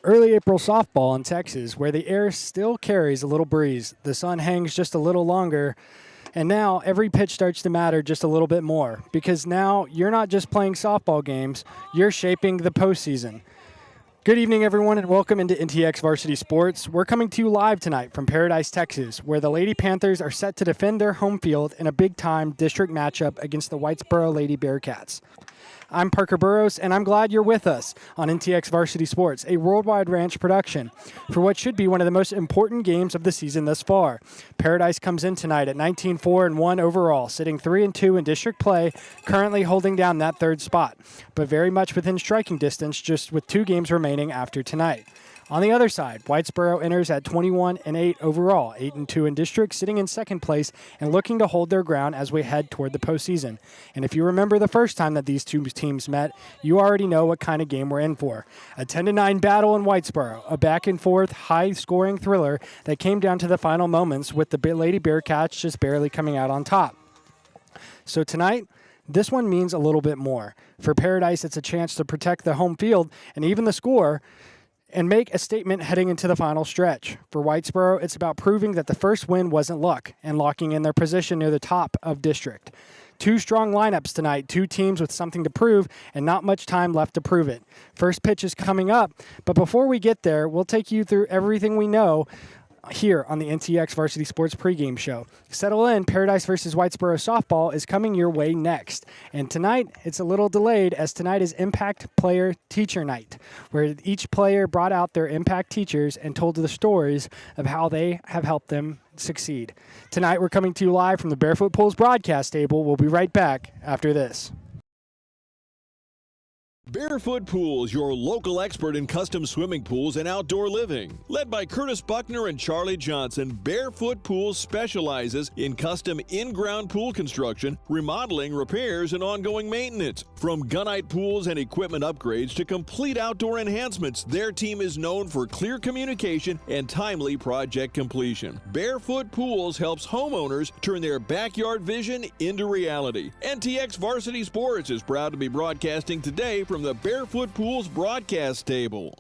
Early April softball in Texas, where the air still carries a little breeze. The sun hangs just a little longer, and now every pitch starts to matter just a little bit more, because now you're not just playing softball games, you're shaping the postseason. Good evening, everyone, and welcome into NTX Varsity Sports. We're coming to you live tonight from Paradise, Texas, where the Lady Panthers are set to defend their home field in a big-time district matchup against the Whitesboro Lady Bearcats. I'm Parker Burrows, and I'm glad you're with us on NTX Varsity Sports, a worldwide ranch production, for what should be one of the most important games of the season thus far. Paradise comes in tonight at 19-4-1 overall, sitting 3-2 in district play, currently holding down that third spot, but very much within striking distance, just with 2 games remaining after tonight. On the other side, Whitesboro enters at 21-8 overall, 8-2 in district, sitting in second place and looking to hold their ground as we head toward the postseason. And if you remember the first time that these two teams met, you already know what kind of game we're in for. A 10-9 battle in Whitesboro, a back-and-forth, high-scoring thriller that came down to the final moments with the Lady Bearcats just barely coming out on top. So tonight, this one means a little bit more. For Paradise, it's a chance to protect the home field and even the score, and make a statement heading into the final stretch. For Whitesboro, it's about proving that the first win wasn't luck and locking in their position near the top of district. 2 strong lineups tonight, 2 teams with something to prove and not much time left to prove it. First pitch is coming up, but before we get there, we'll take you through everything we know here on the NTX Varsity Sports Pregame Show. Settle in, Paradise versus Whitesboro softball is coming your way next. And tonight, it's a little delayed as tonight is Impact Player Teacher Night, where each player brought out their Impact teachers and told the stories of how they have helped them succeed. Tonight, we're coming to you live from the Barefoot Pools broadcast table. We'll be right back after this. Barefoot Pools, your local expert in custom swimming pools and outdoor living. Led by Curtis Buckner and Charlie Johnson, Barefoot Pools specializes in custom in-ground pool construction, remodeling, repairs, and ongoing maintenance. From gunite pools and equipment upgrades to complete outdoor enhancements, their team is known for clear communication and timely project completion. Barefoot Pools helps homeowners turn their backyard vision into reality. NTX Varsity Sports is proud to be broadcasting today from the Barefoot Pools broadcast table.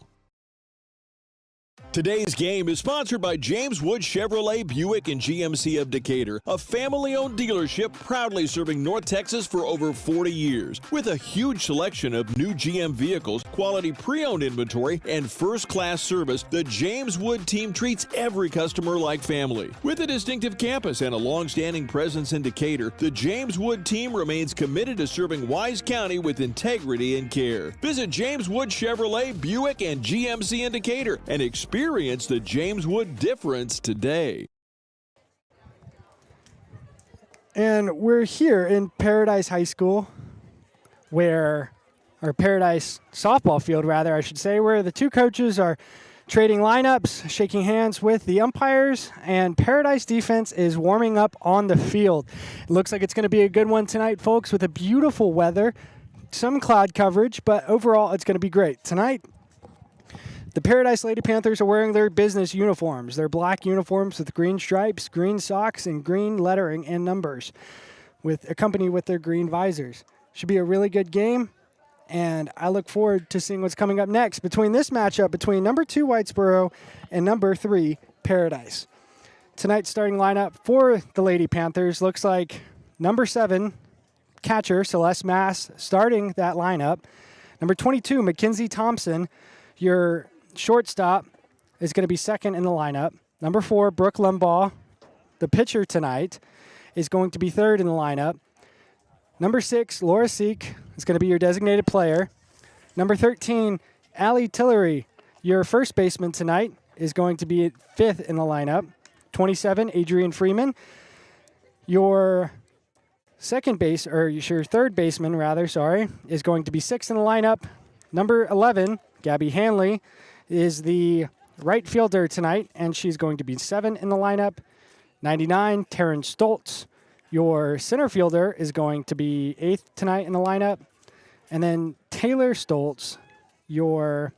Today's game is sponsored by James Wood Chevrolet Buick and GMC of Decatur, a family-owned dealership proudly serving North Texas for over 40 years. With a huge selection of new GM vehicles, quality pre-owned inventory, and first-class service, the James Wood team treats every customer like family. With a distinctive campus and a long-standing presence in Decatur, the James Wood team remains committed to serving Wise County with integrity and care. Visit James Wood Chevrolet Buick and GMC in Decatur and experience the James Wood difference today. And we're here in Paradise High School, or Paradise softball field, rather, I should say, where the 2 coaches are trading lineups, shaking hands with the umpires, and Paradise defense is warming up on the field. It looks like it's going to be a good one tonight, folks, with a beautiful weather, some cloud coverage, but overall it's going to be great. Tonight, the Paradise Lady Panthers are wearing their business uniforms. They're black uniforms with green stripes, green socks, and green lettering and numbers, accompanied with their green visors. Should be a really good game, and I look forward to seeing what's coming up next between this matchup between number 2 Whitesboro and number 3 Paradise. Tonight's starting lineup for the Lady Panthers looks like number 7 catcher Celeste Mass starting that lineup. Number 22 Mackenzie Thompson, your shortstop, is going to be second in the lineup. Number 4, Brooke Limbaugh, the pitcher tonight, is going to be third in the lineup. Number 6, Laura Seek, is going to be your designated player. Number 13, Allie Tillery, your first baseman tonight, is going to be fifth in the lineup. 27, Adrian Freeman, your third baseman, is going to be sixth in the lineup. Number 11, Gabby Hanley, is the right fielder tonight, and she's going to be 7 in the lineup. 99, Taryn Stoltz, your center fielder, is going to be 8th tonight in the lineup. And then Taylor Stoltz, your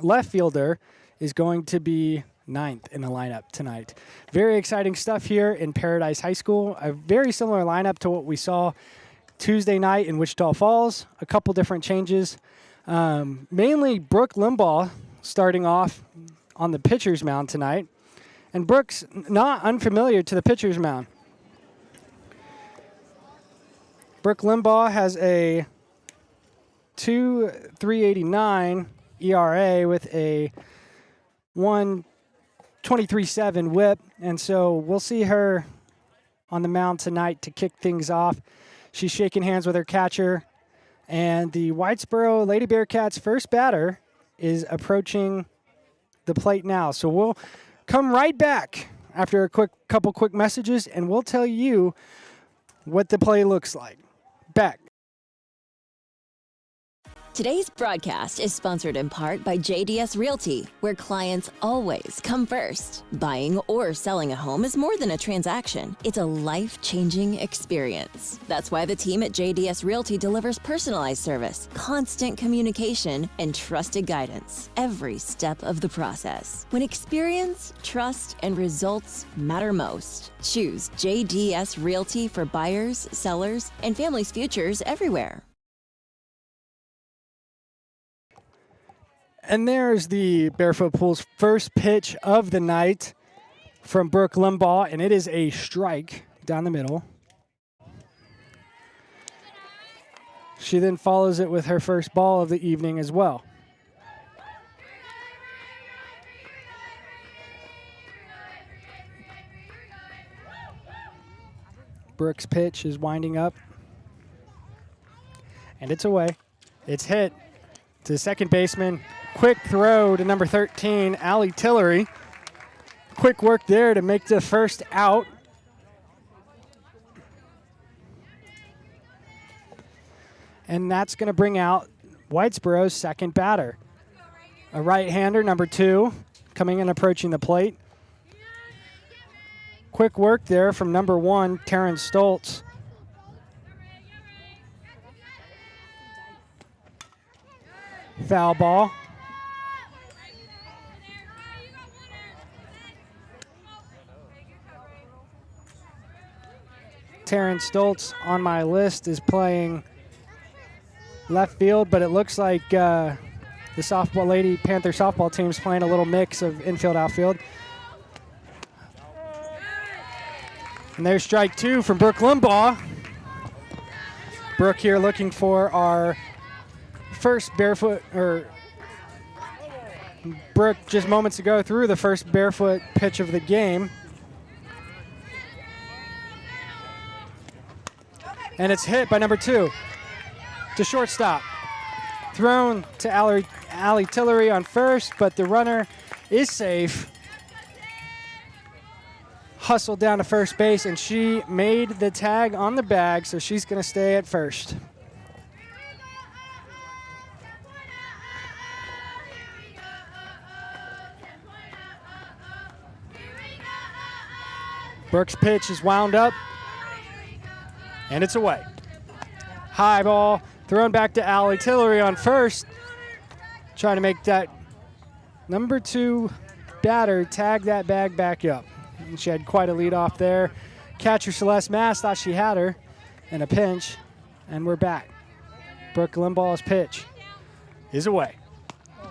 left fielder, is going to be 9th in the lineup tonight. Very exciting stuff here in Paradise High School. A very similar lineup to what we saw Tuesday night in Wichita Falls. A couple different changes. Mainly Brooke Limbaugh starting off on the pitcher's mound tonight. And Brooks not unfamiliar to the pitcher's mound. Brooke Limbaugh has a 2.389 ERA with a 1.23.7 whip. And so we'll see her on the mound tonight to kick things off. She's shaking hands with her catcher. And the Whitesboro Lady Bearcats' first batter is approaching the plate now. So we'll come right back after a couple quick messages, and we'll tell you what the play looks like. Back. Today's broadcast is sponsored in part by JDS Realty, where clients always come first. Buying or selling a home is more than a transaction. It's a life-changing experience. That's why the team at JDS Realty delivers personalized service, constant communication, and trusted guidance every step of the process. When experience, trust, and results matter most, choose JDS Realty for buyers, sellers, and families' futures everywhere. And there's the Barefoot Pool's first pitch of the night from Brooke Limbaugh, and it is a strike down the middle. She then follows it with her first ball of the evening as well. Brooke's pitch is winding up, and it's away. It's hit to the second baseman. Quick throw to number 13, Allie Tillery. Quick work there to make the first out. And that's going to bring out Whitesboro's second batter. A right-hander, number 2, coming and approaching the plate. Quick work there from number 1, Taryn Stoltz. Foul ball. Taryn Stoltz on my list is playing left field, but it looks like the softball Lady Panther softball team is playing a little mix of infield, outfield. And there's strike 2 from Brooke Limbaugh. Brooke here looking for our first barefoot, or Brooke just moments ago threw the first barefoot pitch of the game. And it's hit by number 2 to shortstop. Thrown to Allie Tillery on first, but the runner is safe. Hustled down to first base, and she made the tag on the bag, so she's going to stay at first. Brooks' pitch is wound up, and it's away. High ball thrown back to Allie Tillery on first. Trying to make that number 2 batter tag that bag back up. And she had quite a lead off there. Catcher Celeste Mass thought she had her in a pinch, and we're back. Brooke Limbaugh's pitch is away.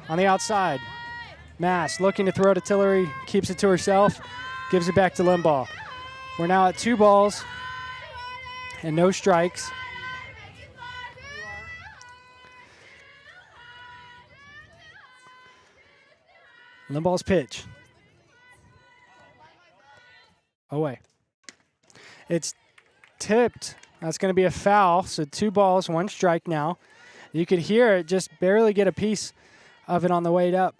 On the outside, Mass looking to throw to Tillery, keeps it to herself, gives it back to Limbaugh. We're now at 2 balls and no strikes. Limbaugh's pitch. Away. It's tipped. That's going to be a foul, so 2 balls, 1 strike now. You could hear it just barely get a piece of it on the way up.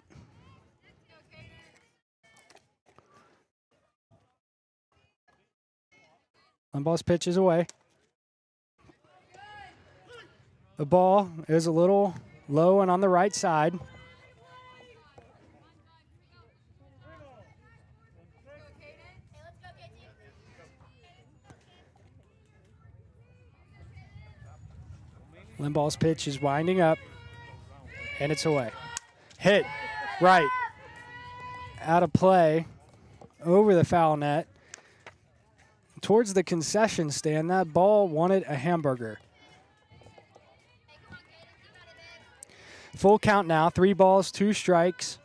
Limbaugh's pitch is away. The ball is a little low and on the right side. Limbaugh's pitch is winding up, and it's away. Hit right, out of play, over the foul net, towards the concession stand. That ball wanted a hamburger. Full count now, 3 balls, 2 strikes.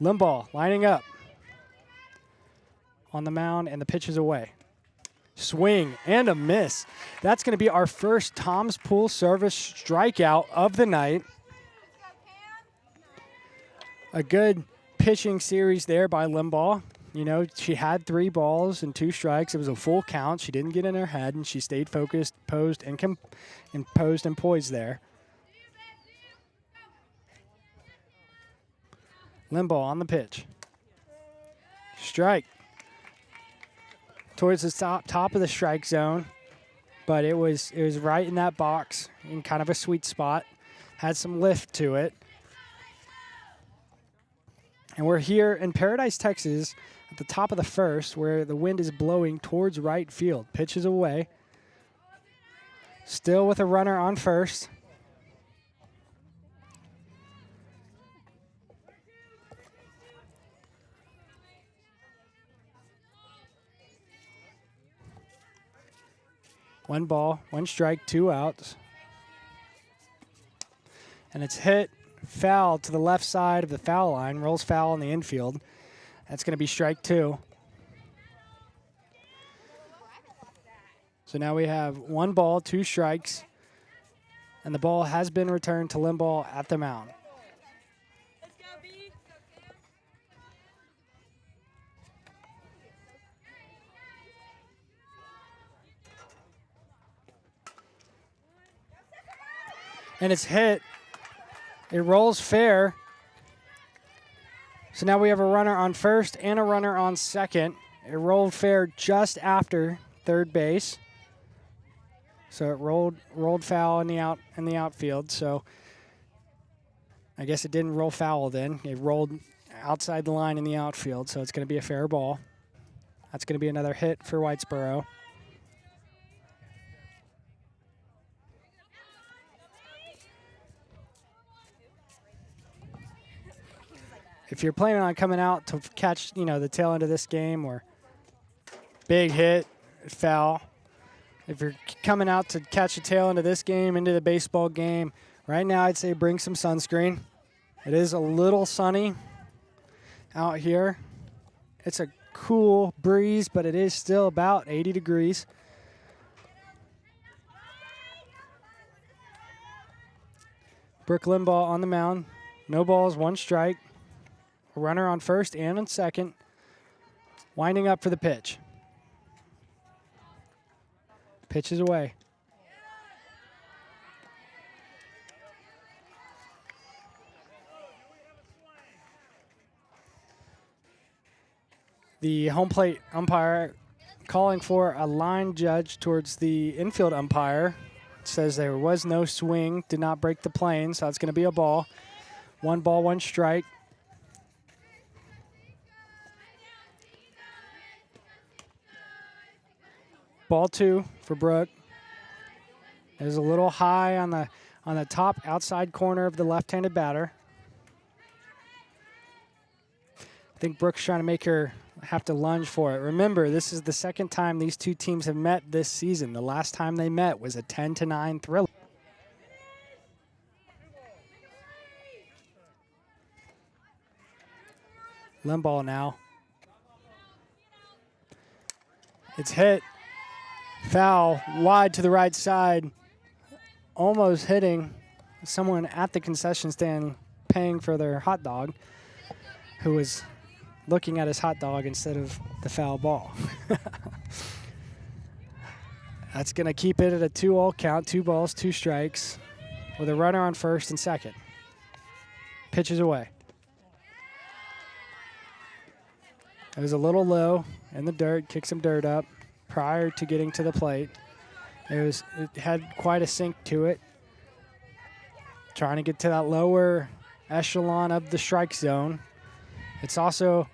Limbaugh lining up on the mound, and the pitch is away. Swing and a miss. That's going to be our first Tom's Pool Service strikeout of the night. A good pitching series there by Limbaugh. You know, she had 3 balls and 2 strikes. It was a full count. She didn't get in her head, and she stayed focused, posed, and poised there. Limbaugh on the pitch. Strike. Towards the top of the strike zone, but it was right in that box in kind of a sweet spot. Had some lift to it. And we're here in Paradise, Texas, at the top of the first, where the wind is blowing towards right field. Pitch is away. Still with a runner on first. One ball, 1 strike, 2 outs. And it's hit foul to the left side of the foul line, rolls foul in the infield. That's going to be strike 2. So now we have 1 ball, 2 strikes, and the ball has been returned to Limbaugh at the mound. And it's hit. It rolls fair. So now we have a runner on first and a runner on second. It rolled fair just after third base. So it rolled foul in the outfield. So I guess it didn't roll foul then. It rolled outside the line in the outfield. So it's going to be a fair ball. That's going to be another hit for Whitesboro. If you're planning on coming out to catch, the tail end of this game, or big hit, foul. If you're coming out to catch the tail end of this game, into the baseball game, right now I'd say bring some sunscreen. It is a little sunny out here. It's a cool breeze, but it is still about 80 degrees. Brooke Limbaugh on the mound. No balls, 1 strike. A runner on first and on second. Winding up for the pitch. Pitch is away. The home plate umpire calling for a line judge towards the infield umpire. Says there was no swing, did not break the plane, so it's going to be a ball. 1 ball, 1 strike. Ball 2 for Brooke. It was a little high on the top outside corner of the left-handed batter. I think Brooke's trying to make her have to lunge for it. Remember, this is the second time these 2 teams have met this season. The last time they met was a 10-9 thriller. Limbaugh now. It's hit. Foul, wide to the right side, almost hitting someone at the concession stand paying for their hot dog, who was looking at his hot dog instead of the foul ball. That's going to keep it at a 2-all count, 2 balls, 2 strikes, with a runner on first and second. Pitch is away. It was a little low in the dirt, kicked some dirt up prior to getting to the plate. It had quite a sink to it. Trying to get to that lower echelon of the strike zone. It's also,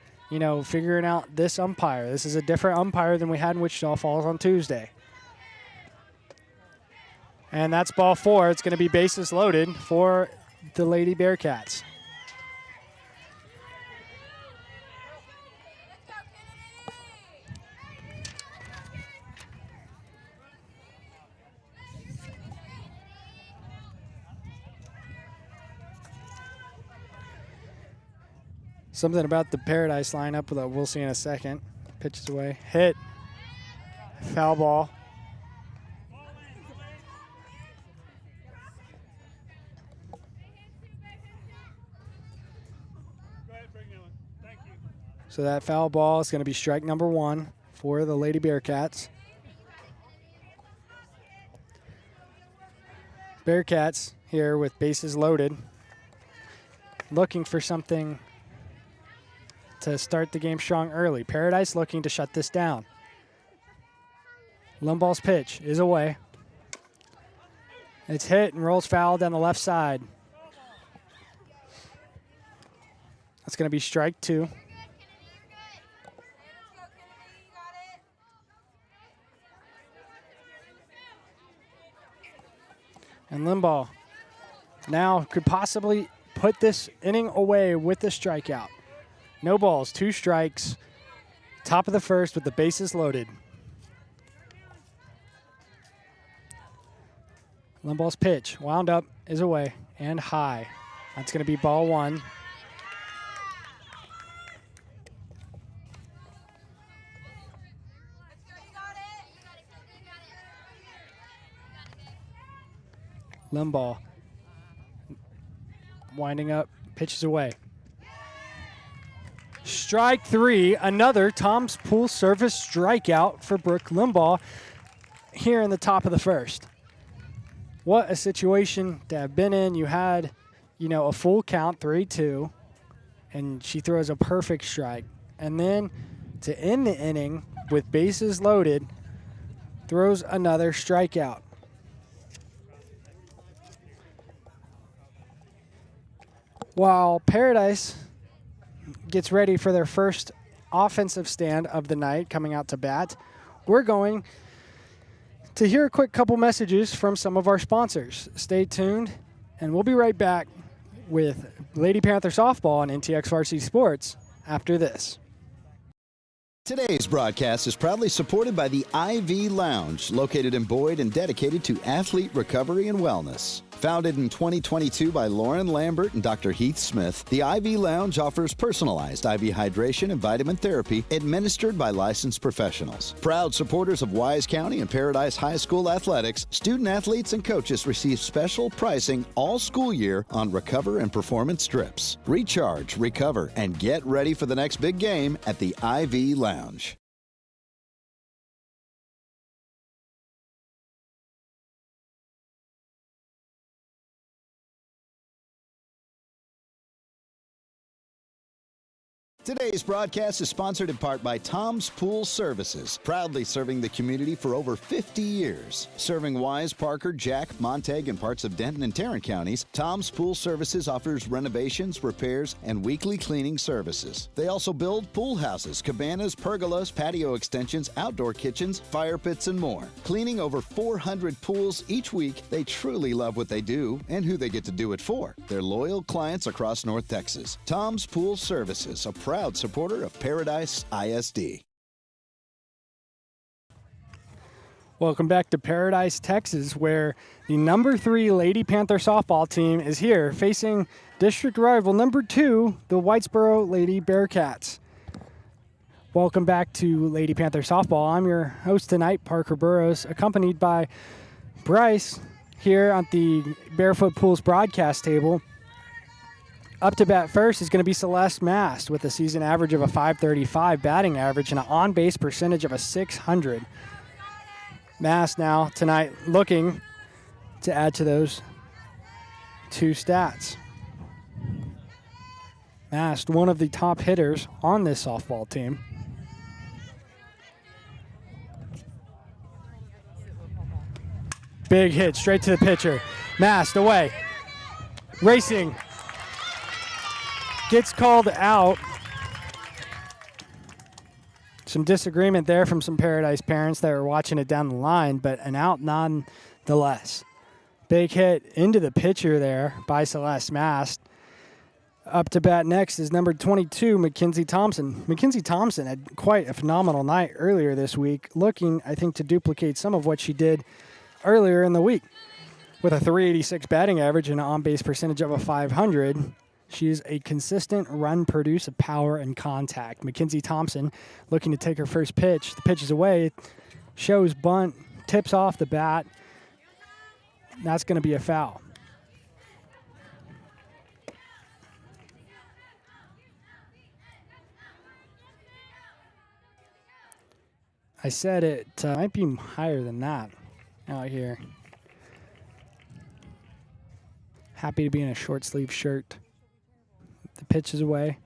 figuring out this umpire. This is a different umpire than we had in Wichita Falls on Tuesday. And that's ball 4. It's going to be bases loaded for the Lady Bearcats. Something about the Paradise lineup that we'll see in a second. Pitches away. Hit. Foul ball. So that foul ball is going to be strike number 1 for the Lady Bearcats. Bearcats here with bases loaded, looking for something to start the game strong early. Paradise looking to shut this down. Limball's pitch is away. It's hit and rolls foul down the left side. That's going to be strike 2. And Limball now could possibly put this inning away with the strikeout. No balls, 2 strikes. Top of the first with the bases loaded. Limball's pitch, wound up, is away, and high. That's going to be ball 1. Limball winding up, pitches away. Strike 3, another Tom's Pool Service strikeout for Brooke Limball here in the top of the first. What a situation to have been in. You had, a full count, 3-2, and she throws a perfect strike. And then to end the inning with bases loaded, throws another strikeout. While Paradise gets ready for their first offensive stand of the night coming out to bat, we're going to hear a quick couple messages from some of our sponsors. Stay tuned, and we'll be right back with Lady Panther softball on NTX Varsity Sports after this. Today's broadcast is proudly supported by the IV Lounge, located in Boyd and dedicated to athlete recovery and wellness. Founded in 2022 by Lauren Lambert and Dr. Heath Smith, the IV Lounge offers personalized IV hydration and vitamin therapy administered by licensed professionals. Proud supporters of Wise County and Paradise High School athletics, student athletes and coaches receive special pricing all school year on Recover and Performance strips. Recharge, recover, and get ready for the next big game at the IV Lounge. Today's broadcast is sponsored in part by Tom's Pool Services, proudly serving the community for over 50 years. Serving Wise, Parker, Jack, Montague, and parts of Denton and Tarrant counties, Tom's Pool Services offers renovations, repairs, and weekly cleaning services. They also build pool houses, cabanas, pergolas, patio extensions, outdoor kitchens, fire pits, and more. Cleaning over 400 pools each week, they truly love what they do and who they get to do it for. They're loyal clients across North Texas. Tom's Pool Services, a proud supporter of Paradise ISD. Welcome back to Paradise, Texas, where the number 3 Lady Panther softball team is here facing district rival number 2, the Whitesboro Lady Bearcats. Welcome back to Lady Panther softball. I'm your host tonight, Parker Burrows, accompanied by Bryce here at the Barefoot Pools broadcast table. Up to bat first is going to be Celeste Mast with a season average of a .535 batting average and an on-base percentage of a .600. Mast now tonight looking to add to those 2 stats. Mast, one of the top hitters on this softball team. Big hit straight to the pitcher. Mast away. Racing. Gets called out. Some disagreement there from some Paradise parents that were watching it down the line, but an out nonetheless. Big hit into the pitcher there by Celeste Mast. Up to bat next is number 22, Mackenzie Thompson. Mackenzie Thompson had quite a phenomenal night earlier this week, looking, I think, to duplicate some of what she did earlier in the week. With a .386 batting average and an on-base percentage of a .500, She is a consistent run produce of power and contact. Mackenzie Thompson looking to take her first pitch. The pitch is away. Shows bunt. Tips off the bat. That's going to be a foul. I said it might be higher than that out here. Happy to be in a short sleeve shirt. The pitch is away.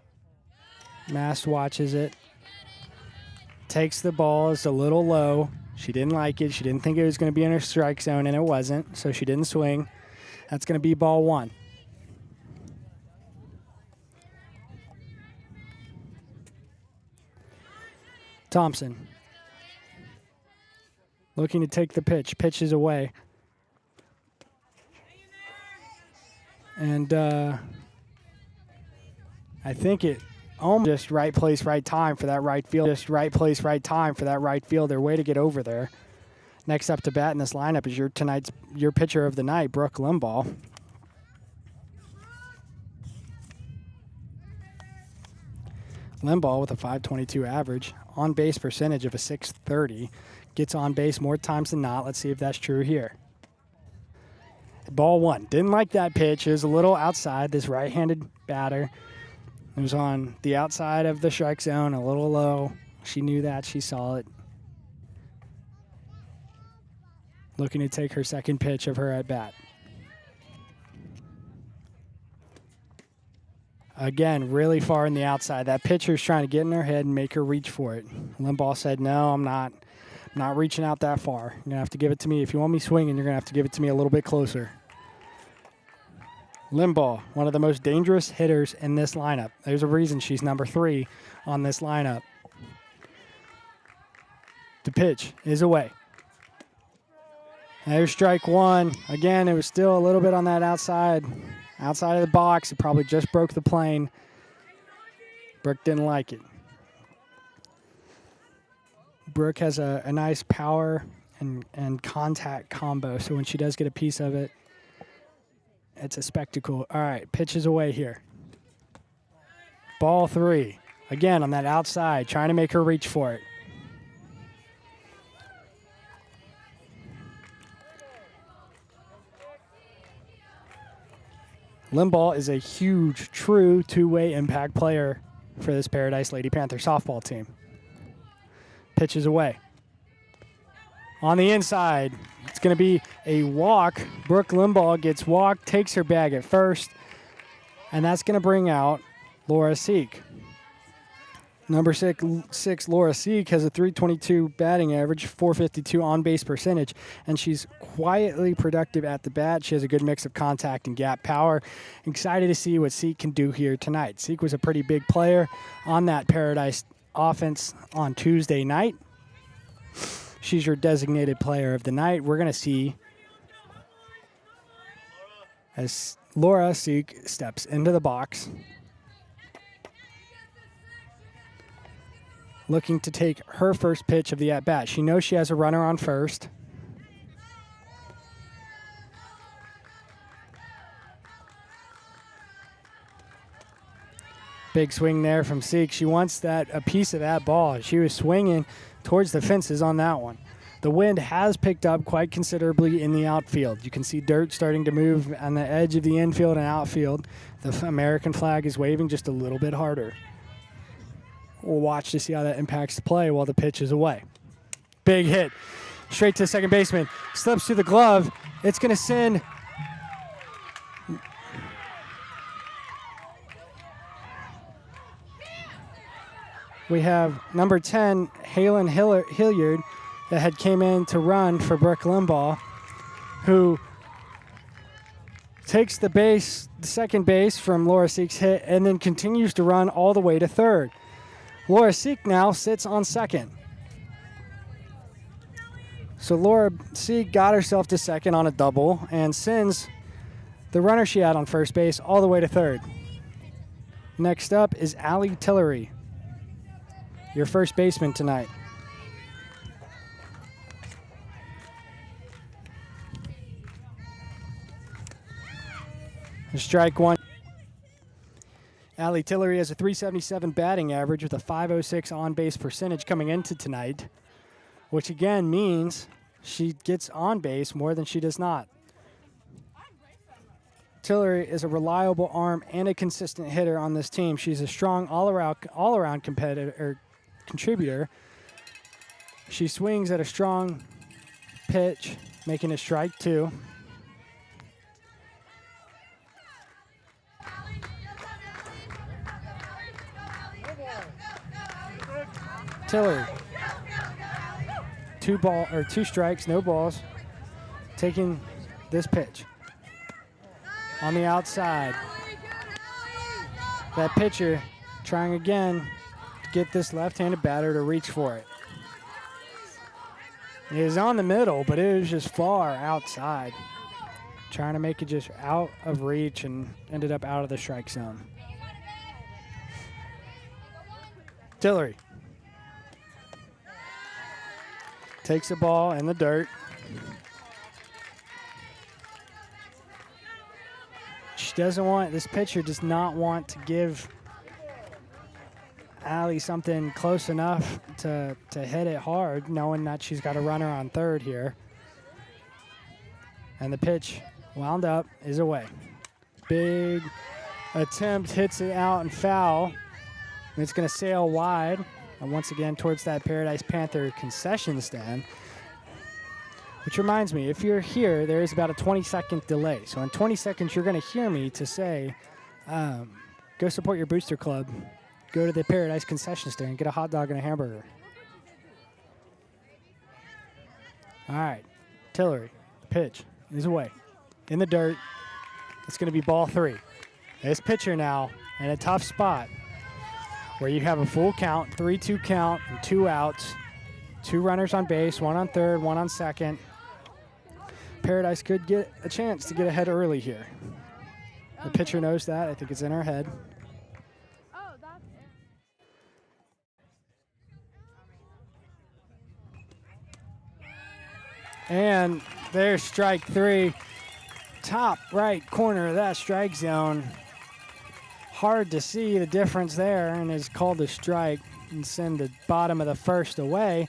Mast watches it. Takes the ball. It's a little low. She didn't like it. She didn't think it was going to be in her strike zone, and it wasn't, so she didn't swing. That's going to be ball 1. Thompson looking to take the pitch. Pitch is away. And I think it almost just right place, right time for that right field. Just right place, right time for that right fielder. Way to get over there. Next up to bat in this lineup is your pitcher of the night, Brooke Limbaugh. Limbaugh with a .522 average, on base percentage of a .630, gets on base more times than not. Let's see if that's true here. Ball 1. Didn't like that pitch. It was a little outside. This right-handed batter. It was on the outside of the strike zone, a little low. She knew that. She saw it. Looking to take her second pitch of her at-bat. Again, really far in the outside. That pitcher's trying to get in her head and make her reach for it. Limbaugh said, no, I'm not reaching out that far. You're going to have to give it to me. If you want me swinging, you're going to have to give it to me a little bit closer. Limbaugh, one of the most dangerous hitters in this lineup. There's a reason she's number 3 on this lineup. The pitch is away. There's strike 1. Again, it was still a little bit on that outside of the box. It probably just broke the plane. Brooke didn't like it. Brooke has a nice power and contact combo, so when she does get a piece of it, it's a spectacle. All right, pitch is away here. Ball 3. Again, on that outside, trying to make her reach for it. Limbaugh is a huge, true two-way impact player for this Paradise Lady Panther softball team. Pitch is away. On the inside, it's going to be a walk. Brooke Limbaugh gets walked, takes her bag at first, and that's going to bring out Laura Seek. Number 6, Laura Seek, has a .322 batting average, .452 on-base percentage, and she's quietly productive at the bat. She has a good mix of contact and gap power. Excited to see what Seek can do here tonight. Seek was a pretty big player on that Paradise offense on Tuesday night. She's your designated player of the night. We're going to see as Laura Seek steps into the box, looking to take her first pitch of the at-bat. She knows she has a runner on first. Big swing there from Seek. She wants a piece of that ball. She was swinging towards the fences on that one. The wind has picked up quite considerably in the outfield. You can see dirt starting to move on the edge of the infield and outfield. The American flag is waving just a little bit harder. We'll watch to see how that impacts the play while the pitch is away. Big hit. Straight to the second baseman. Slips through the glove. It's going to send... We have number 10, Halen Hilliard, that had came in to run for Brooke Limbaugh, who takes the second base from Laura Seek's hit and then continues to run all the way to third. Laura Seek now sits on second. So Laura Seek got herself to second on a double and sends the runner she had on first base all the way to third. Next up is Allie Tillery, your first baseman tonight. Strike 1. Allie Tillery has a 377 batting average with a 506 on-base percentage coming into tonight, which again means she gets on base more than she does not. Tillery is a reliable arm and a consistent hitter on this team. She's a strong all-around contributor. She swings at a strong pitch, making a strike 2. Tillery, 2 strikes, no balls, taking this pitch. On the outside, that pitcher trying again to get this left-handed batter to reach for it. It is on the middle, but it was just far outside. Trying to make it just out of reach and ended up out of the strike zone. Tillery takes the ball in the dirt. This pitcher does not want to give Allie something close enough to hit it hard, knowing that she's got a runner on third here. And the pitch wound up, is away. Big attempt, hits it out and foul. And it's going to sail wide, and once again towards that Paradise Panther concession stand. Which reminds me, if you're here, there is about a 20-second delay. So in 20 seconds, you're going to hear me to say, go support your booster club. Go to the Paradise concession stand, get a hot dog and a hamburger. All right, Tillery, pitch is away. In the dirt, it's going to be ball 3. This pitcher now in a tough spot where you have a full count, 3-2 count, and 2 outs. 2 runners on base, 1 on third, 1 on second. Paradise could get a chance to get ahead early here. The pitcher knows that. I think it's in her head. And there's strike 3. Top right corner of that strike zone. Hard to see the difference there, and is called a strike and send the bottom of the first away.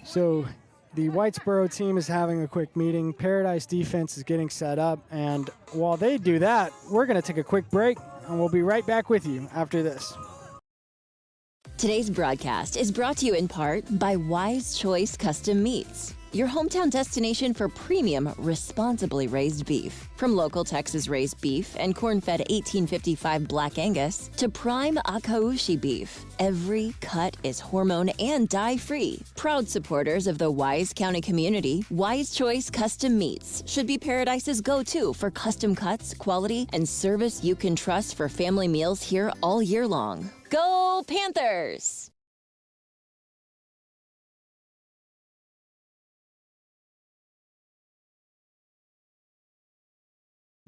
So the Whitesboro team is having a quick meeting. Paradise defense is getting set up, and while they do that, we're going to take a quick break, and we'll be right back with you after this. Today's broadcast is brought to you in part by Wise Choice Custom Meats, your hometown destination for premium, responsibly raised beef. From local Texas-raised beef and corn-fed 1855 Black Angus to prime Akaushi beef, every cut is hormone and dye-free. Proud supporters of the Wise County community, Wise Choice Custom Meats should be Paradise's go-to for custom cuts, quality, and service you can trust for family meals here all year long. Go Panthers!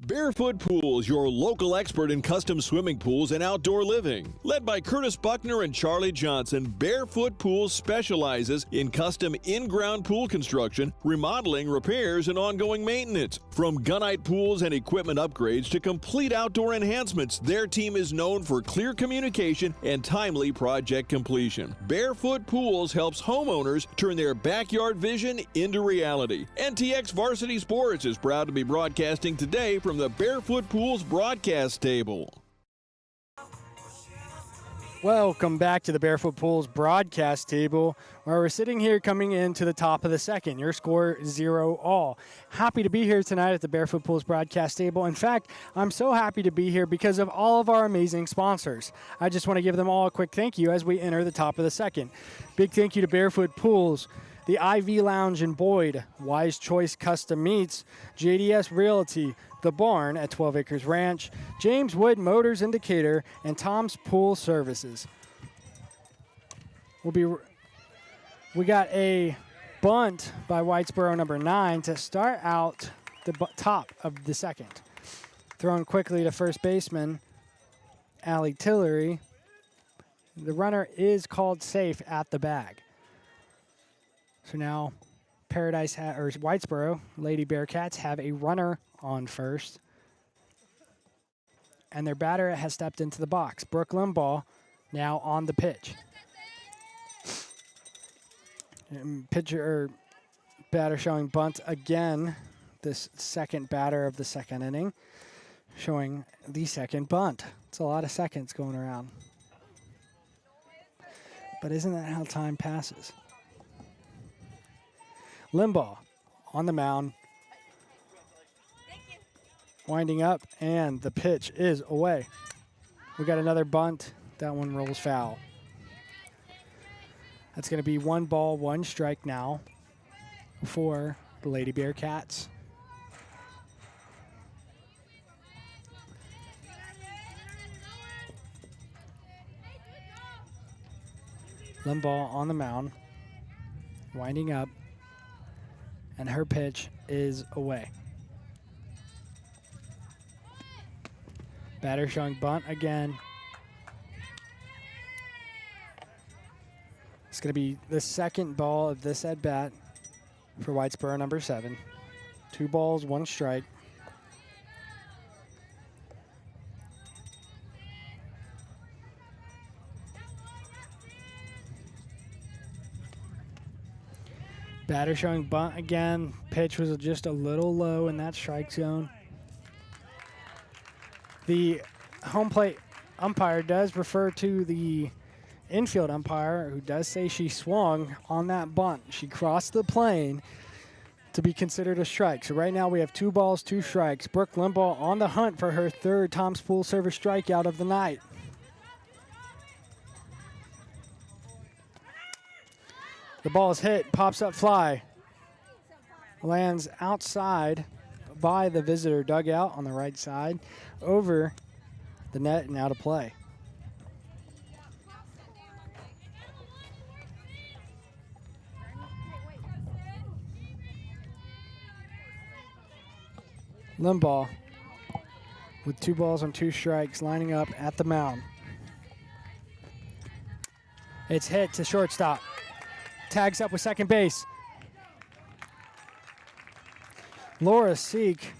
Barefoot Pools, your local expert in custom swimming pools and outdoor living. Led by Curtis Buckner and Charlie Johnson, Barefoot Pools specializes in custom in-ground pool construction, remodeling, repairs, and ongoing maintenance. From gunite pools and equipment upgrades to complete outdoor enhancements, their team is known for clear communication and timely project completion. Barefoot Pools helps homeowners turn their backyard vision into reality. NTX Varsity Sports is proud to be broadcasting today from the Barefoot Pools broadcast table. Welcome back to the Barefoot Pools broadcast table, where we're sitting here coming into the top of the second. Your score 0-all. Happy to be here tonight at the Barefoot Pools broadcast table. In fact, I'm so happy to be here because of all of our amazing sponsors. I just want to give them all a quick thank you as we enter the top of the second. Big thank you to Barefoot Pools, the IV Lounge in Boyd, Wise Choice Custom Meats, JDS Realty, The Barn at 12 Acres Ranch, James Wood Motors Indicator, and Tom's Pool Services. We got a bunt by Whitesboro number 9 to start out the top of the second. Thrown quickly to first baseman, Allie Tillery. The runner is called safe at the bag. So now Whitesboro Lady Bearcats have a runner on first. and their batter has stepped into the box. Brooke Limbaugh now on the pitch. Batter showing bunt again. This second batter of the second inning showing the second bunt. It's a lot of seconds going around. But isn't that how time passes? Limbaugh on the mound. Winding up, and the pitch is away. We got another bunt. That one rolls foul. That's going to be 1 ball, 1 strike now for the Lady Bearcats. Limbaugh on the mound, winding up, and her pitch is away. Batter showing bunt again. It's going to be the second ball of this at-bat for Whitesboro number 7. 2 balls, 1 strike. Batter showing bunt again. Pitch was just a little low in that strike zone. The home plate umpire does refer to the infield umpire, who does say she swung on that bunt. She crossed the plane to be considered a strike. So right now we have 2 balls, 2 strikes. Brooke Limbaugh on the hunt for her 3rd Tom's Pool Service strikeout of the night. The ball is hit, pops up fly. Lands outside by the visitor dugout on the right side, over the net and out of play. Limbaugh with 2 balls and 2 strikes, lining up at the mound. It's hit to shortstop. Tags up with second base. Laura Seek.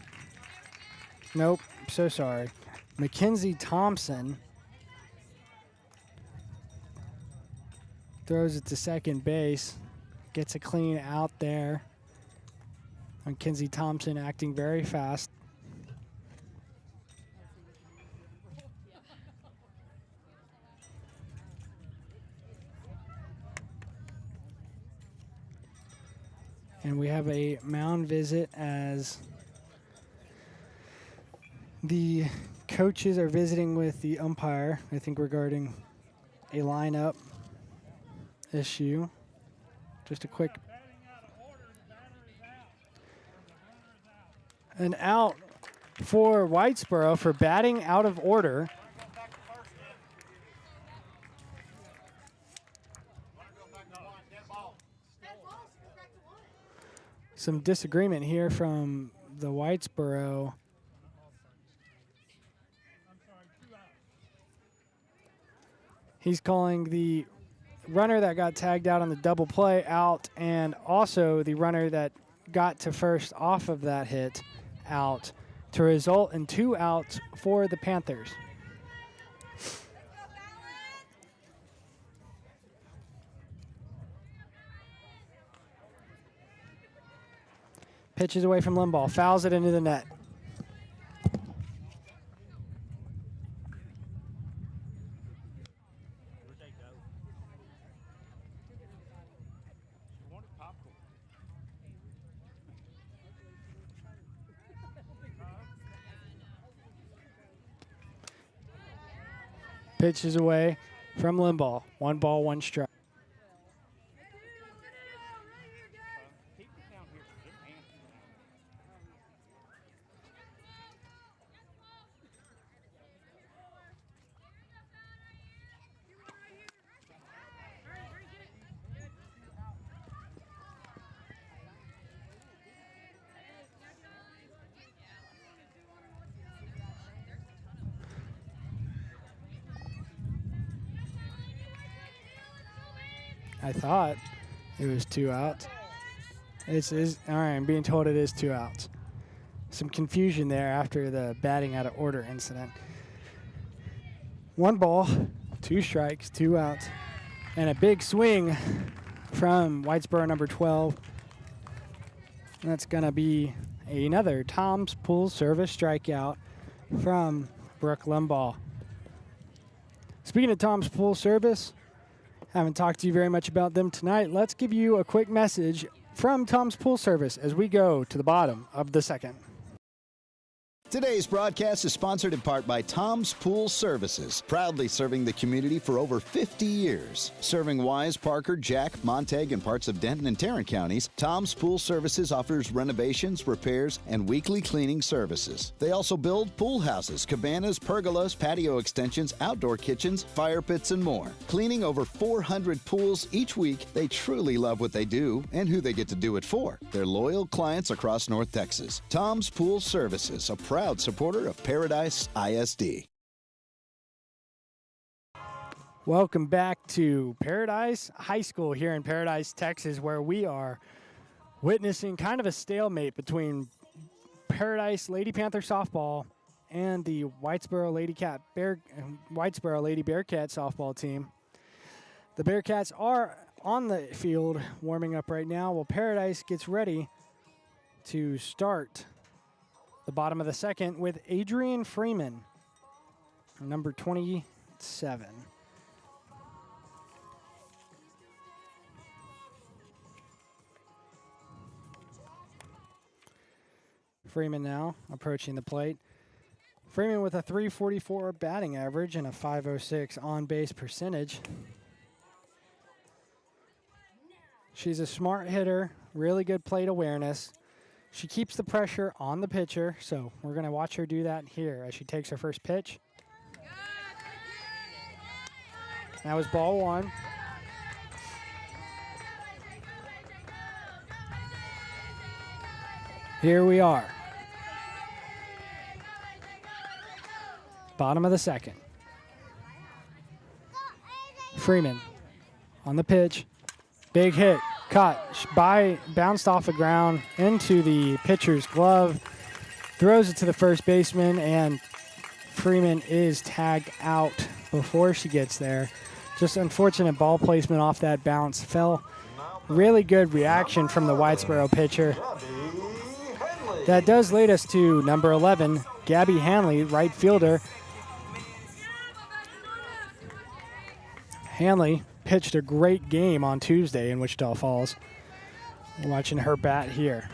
Nope, so sorry. Mackenzie Thompson throws it to second base. Gets a clean out there. Mackenzie Thompson acting very fast. And we have a mound visit as the coaches are visiting with the umpire, I think regarding a lineup issue. Just a quick. An out for Whitesboro for batting out of order. Some disagreement here from the Whitesboro. He's calling the runner that got tagged out on the double play out, and also the runner that got to first off of that hit out, to result in 2 outs for the Panthers. Pitches away from Limbaugh, fouls it into the net. Pitches away from Limbaugh. 1 ball, 1 strike. I thought it was 2 outs. All right, I'm being told it is 2 outs. Some confusion there after the batting out of order incident. 1 ball, 2 strikes, 2 outs, and a big swing from Whitesboro number 12. That's going to be another Tom's Pool Service strikeout from Brooke Limbaugh. Speaking of Tom's Pool Service, haven't talked to you very much about them tonight. Let's give you a quick message from Tom's Pool Service as we go to the bottom of the second. Today's broadcast is sponsored in part by Tom's Pool Services, proudly serving the community for over 50 years. Serving Wise, Parker, Jack, Montague, and parts of Denton and Tarrant counties, Tom's Pool Services offers renovations, repairs, and weekly cleaning services. They also build pool houses, cabanas, pergolas, patio extensions, outdoor kitchens, fire pits, and more. Cleaning over 400 pools each week, they truly love what they do and who they get to do it for. They're loyal clients across North Texas. Tom's Pool Services, a proud supporter of Paradise ISD. Welcome back to Paradise High School here in Paradise, Texas, where we are witnessing kind of a stalemate between Paradise Lady Panther softball and the Whitesboro Lady Bearcats softball team. The Bearcats are on the field warming up right now while Paradise gets ready to start the bottom of the second with Adrian Freeman, number 27. Freeman now approaching the plate. Freeman with a .344 batting average and a .506 on-base percentage. She's a smart hitter, really good plate awareness. She keeps the pressure on the pitcher, so we're going to watch her do that here as she takes her first pitch. That was ball 1. Here we are. Bottom of the second. Freeman on the pitch. Big hit. Caught bounced off the ground into the pitcher's glove, throws it to the first baseman, and Freeman is tagged out before she gets there. Just unfortunate ball placement off that bounce. Fell. Really good reaction from the Whitesboro pitcher. That does lead us to number 11, Gabby Hanley, right fielder. Hanley pitched a great game on Tuesday in Wichita Falls. We're watching her bat here.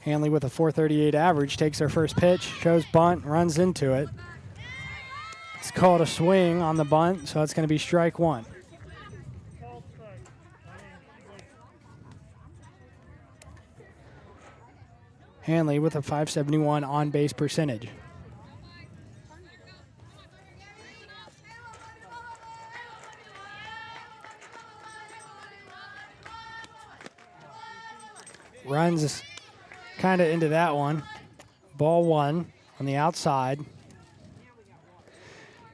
Hanley with a .438 average takes her first pitch, shows bunt, runs into it. It's called a swing on the bunt, so it's going to be strike 1. Hanley with a .571 on-base percentage. Runs kind of into that one. Ball 1 on the outside.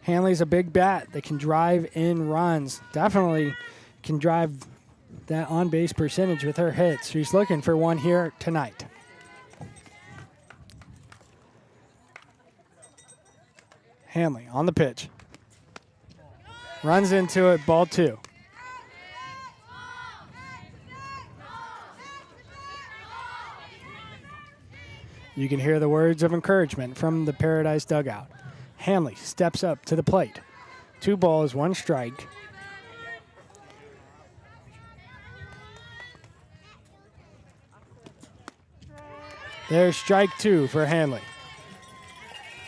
Hanley's a big bat that can drive in runs. Definitely can drive that on-base percentage with her hits. She's looking for one here tonight. Hanley on the pitch. Runs into it, ball 2. You can hear the words of encouragement from the Paradise dugout. Hanley steps up to the plate. 2 balls, 1 strike. There's strike 2 for Hanley.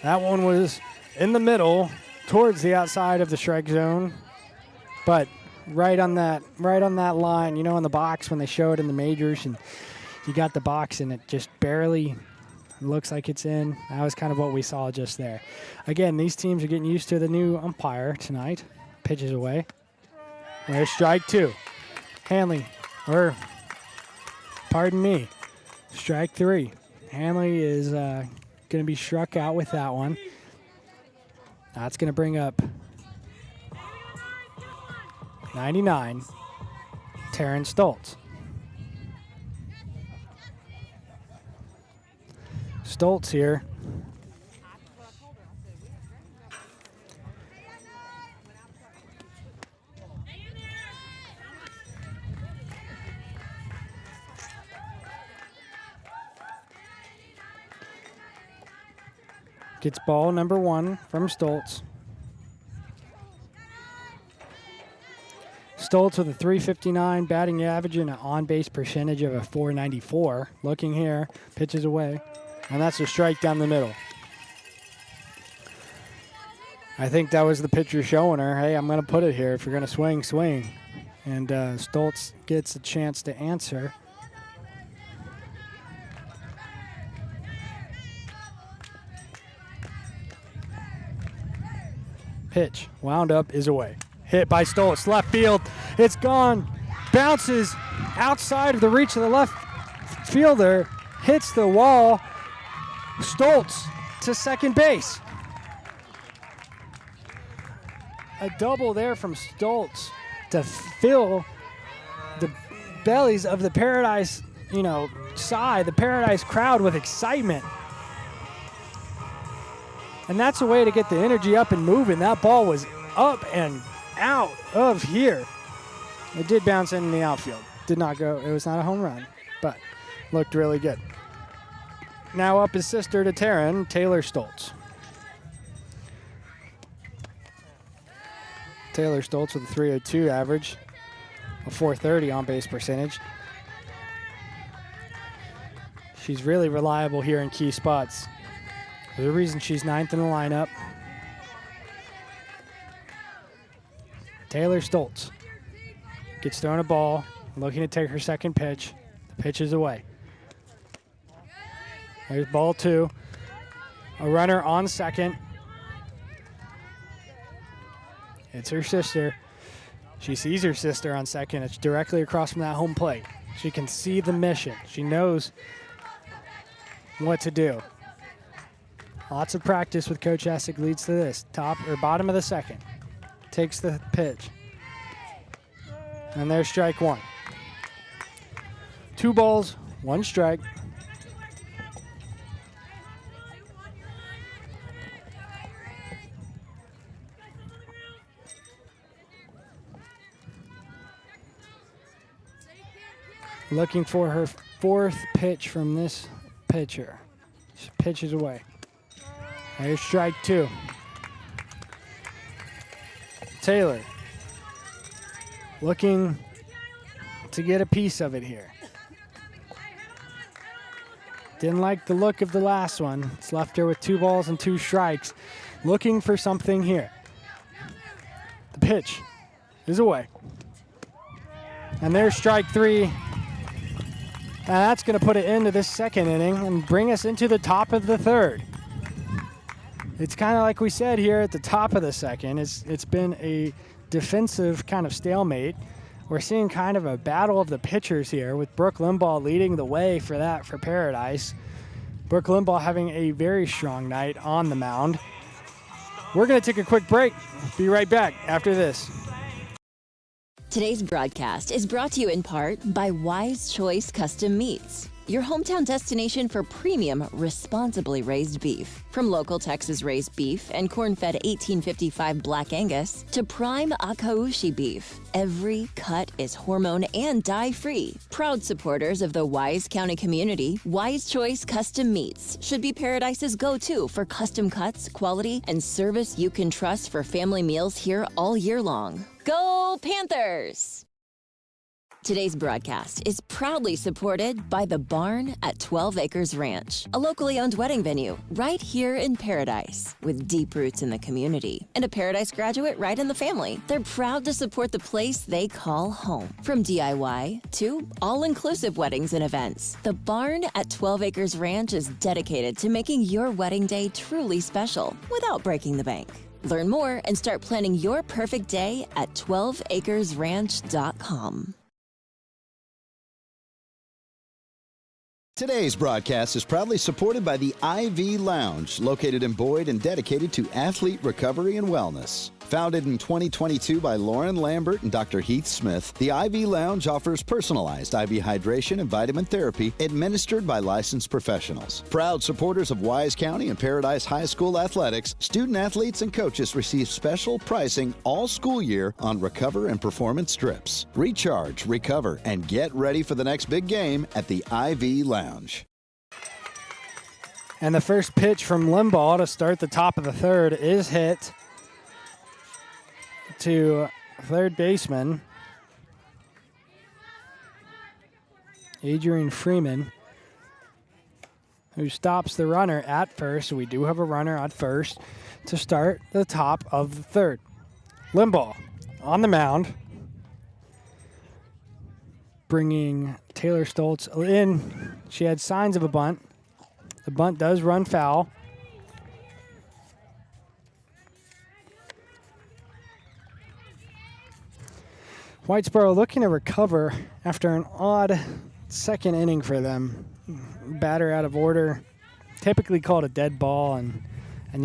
That one was in the middle, towards the outside of the strike zone, but right on that line, you know, in the box when they show it in the majors, and you got the box and it just barely looks like it's in. That was kind of what we saw just there. Again, these teams are getting used to the new umpire tonight. Pitches away. There's strike 2. Hanley, or pardon me, strike 3. Hanley is going to be struck out with that one. That's going to bring up 99, Taryn Stoltz. Stoltz here Gets ball number 1 from Stoltz. Stoltz with a .359 batting average and an on-base percentage of a .494. Looking here, pitches away, and that's a strike down the middle. I think that was the pitcher showing her, hey, I'm going to put it here. If you're going to swing, swing. And Stoltz gets a chance to answer. Pitch, wound up, is away. Hit by Stoltz, left field. It's gone. Bounces outside of the reach of the left fielder. Hits the wall. Stoltz to second base. A double there from Stoltz to fill the bellies of the Paradise, side, the Paradise crowd with excitement. And that's a way to get the energy up and moving. That ball was up and out of here. It did bounce in the outfield. Did not go, it was not a home run, but looked really good. Now up his sister to Taryn, Taylor Stoltz. Taylor Stoltz with a .302 average, a .430 on-base percentage. She's really reliable here in key spots. There's a reason she's 9th in the lineup. Taylor Stoltz gets thrown a ball, looking to take her second pitch. The pitch is away. There's ball 2. A runner on second. It's her sister. She sees her sister on second. It's directly across from that home plate. She can see the mission. She knows what to do. Lots of practice with Coach Essig leads to this. Top or bottom of the second. Takes the pitch. And there's strike 1. 2 balls, 1 strike. Looking for her 4th pitch from this pitcher. She pitches away. There's strike 2. Taylor looking to get a piece of it here. Didn't like the look of the last one. It's left her with 2 balls and 2 strikes. Looking for something here. The pitch is away. And there's strike 3. And that's going to put it into this second inning and bring us into the top of the 3rd. It's kind of like we said here at the top of the second. It's been a defensive kind of stalemate. We're seeing kind of a battle of the pitchers here with Brooke Limbaugh leading the way for that for Paradise. Brooke Limbaugh having a very strong night on the mound. We're going to take a quick break. Be right back after this. Today's broadcast is brought to you in part by Wise Choice Custom Meats, your hometown destination for premium, responsibly raised beef. From local Texas-raised beef and corn-fed 1855 Black Angus to prime Akaushi beef, every cut is hormone and dye-free. Proud supporters of the Wise County community, Wise Choice Custom Meats should be Paradise's go-to for custom cuts, quality, and service you can trust for family meals here all year long. Go Panthers! Today's broadcast is proudly supported by The Barn at 12 Acres Ranch, a locally owned wedding venue right here in Paradise with deep roots in the community and a Paradise graduate right in the family. They're proud to support the place they call home. From DIY to all-inclusive weddings and events, The Barn at 12 Acres Ranch is dedicated to making your wedding day truly special without breaking the bank. Learn more and start planning your perfect day at 12acresranch.com. Today's broadcast is proudly supported by the IV Lounge, located in Boyd and dedicated to athlete recovery and wellness. Founded in 2022 by Lauren Lambert and Dr. Heath Smith, the IV Lounge offers personalized IV hydration and vitamin therapy administered by licensed professionals. Proud supporters of Wise County and Paradise High School athletics, student athletes and coaches receive special pricing all school year on Recover and Performance strips. Recharge, recover, and get ready for the next big game at the IV Lounge. And the first pitch from Limbaugh to start the top of the third is hit to third baseman Adrian Freeman, who stops the runner at first. So we do have a runner at first to start the top of the third. Limbaugh on the mound, bringing Taylor Stoltz in. She had signs of a bunt. The bunt does run foul. Whitesboro looking to recover after an odd second inning for them. Batter out of order, typically called a dead ball, and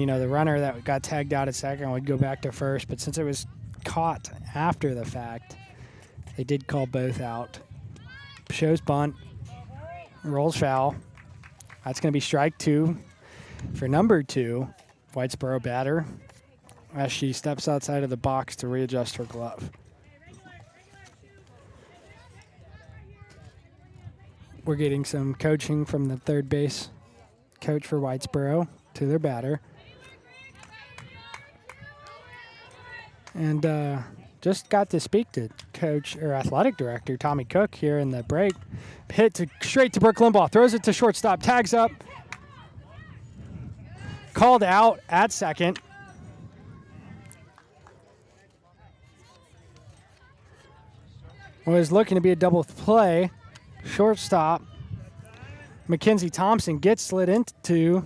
you know, the runner that got tagged out at second would go back to first, but since it was caught after the fact, they did call both out. Shows bunt, rolls foul. That's going to be strike two for number two, Whitesboro batter, as she steps outside of the box to readjust her glove. We're getting some coaching from the third base coach for Whitesboro to their batter. And just got to speak to coach or athletic director Tommy Cook here in the break. Hit straight to Brooke Limbaugh, throws it to shortstop, tags up. Called out at second. Was looking to be a double play. Shortstop Mackenzie Thompson gets slid into.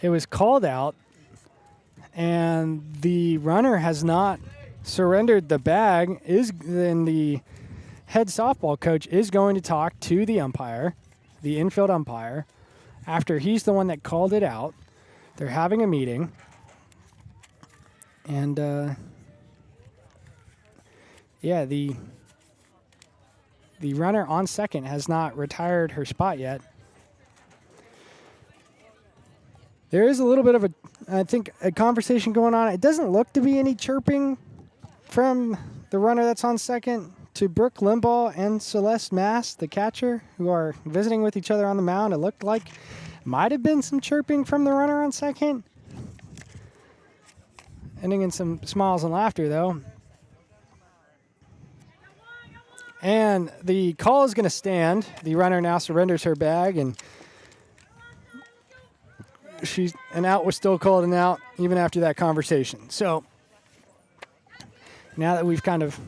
It was called out, and the runner has not surrendered the bag. Then the head softball coach is going to talk to the umpire, the infield umpire, after he's the one that called it out. They're having a meeting, and yeah, the runner on second has not retired her spot yet. There is a little bit of a conversation going on. It doesn't look to be any chirping from the runner that's on second to Brooke Limbaugh and Celeste Mass, the catcher, who are visiting with each other on the mound. It looked like might have been some chirping from the runner on second. Ending in some smiles and laughter, though. And the call is going to stand. The runner now surrenders her bag, and an out was still called an out even after that conversation. So now that we've kind of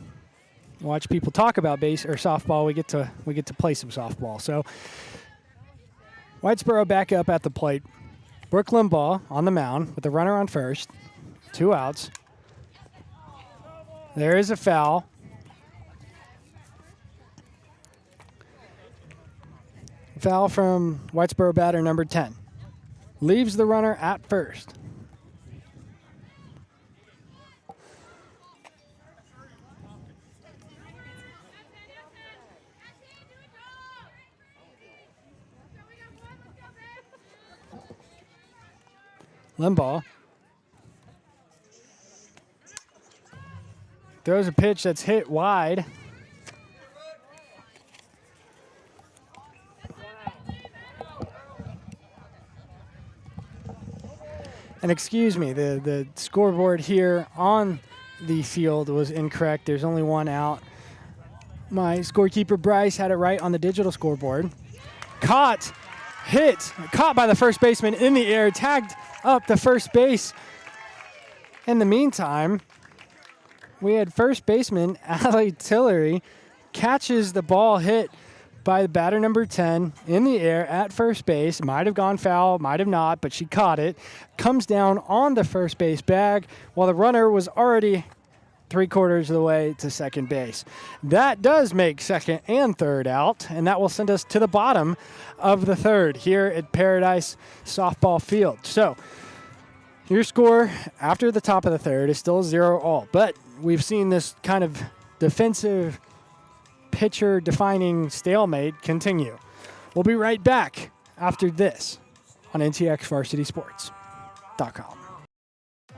watched people talk about base or softball, we get to play some softball. So Whitesboro back up at the plate. Brooke Limbaugh on the mound with the runner on first. 2 outs. There is a foul. Foul from Whitesboro batter number 10. Leaves the runner at first. Limbaugh throws a pitch that's hit wide. And excuse me, the scoreboard here on the field was incorrect. There's only 1 out. My scorekeeper, Bryce, had it right on the digital scoreboard. Caught by the first baseman in the air, tagged up the first base. In the meantime, we had first baseman Allie Tillery catches the ball hit by the batter number 10 in the air at first base. Might have gone foul, might have not, but she caught it. Comes down on the first base bag while the runner was already 3/4 of the way to second base. That does make second and third out, and that will send us to the bottom of the third here at Paradise Softball Field. So your score after the top of the third is still 0-all, but we've seen this kind of defensive pitcher-defining stalemate continue. We'll be right back after this on NTX Varsity Sports.com.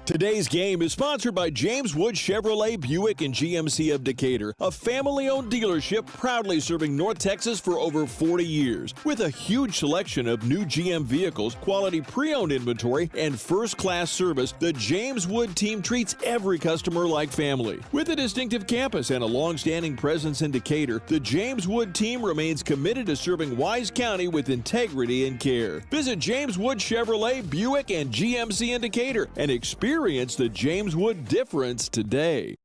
Today's game is sponsored by James Wood Chevrolet Buick and GMC of Decatur, a family-owned dealership proudly serving North Texas for over 40 years. With a huge selection of new GM vehicles, quality pre-owned inventory, and first-class service, the James Wood team treats every customer like family. With a distinctive campus and a long-standing presence in Decatur, the James Wood team remains committed to serving Wise County with integrity and care. Visit James Wood Chevrolet, Buick, and GMC in Decatur and experience the James Wood difference today.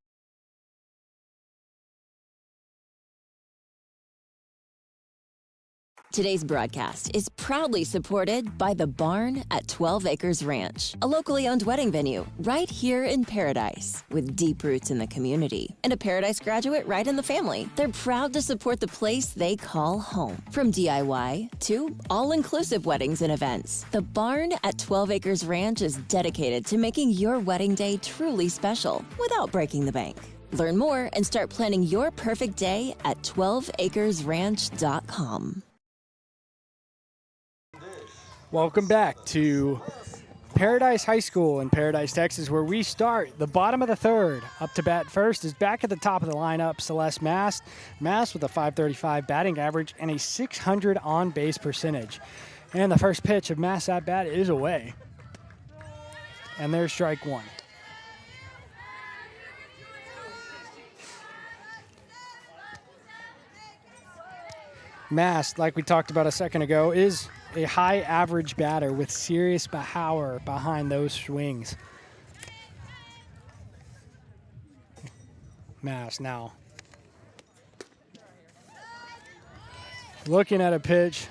Today's broadcast is proudly supported by The Barn at 12 Acres Ranch, a locally owned wedding venue right here in Paradise. With deep roots in the community and a Paradise graduate right in the family, they're proud to support the place they call home. From DIY to all-inclusive weddings and events, The Barn at 12 Acres Ranch is dedicated to making your wedding day truly special without breaking the bank. Learn more and start planning your perfect day at 12acresranch.com. Welcome back to Paradise High School in Paradise, Texas, where we start the bottom of the third. Up to bat first is back at the top of the lineup, Celeste Mast. Mast with a .535 batting average and a .600 on-base percentage. And the first pitch of Mast at bat is away. And there's strike one. Mast, like we talked about a second ago, is a high average batter with serious power behind those swings. Mast now looking at a pitch,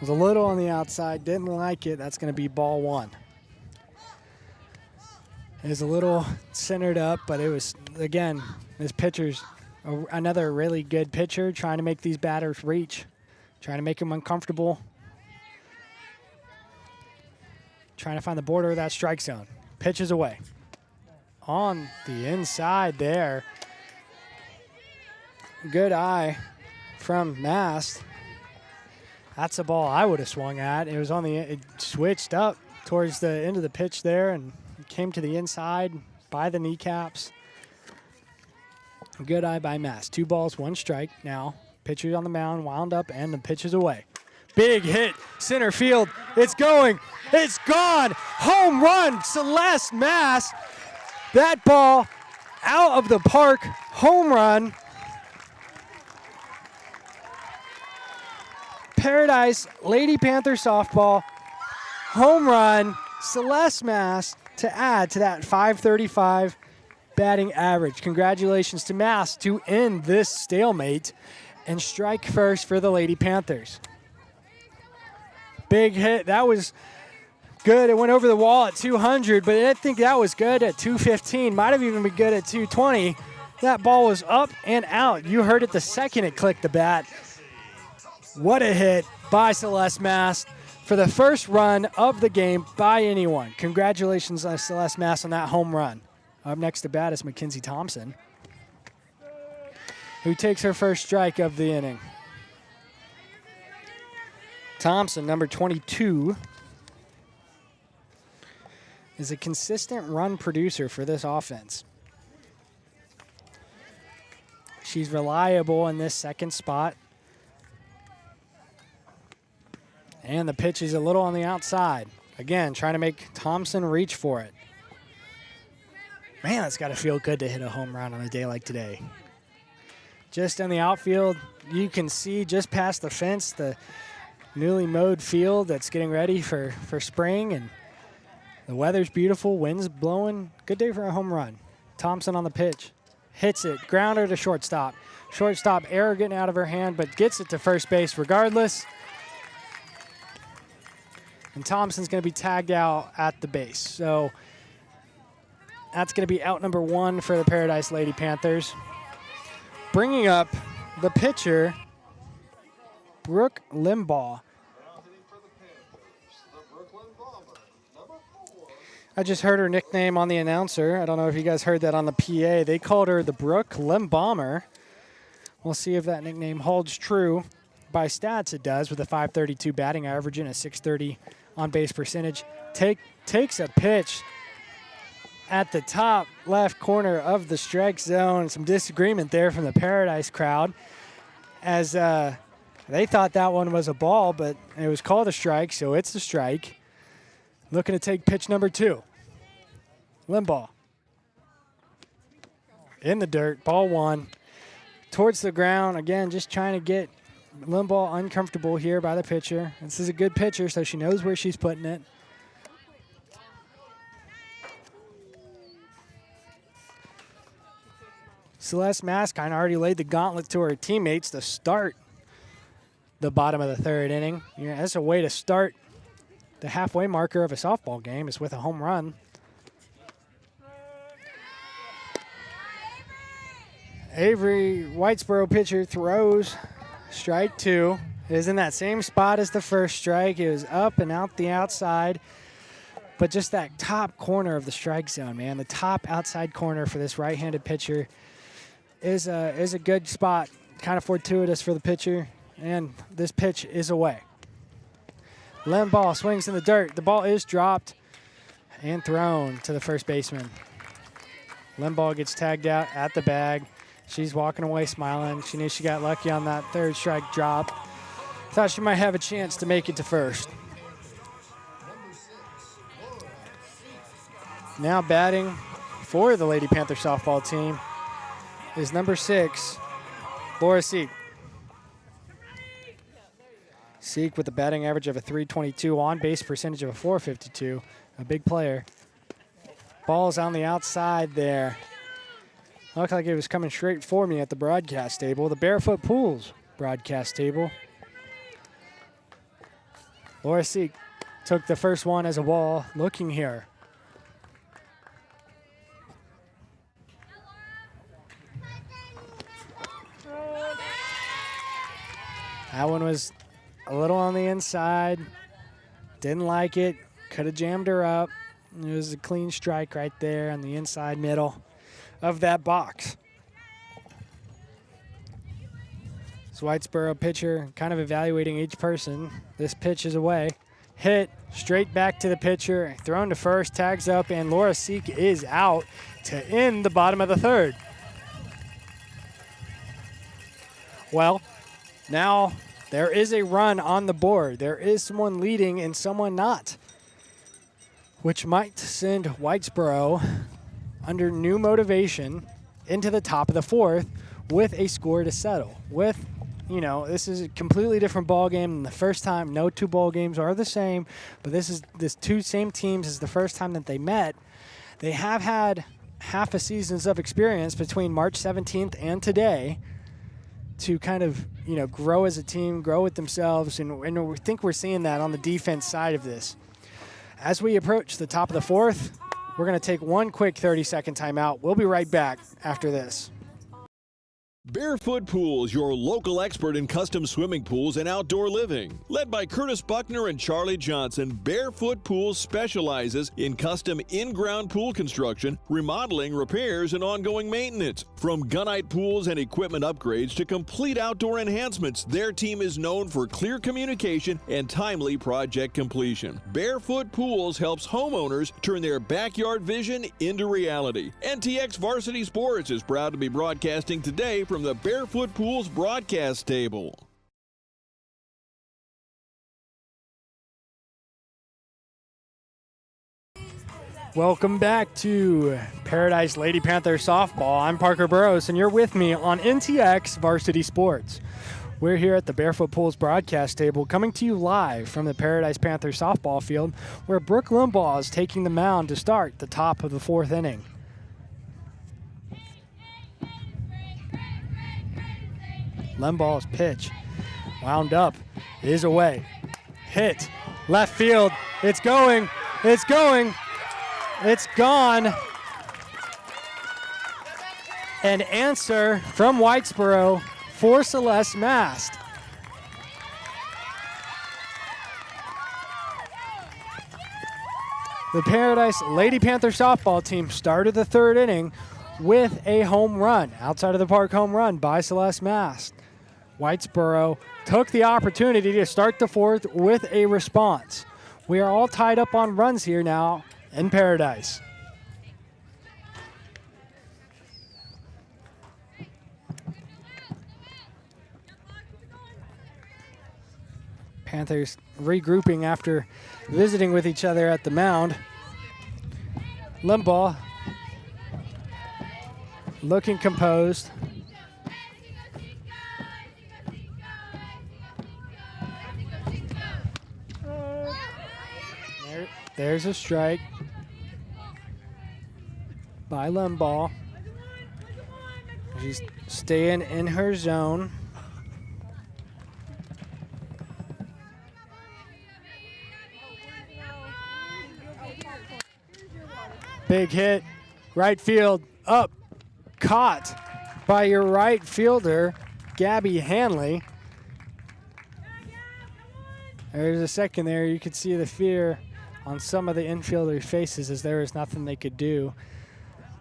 was a little on the outside, didn't like it. That's going to be ball one. It was a little centered up, but it was, again, this pitcher's another really good pitcher trying to make these batters reach, trying to make them uncomfortable, trying to find the border of that strike zone. Pitch is away. On the inside there. Good eye from Mast. That's a ball I would have swung at. It was on the, it switched up towards the end of the pitch there and came to the inside by the kneecaps. Good eye by Mast. 2 balls, 1 strike. Now, pitcher's on the mound, wound up, and the pitch is away. Big hit, center field. It's going. It's gone. Home run, Celeste Mast. That ball out of the park. Home run. Paradise Lady Panther softball. Home run, Celeste Mast to add to that .535 batting average. Congratulations to Mast to end this stalemate and strike first for the Lady Panthers. Big hit. That was good. It went over the wall at 200, but I didn't think that was good at 215. Might have even been good at 220. That ball was up and out. You heard it the second it clicked the bat. What a hit by Celeste Mast for the first run of the game by anyone. Congratulations on Celeste Mast on that home run. Up next to bat is Mackenzie Thompson, who takes her first strike of the inning. Thompson, number 22, is a consistent run producer for this offense. She's reliable in this second spot. And the pitch is a little on the outside. Again, trying to make Thompson reach for it. Man, it's got to feel good to hit a home run on a day like today. Just in the outfield, you can see just past the fence the newly mowed field that's getting ready for spring, and the weather's beautiful, wind's blowing. Good day for a home run. Thompson on the pitch, hits it, grounder to shortstop. Shortstop error getting out of her hand, but gets it to first base regardless. And Thompson's going to be tagged out at the base. So that's going to be out number 1 for the Paradise Lady Panthers. Bringing up the pitcher, Brooke Limbaugh. I just heard her nickname on the announcer. I don't know if you guys heard that on the PA. They called her the Brooke Limbomber. We'll see if that nickname holds true. By stats, it does, with a .532 batting average and a .630 on-base percentage. Takes a pitch at the top left corner of the strike zone. Some disagreement there from the Paradise crowd as they thought that one was a ball, but it was called a strike, so it's a strike. Looking to take pitch number 2. Limbaugh. In the dirt, ball 1. Towards the ground, again, just trying to get Limbaugh uncomfortable here by the pitcher. This is a good pitcher, so she knows where she's putting it. Celeste Mass kind of already laid the gauntlet to her teammates to start the bottom of the 3rd inning. Yeah, that's a way to start the halfway marker of a softball game, is with a home run. Avery, Whitesboro pitcher, throws. Strike 2. It is in that same spot as the first strike. It was up and out the outside. But just that top corner of the strike zone, man, the top outside corner for this right-handed pitcher is a good spot, kind of fortuitous for the pitcher, and this pitch is away. Limbaugh swings in the dirt. The ball is dropped and thrown to the first baseman. Limbaugh gets tagged out at the bag. She's walking away smiling. She knew she got lucky on that 3rd strike drop. Thought she might have a chance to make it to first. Now batting for the Lady Panther softball team is number 6, Laura Seek. Seek with a batting average of a .322, on-base percentage of a .452, a big player. Ball's on the outside there. Looked like it was coming straight for me at the broadcast table, the Barefoot Pools broadcast table. Laura Seek took the first one as a ball, looking here. That one was a little on the inside. Didn't like it. Could have jammed her up. It was a clean strike right there on the inside middle of that box. So Whitesboro pitcher kind of evaluating each person. This pitch is away. Hit straight back to the pitcher. Thrown to first. Tags up, and Laura Seek is out to end the bottom of the 3rd. Well, now there is a run on the board. There is someone leading and someone not, which might send Whitesboro under new motivation into the top of the 4th with a score to settle. With, you know, this is a completely different ball game than the first time. No 2 ball games are the same, but this 2 same teams is the first time that they met. They have had half a season's of experience between March 17th and today to kind of, you know, grow as a team, grow with themselves, and we think we're seeing that on the defense side of this. As we approach the top of the 4th, we're going to take one quick 30-second timeout. We'll be right back after this. Barefoot Pools, your local expert in custom swimming pools and outdoor living. Led by Curtis Buckner and Charlie Johnson, Barefoot Pools specializes in custom in-ground pool construction, remodeling, repairs, and ongoing maintenance. From gunite pools and equipment upgrades to complete outdoor enhancements, their team is known for clear communication and timely project completion. Barefoot Pools helps homeowners turn their backyard vision into reality. NTX Varsity Sports is proud to be broadcasting today from the Barefoot Pools broadcast table. Welcome back to Paradise Lady Panthers softball. I'm Parker Burrows, and you're with me on NTX Varsity Sports. We're here at the Barefoot Pools broadcast table, coming to you live from the Paradise Panthers softball field, where Brooke Limbaugh is taking the mound to start the top of the 4th inning. Limbaugh's pitch, wound up, is away. Hit, left field, it's going, it's going, it's gone. An answer from Whitesboro for Celeste Mast. The Paradise Lady Panther softball team started the 3rd inning with a home run, outside of the park home run by Celeste Mast. Whitesboro took the opportunity to start the 4th with a response. We are all tied up on runs here now in Paradise. Panthers regrouping after visiting with each other at the mound. Limbaugh looking composed. There's a strike by Limbaugh. She's staying in her zone. Big hit, right field, up, caught by your right fielder, Gabby Hanley. There's a second there. You could see the fear on some of the infielders' faces as there was nothing they could do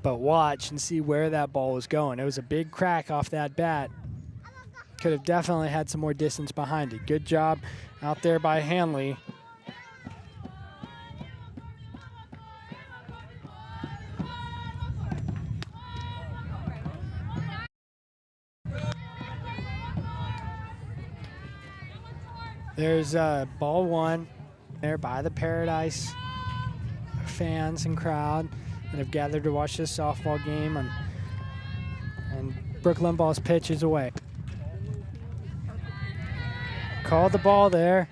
but watch and see where that ball was going. It was a big crack off that bat. Could have definitely had some more distance behind it. Good job out there by Hanley. There's ball one there by the Paradise fans and crowd that have gathered to watch this softball game, and Brooke Limbaugh's pitch is away. Called the ball there.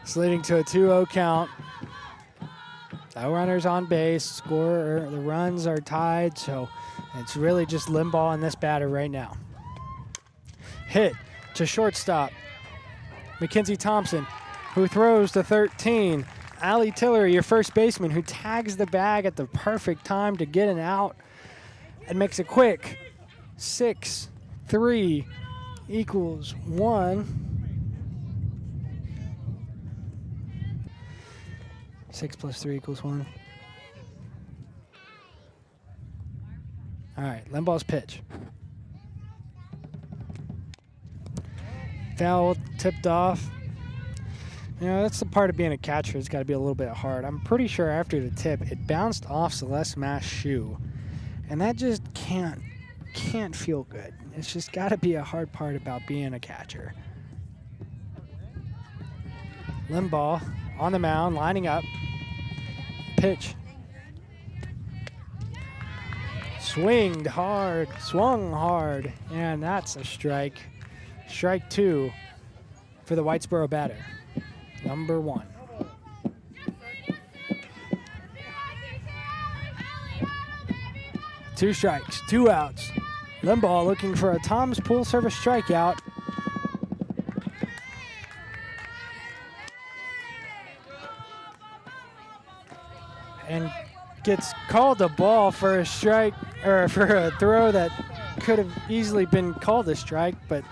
It's leading to a 2-0 count. No runners on base. The runs are tied, so it's really just Limbaugh and this batter right now. Hit to shortstop. Mackenzie Thompson, who throws to 13. Allie Tillery, your first baseman, who tags the bag at the perfect time to get an out and makes it quick. 6-3 equals 1. 6 plus 3 equals 1. All right, Limbaugh's pitch. Foul, tipped off. You know, that's the part of being a catcher. It's got to be a little bit hard. I'm pretty sure after the tip, it bounced off Celeste Mast's shoe. And that just can't feel good. It's just got to be a hard part about being a catcher. Limbaugh on the mound, lining up. Pitch. Swung hard, and that's a strike. Strike 2 for the Whitesboro batter, number 1. Two strikes, 2 outs. Limbaugh looking for a Tom's Pool Service strikeout. And gets called a ball for a strike, or for a throw that could have easily been called a strike, but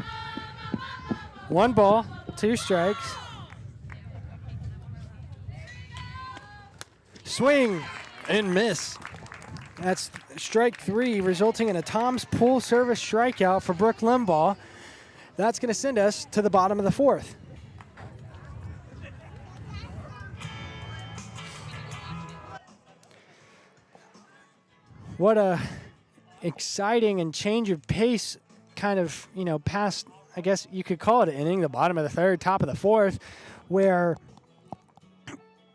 1 ball, 2 strikes. Swing and miss. That's strike 3, resulting in a Tom's Pool Service strikeout for Brooke Limbaugh. That's going to send us to the bottom of the 4th. What a exciting and change of pace kind of, past, I guess you could call it an inning, the bottom of the 3rd, top of the 4th, where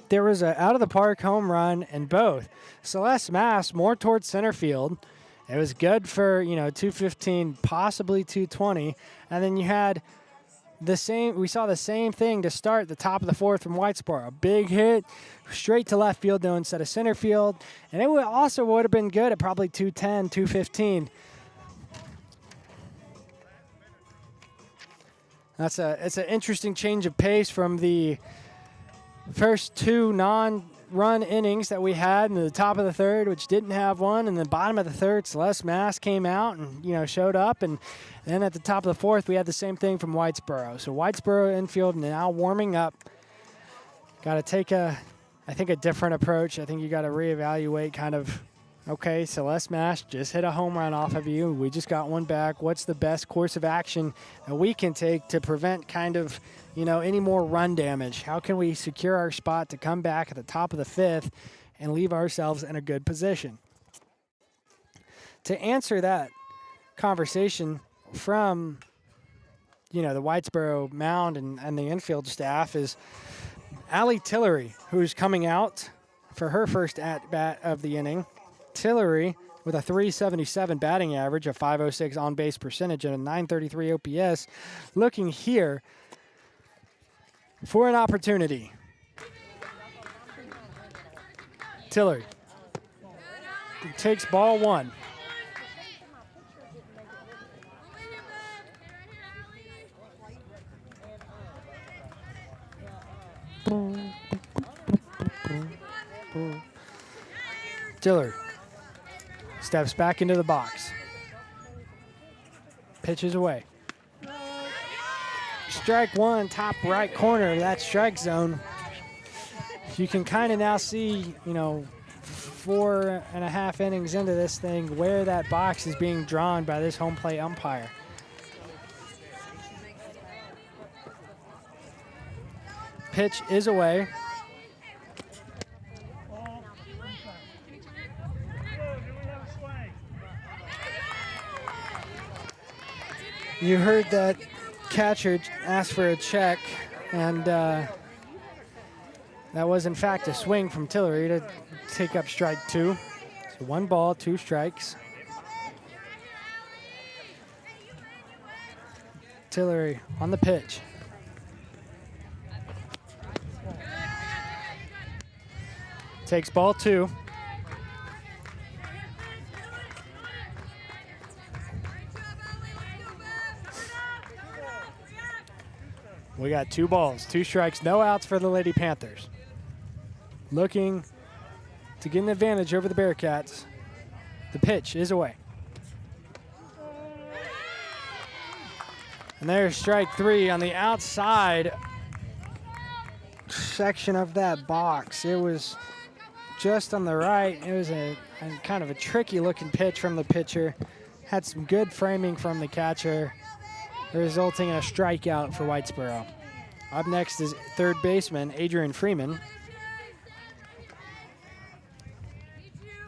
there was an out-of-the-park home run in both. Celeste Mast more towards center field. It was good for, 215, possibly 220. And then you had we saw the same thing to start the top of the 4th from Whitesboro. A big hit straight to left field, though, instead of center field. And it also would have been good at probably 210, 215. It's an interesting change of pace from the first 2 non-run innings that we had in the top of the 3rd, which didn't have one. And the bottom of the 3rd, Celeste Mast came out and, showed up. And then at the top of the 4th, we had the same thing from Whitesboro. So Whitesboro infield now warming up. Got to take I think, a different approach. I think you got to reevaluate kind of, okay, Celeste Mast just hit a home run off of you. We just got one back. What's the best course of action that we can take to prevent kind of, any more run damage? How can we secure our spot to come back at the top of the 5th and leave ourselves in a good position? To answer that conversation from the Whitesboro mound and the infield staff is Allie Tillery, who's coming out for her first at-bat of the inning. Tillery with a 377 batting average, a 506 on-base percentage, and a 933 OPS, looking here for an opportunity. Tillery takes ball one. Tillery steps back into the box. Pitches away. Strike one, top right corner of that strike zone. You can kind of now see, 4.5 innings into this thing, where that box is being drawn by this home plate umpire. Pitch is away. You heard that catcher ask for a check, and that was in fact a swing from Tillery to take up strike two. So 1 ball, 2 strikes. Tillery on the pitch. Takes ball 2. We got 2 balls, 2 strikes, no outs for the Lady Panthers. Looking to get an advantage over the Bearcats. The pitch is away. And there's strike 3 on the outside section of that box. It was just on the right. It was a kind of a tricky looking pitch from the pitcher. Had some good framing from the catcher, resulting in a strikeout for Whitesboro. Up next is third baseman Adrian Freeman,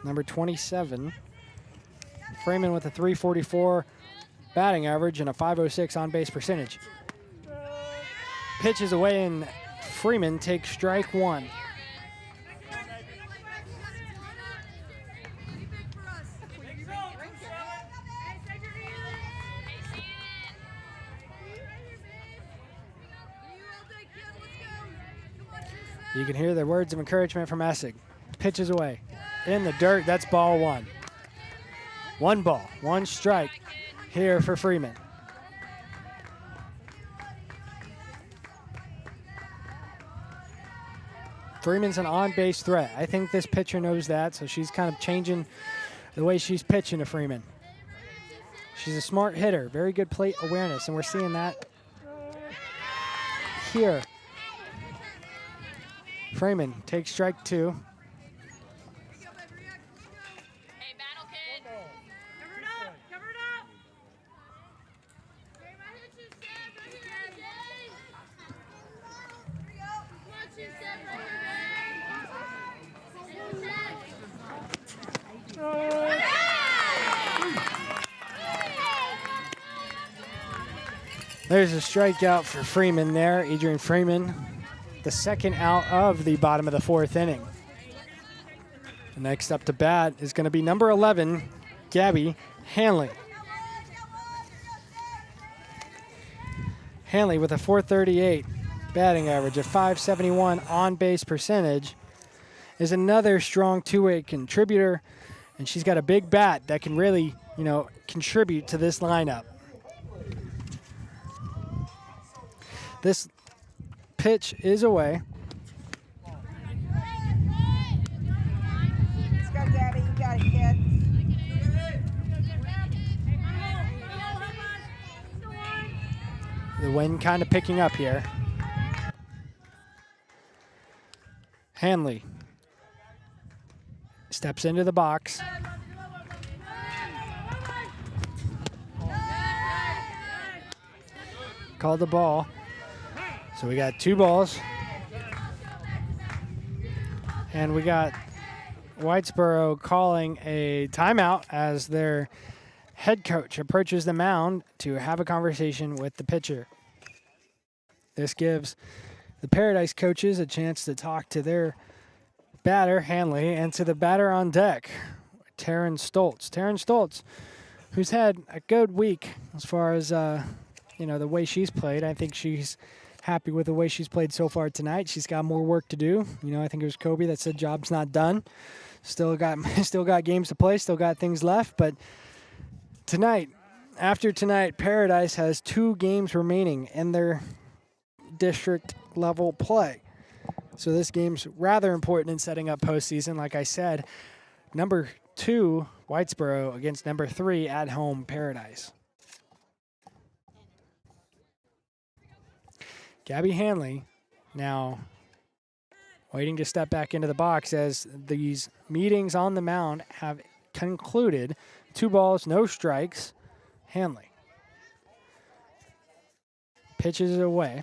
number 27. Freeman with a 344 batting average and a 506 on-base percentage. Pitches away and Freeman takes strike 1. You can hear the words of encouragement from Essig. Pitches away. In the dirt, that's ball 1. 1 ball, 1 strike here for Freeman. Freeman's an on-base threat. I think this pitcher knows that, so she's kind of changing the way she's pitching to Freeman. She's a smart hitter, very good plate awareness, and we're seeing that here. Freeman takes strike 2. Hey, battle kid. Cover it up. Cover it up. There's a strikeout for Freeman there, Adrian Freeman. The second out of the bottom of the 4th inning. The next up to bat is going to be number 11, Gabby Hanley. Hanley with a 438 batting average, a 571 on-base percentage, is another strong two-way contributor, and she's got a big bat that can really, contribute to this lineup. This pitch is away. Let's go, Gabby. You got it, kid. The wind kind of picking up here. Hanley steps into the box. Called the ball. So we got 2 balls. And we got Whitesboro calling a timeout as their head coach approaches the mound to have a conversation with the pitcher. This gives the Paradise coaches a chance to talk to their batter, Hanley, and to the batter on deck, Taryn Stoltz. Taryn Stoltz, who's had a good week as far as, the way she's played. I think she's happy with the way she's played so far tonight. She's got more work to do. I think it was Kobe that said job's not done. Still got games to play, still got things left. But after tonight, Paradise has 2 games remaining in their district level play. So this game's rather important in setting up postseason. Like I said, number 2, Whitesboro against number 3 at home, Paradise. Gabby Hanley now waiting to step back into the box as these meetings on the mound have concluded. 2 balls, no strikes. Hanley pitches it away.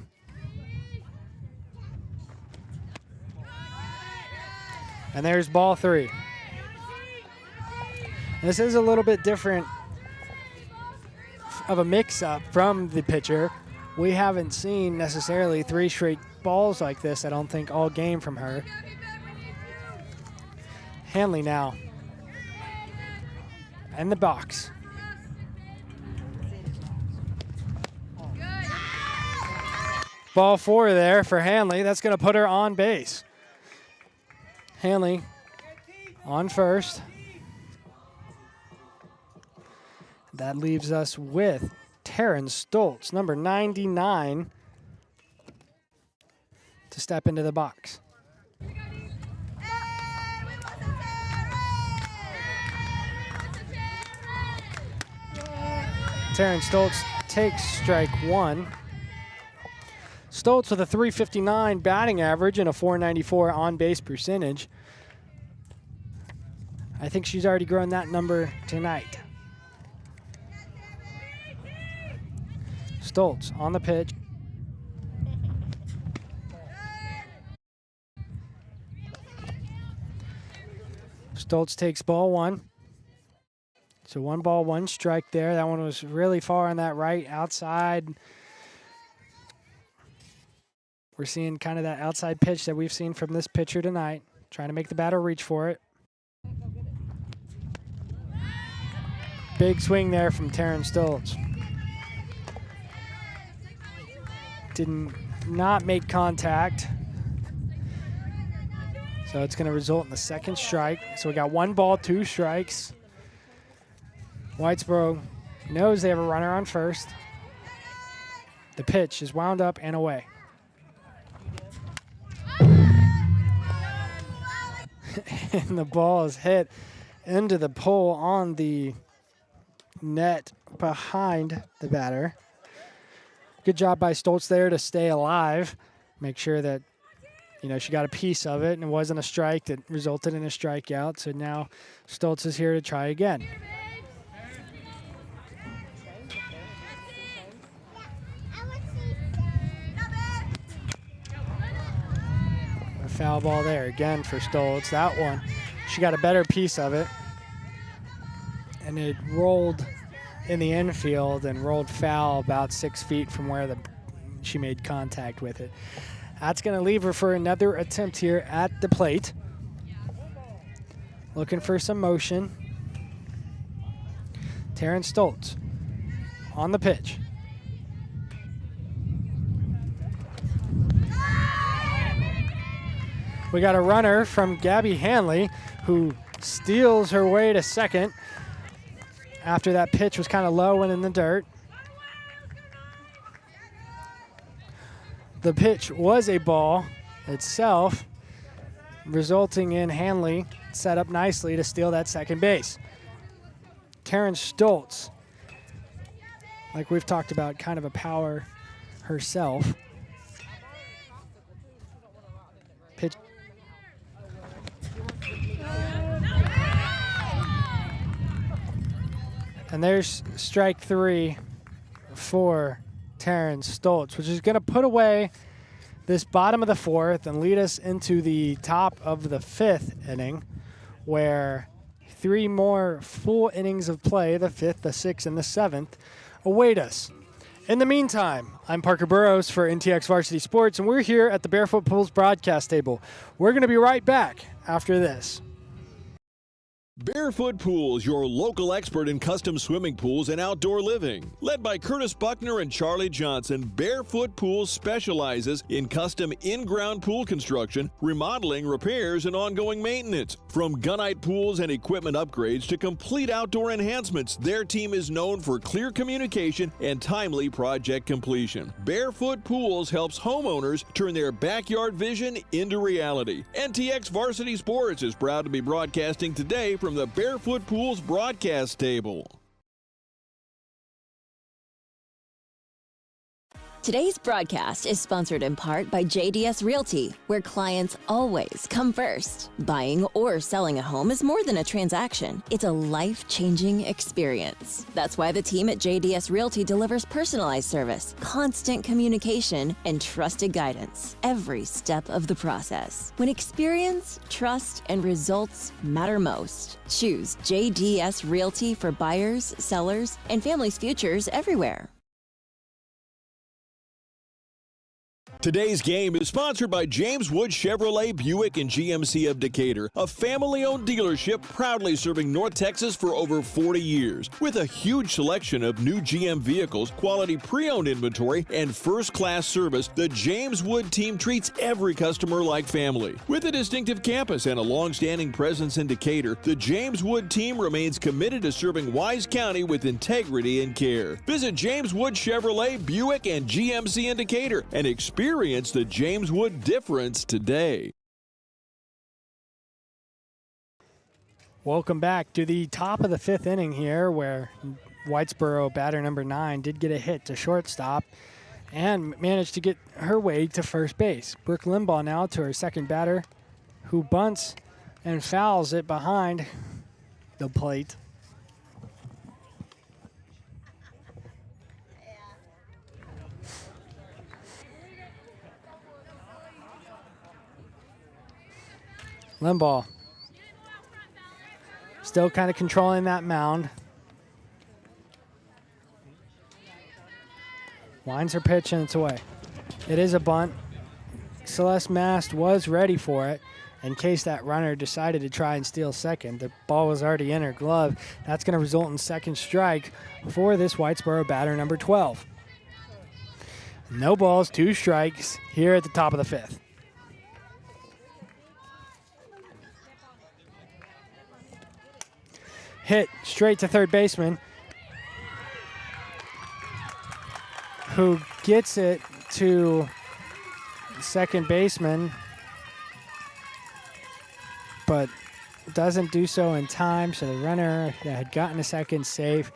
And there's ball 3. This is a little bit different of a mix-up from the pitcher. We haven't seen necessarily 3 straight balls like this, I don't think, all game from her. Hanley now in the box. Ball 4 there for Hanley. That's going to put her on base. Hanley on first. That leaves us with Taryn Stoltz, number 99, to step into the box. Taryn Stoltz takes strike 1. Stoltz with a .359 batting average and a .494 on-base percentage. I think she's already grown that number tonight. Stoltz on the pitch. Stoltz takes ball 1. So 1 ball, 1 strike there. That one was really far on that right outside. We're seeing kind of that outside pitch that we've seen from this pitcher tonight. Trying to make the batter reach for it. Big swing there from Taryn Stoltz. Did not make contact. So it's going to result in the second strike. So we got 1 ball, 2 strikes. Whitesboro knows they have a runner on first. The pitch is wound up and away. And the ball is hit into the pole on the net behind the batter. Good job by Stoltz there to stay alive. Make sure that, she got a piece of it and it wasn't a strike that resulted in a strikeout. So now Stoltz is here to try again. A foul ball there again for Stoltz. That one, she got a better piece of it. And it rolled in the infield and rolled foul about 6 feet from where she made contact with it. That's going to leave her for another attempt here at the plate. Looking for some motion. Taryn Stoltz on the pitch. We got a runner from Gabby Hanley who steals her way to second after that pitch was kind of low and in the dirt. The pitch was a ball itself, resulting in Hanley set up nicely to steal that second base. Taryn Stoltz, like we've talked about, kind of a power herself. Pitch. And there's strike 3 for Taryn Stoltz, which is going to put away this bottom of the 4th and lead us into the top of the 5th inning, where 3 more full innings of play, the 5th, the 6th, and the 7th, await us. In the meantime, I'm Parker Burrows for NTX Varsity Sports, and we're here at the Barefoot Pools broadcast table. We're going to be right back after this. Barefoot Pools, your local expert in custom swimming pools and outdoor living. Led by Curtis Buckner and Charlie Johnson, Barefoot Pools specializes in custom in-ground pool construction, remodeling, repairs, and ongoing maintenance. From gunite pools and equipment upgrades to complete outdoor enhancements, their team is known for clear communication and timely project completion. Barefoot Pools helps homeowners turn their backyard vision into reality. NTX Varsity Sports is proud to be broadcasting today from the Barefoot Pools broadcast table. Today's broadcast is sponsored in part by JDS Realty, where clients always come first. Buying or selling a home is more than a transaction. It's a life-changing experience. That's why the team at JDS Realty delivers personalized service, constant communication, and trusted guidance every step of the process. When experience, trust, and results matter most, choose JDS Realty for buyers, sellers, and families' futures everywhere. Today's game is sponsored by James Wood Chevrolet Buick and GMC of Decatur, a family-owned dealership proudly serving North Texas for over 40 years. With a huge selection of new GM vehicles, quality pre-owned inventory, and first-class service, the James Wood team treats every customer like family. With a distinctive campus and a long-standing presence in Decatur, the James Wood team remains committed to serving Wise County with integrity and care. Visit James Wood Chevrolet Buick and GMC in Decatur and experience the James Wood difference today. Welcome back to the top of the fifth inning here, where Whitesboro batter number 9 did get a hit to shortstop and managed to get her way to first base. Brooke Limbaugh now to her second batter, who bunts and fouls it behind the plate. Limbaugh still kind of controlling that mound. Winds her pitch and it's away. It is a bunt. Celeste Mast was ready for it in case that runner decided to try and steal second. The ball was already in her glove. That's going to result in second strike for this Whitesboro batter number 12. No balls, 2 strikes here at the top of the fifth. Hit straight to third baseman, who gets it to second baseman, but doesn't do so in time, so the runner that had gotten a second safe,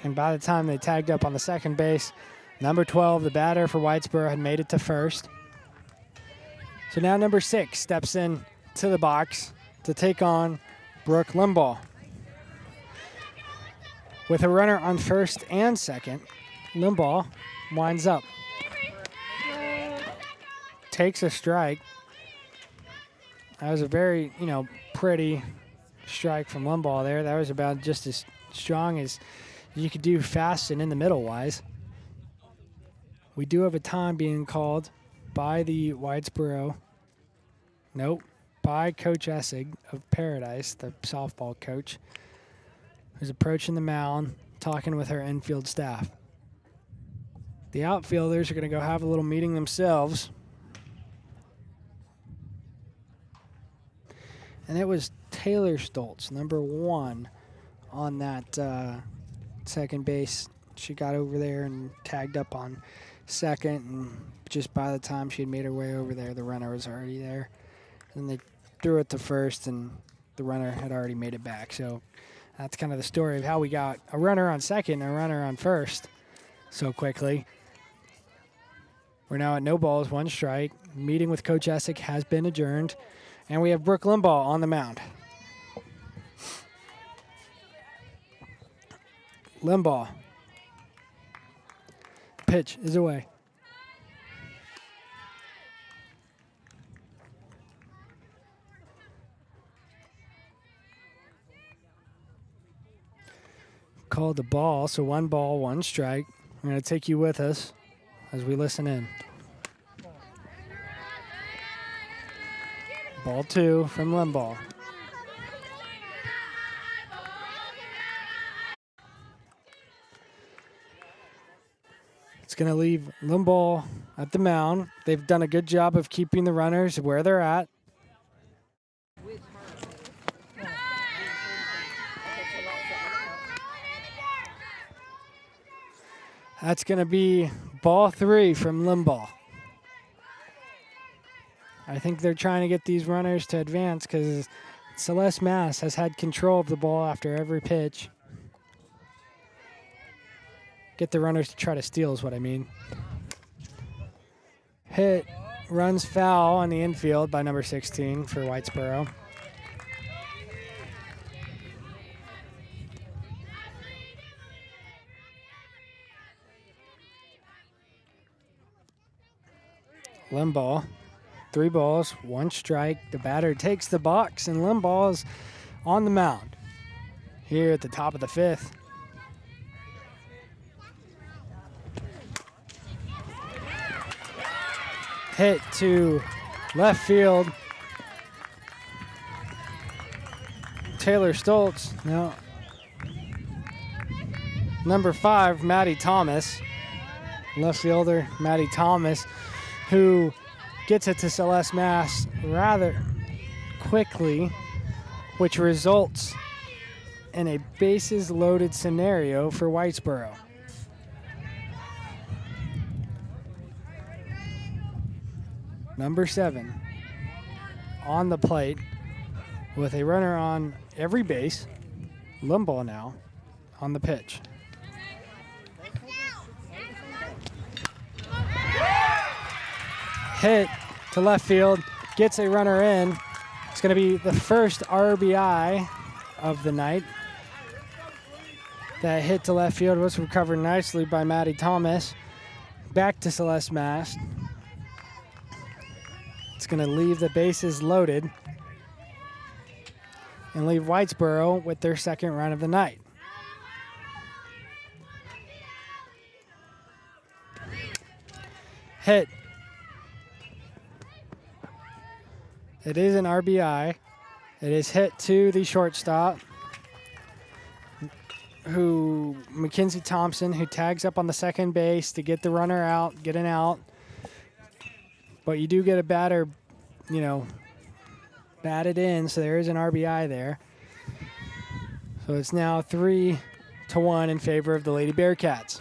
and by the time they tagged up on the second base, number 12, the batter for Whitesboro, had made it to first. So now number 6 steps in to the box to take on Brooke Limbaugh. With a runner on first and second, Limbaugh winds up. Takes a strike. That was a very, pretty strike from Limbaugh there. That was about just as strong as you could do fast and in the middle wise. We do have a time being called by the Whitesboro. Nope. By Coach Essig of Paradise, the softball coach, who's approaching the mound, talking with her infield staff. The outfielders are going to go have a little meeting themselves. And it was Taylor Stoltz, number 1, on that second base. She got over there and tagged up on second, and just by the time she had made her way over there, the runner was already there. And they threw it to first, and the runner had already made it back. So that's kind of the story of how we got a runner on second and a runner on first so quickly. We're now at no balls, 1 strike. Meeting with Coach Essig has been adjourned. And we have Brooke Limbaugh on the mound. Limbaugh. Pitch is away. Called the ball, so 1 ball, 1 strike. I'm going to take you with us as we listen in. Ball 2 from Limbaugh. It's going to leave Limbaugh at the mound. They've done a good job of keeping the runners where they're at. That's going to be ball 3 from Limbaugh. I think they're trying to get these runners to advance because Celeste Mass has had control of the ball after every pitch. Get the runners to try to steal is what I mean. Hit, runs foul on the infield by number 16 for Whitesboro. Limbaugh, 3 balls, 1 strike. The batter takes the box, and Limbaugh is on the mound here at the top of the 5th. Hit to left field. Taylor Stoltz. No. Number 5, Maddie Thomas. Left fielder, Maddie Thomas, who gets it to Celeste Mass rather quickly, which results in a bases loaded scenario for Whitesboro. Number 7 on the plate with a runner on every base. Limbaugh now on the pitch. Hit to left field, gets a runner in. It's going to be the first RBI of the night. That hit to left field was recovered nicely by Maddie Thomas. Back to Celeste Mass. It's going to leave the bases loaded and leave Whitesboro with their second run of the night. Hit. It is an RBI. It is hit to the shortstop, Mackenzie Thompson, who tags up on the second base to get the runner out, get an out. But you do get a batter, batted in, so there is an RBI there. So it's now 3-1 in favor of the Lady Bearcats.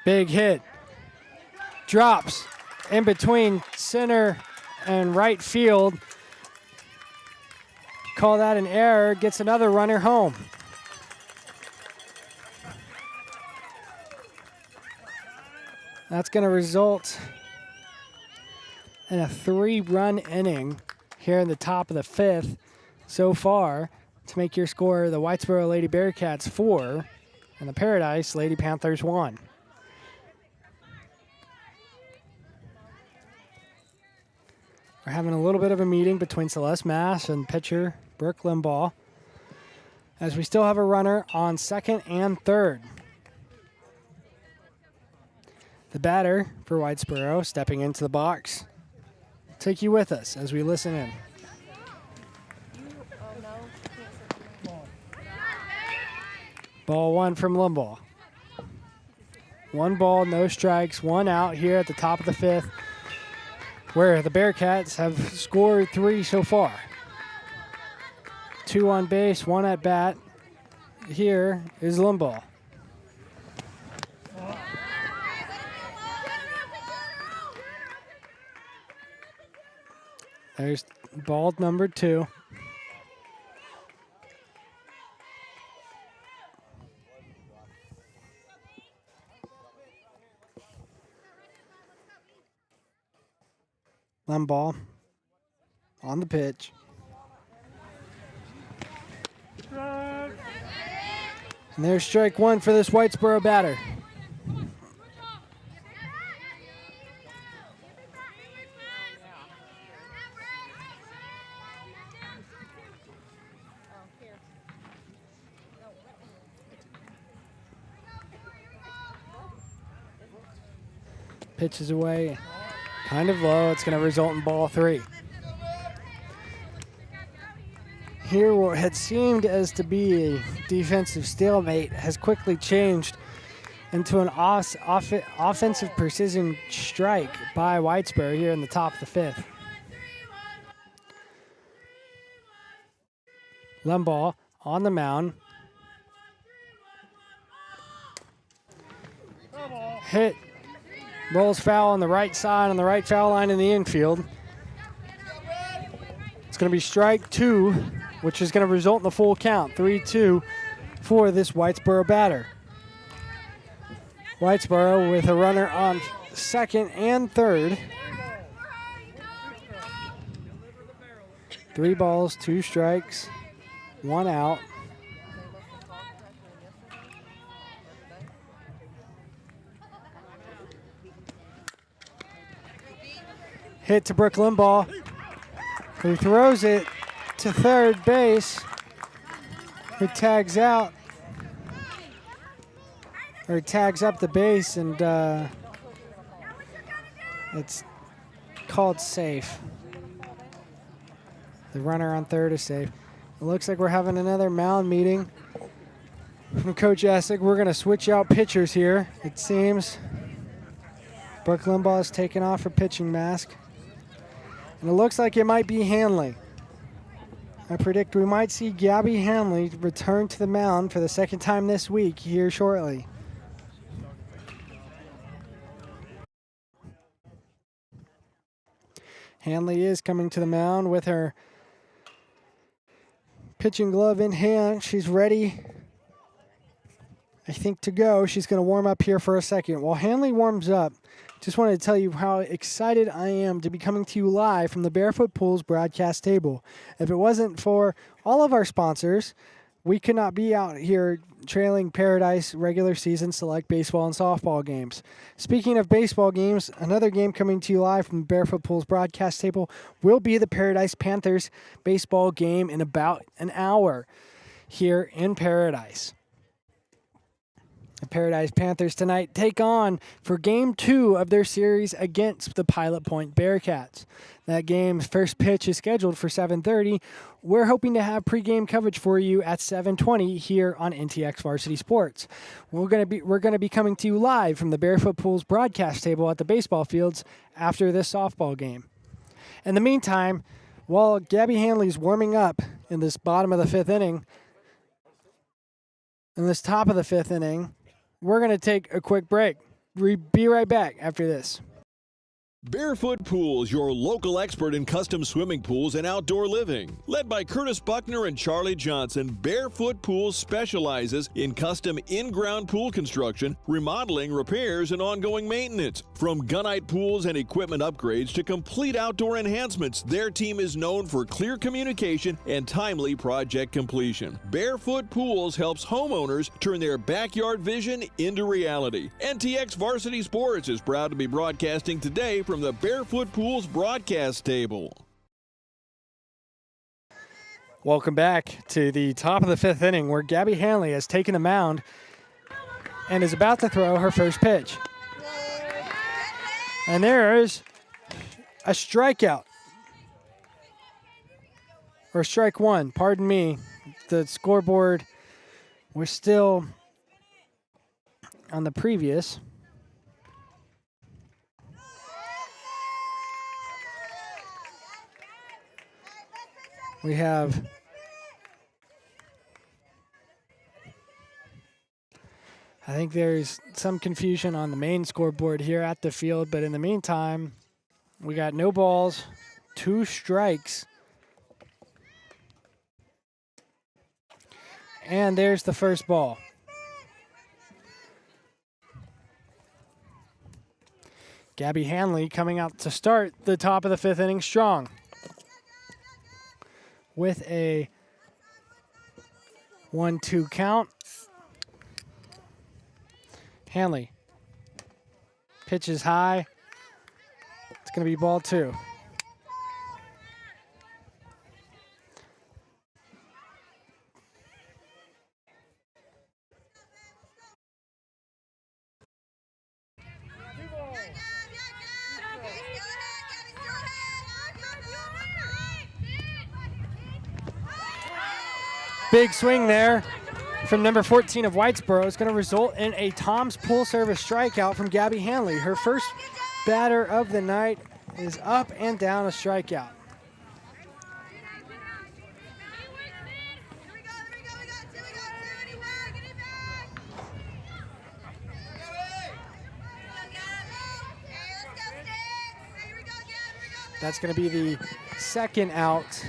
Big hit. Drops in between center and right field. Call that an error. Gets another runner home. That's going to result in a 3-run inning here in the top of the 5th so far to make your score the Whitesboro Lady Bearcats 4 and the Paradise Lady Panthers 1. We're having a little bit of a meeting between Celeste Mass and pitcher Brooke Limbaugh as we still have a runner on second and third. The batter for Whitesboro stepping into the box. Take you with us as we listen in. Ball 1 from Limbaugh. 1 ball, no strikes, 1 out here at the top of the 5th, where the Bearcats have scored 3 so far. 2 on base, 1 at bat. Here is Limbaugh. There's ball number 2. Limbaugh on the pitch. And there's strike 1 for this Whitesboro batter. Pitches away, kind of low. It's going to result in ball 3. Here, what had seemed as to be a defensive stalemate has quickly changed into an offensive precision strike by Whitesboro here in the top of the 5th. Lembaugh on the mound. Hit. Rolls foul on the right side, on the right foul line in the infield. It's going to be strike 2, which is going to result in the full count, 3-2 for this Whitesboro batter. Whitesboro with a runner on second and third. 3 balls, 2 strikes, 1 out. Hit to Brooke Limbaugh, who throws it to third base, who tags out, or tags up the base, and it's called safe. The runner on third is safe. It looks like we're having another mound meeting from Coach Essig. We're going to switch out pitchers here, it seems. Brooke Limbaugh is taking off her pitching mask. And it looks like it might be Hanley. I predict we might see Gabby Hanley return to the mound for the second time this week here shortly. Hanley is coming to the mound with her pitching glove in hand. She's ready, I think, to go. She's going to warm up here for a second. While Hanley warms up, just wanted to tell you how excited I am to be coming to you live from the Barefoot Pools broadcast table. If it wasn't for all of our sponsors, we could not be out here trailing Paradise regular season select baseball and softball games. Speaking of baseball games, another game coming to you live from the Barefoot Pools broadcast table will be the Paradise Panthers baseball game in about an hour here in Paradise. The Paradise Panthers tonight take on for Game 2 of their series against the Pilot Point Bearcats. That game's first pitch is scheduled for 7:30. We're hoping to have pregame coverage for you at 7:20 here on NTX Varsity Sports. We're going to be coming to you live from the Barefoot Pools broadcast table at the baseball fields after this softball game. In the meantime, while Gabby Hanley's warming up in this bottom of the 5th inning, in this top of the 5th inning, we're going to take a quick break. Be right back after this. Barefoot Pools, your local expert in custom swimming pools and outdoor living. Led by Curtis Buckner and Charlie Johnson, Barefoot Pools specializes in custom in-ground pool construction, remodeling, repairs, and ongoing maintenance. From gunite pools and equipment upgrades to complete outdoor enhancements, their team is known for clear communication and timely project completion. Barefoot Pools helps homeowners turn their backyard vision into reality. NTX Varsity Sports is proud to be broadcasting today from the Barefoot Pools broadcast table. Welcome back to the top of the 5th inning where Gabby Hanley has taken the mound and is about to throw her first pitch. And there's a strikeout. Or strike 1, pardon me. The scoreboard, we're still on the previous. We have I think there's some confusion on the main scoreboard here at the field, but in the meantime, we got no balls, 2 strikes. And there's the first ball. Gabby Hanley coming out to start the top of the 5th inning strong, with a 1-2 count. Hanley pitches high. It's going to be ball 2. Big swing there from number 14 of Whitesboro is going to result in a Tom's Pool Service strikeout from Gabby Hanley. Her first batter of the night is up and down a strikeout. That's going to be the second out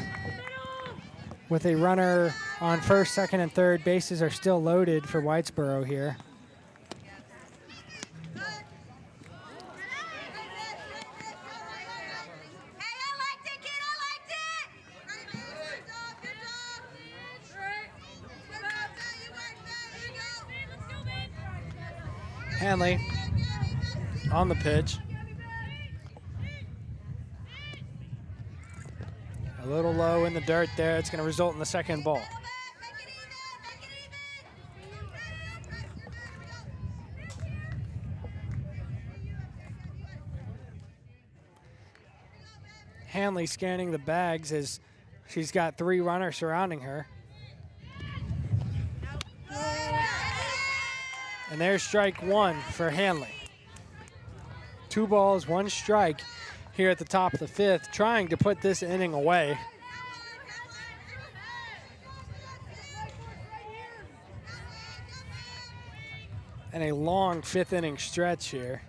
with a runner on first, second, and third. Bases are still loaded for Whitesboro here. Hanley on the pitch. A little low in the dirt there. It's going to result in the second ball. Hanley scanning the bags as she's got 3 runners surrounding her. And there's strike 1 for Hanley. 2 balls, 1 strike here at the top of the 5th, trying to put this inning away. And a long 5th inning stretch here.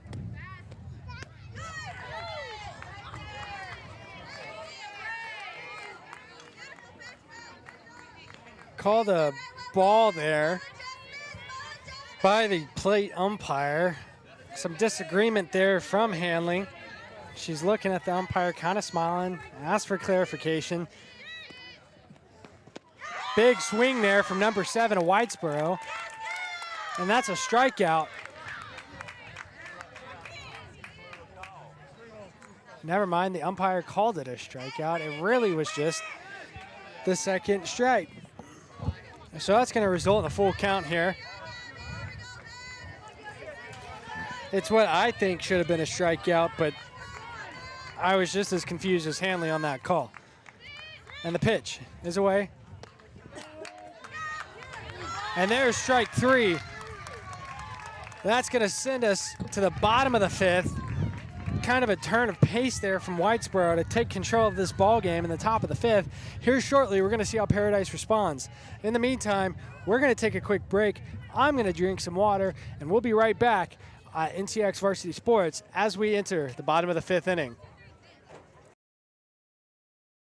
Called a ball there by the plate umpire. Some disagreement there from Hanley. She's looking at the umpire, kind of smiling, asked for clarification. Big swing there from number 7 of Whitesboro. And that's a strikeout. Never mind, the umpire called it a strikeout. It really was just the second strike. So that's going to result in a full count here. It's what I think should have been a strikeout, but I was just as confused as Hanley on that call. And the pitch is away. And there's strike 3. That's going to send us to the bottom of the 5th. Kind of a turn of pace there from Whitesboro to take control of this ball game in the top of the 5th. Here shortly, we're going to see how Paradise responds. In the meantime, we're going to take a quick break. I'm going to drink some water, and we'll be right back at NTX Varsity Sports as we enter the bottom of the 5th inning.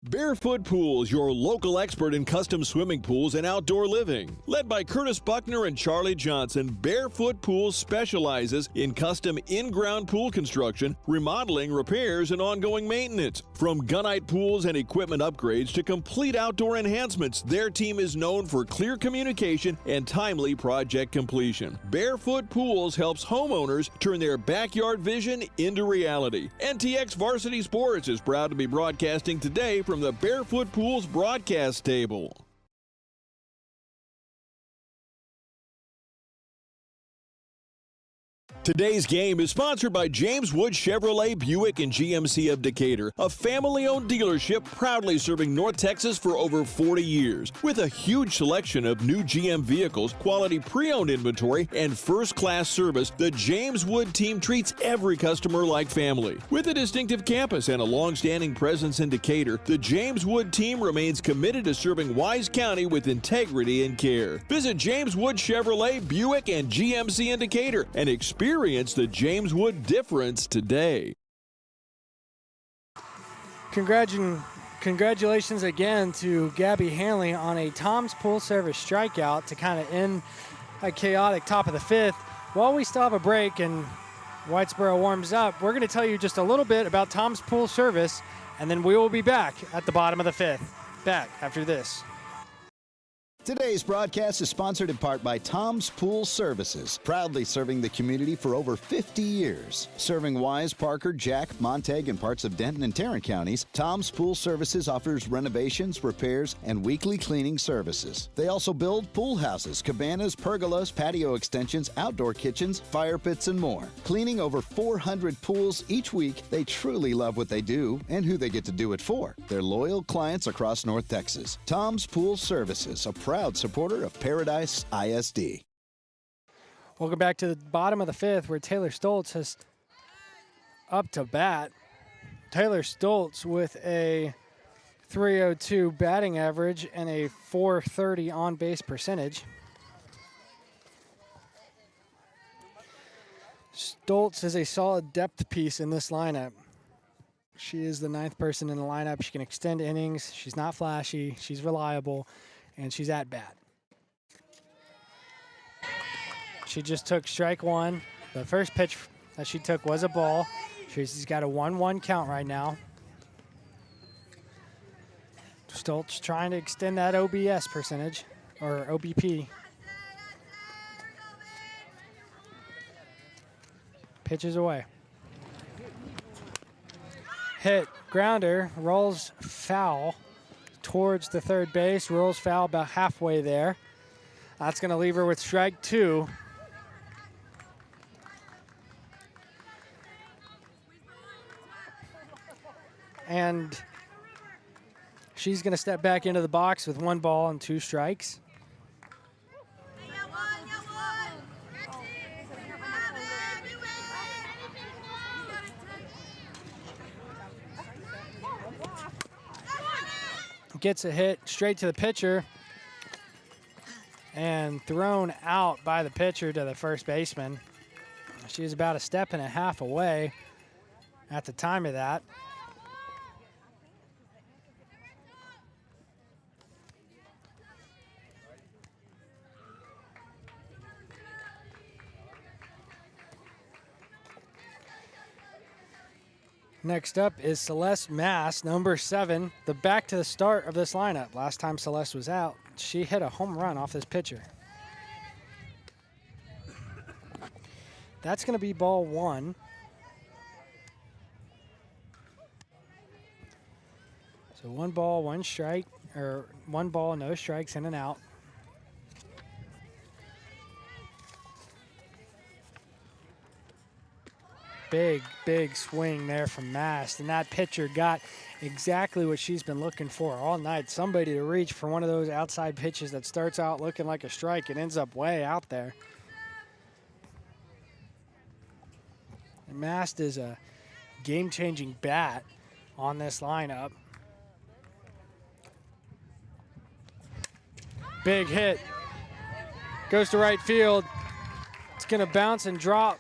Barefoot Pools, your local expert in custom swimming pools and outdoor living. Led by Curtis Buckner and Charlie Johnson, Barefoot Pools specializes in custom in-ground pool construction, remodeling, repairs, and ongoing maintenance. From gunite pools and equipment upgrades to complete outdoor enhancements, their team is known for clear communication and timely project completion. Barefoot Pools helps homeowners turn their backyard vision into reality. NTX Varsity Sports is proud to be broadcasting today from the Barefoot Pools broadcast table. Today's game is sponsored by James Wood Chevrolet Buick and GMC of Decatur, a family-owned dealership proudly serving North Texas for over 40 years. With a huge selection of new GM vehicles, quality pre-owned inventory, and first-class service, the James Wood team treats every customer like family. With a distinctive campus and a long-standing presence in Decatur, the James Wood team remains committed to serving Wise County with integrity and care. Visit James Wood Chevrolet Buick and GMC in Decatur and experience the James Wood difference today. Congratulations again to Gabby Hanley on a Tom's Pool Service strikeout to kind of end a chaotic top of the 5th. While we still have a break and Whitesboro warms up, we're going to tell you just a little bit about Tom's Pool Service, and then we will be back at the bottom of the 5th. Back after this. Today's broadcast is sponsored in part by Tom's Pool Services, proudly serving the community for over 50 years. Serving Wise, Parker, Jack, Montague, and parts of Denton and Tarrant counties, Tom's Pool Services offers renovations, repairs, and weekly cleaning services. They also build pool houses, cabanas, pergolas, patio extensions, outdoor kitchens, fire pits, and more. Cleaning over 400 pools each week, they truly love what they do and who they get to do it for. They're loyal clients across North Texas. Tom's Pool Services, a proud supporter of Paradise ISD. Welcome back to the bottom of the fifth, where Taylor Stoltz has up to bat. Taylor Stoltz with a .302 batting average and a .430 on-base percentage. Stoltz is a solid depth piece in this lineup. She is the 9th person in the lineup. She can extend innings. She's not flashy. She's reliable, and she's at bat. She just took strike one. The first pitch that she took was a ball. She's got a 1-1 count right now. Stoltz trying to extend that OBS percentage, or OBP. Pitches away. Hit, grounder, rolls foul towards the third base, rolls foul about halfway there. That's going to leave her with strike two. And she's going to step back into the box with 1 ball and 2 strikes. Gets a hit straight to the pitcher and thrown out by the pitcher to the first baseman. She was about a step and a half away at the time of that. Next up is Celeste Mass, number 7, the back to the start of this lineup. Last time Celeste was out, she hit a home run off this pitcher. That's going to be ball 1. So 1 ball, 1 strike, or 1 ball, no strikes, in and out. Big swing there from Mast, and that pitcher got exactly what she's been looking for all night. Somebody to reach for one of those outside pitches that starts out looking like a strike and ends up way out there. And Mast is a game-changing bat on this lineup. Big hit. Goes to right field. It's going to bounce and drop.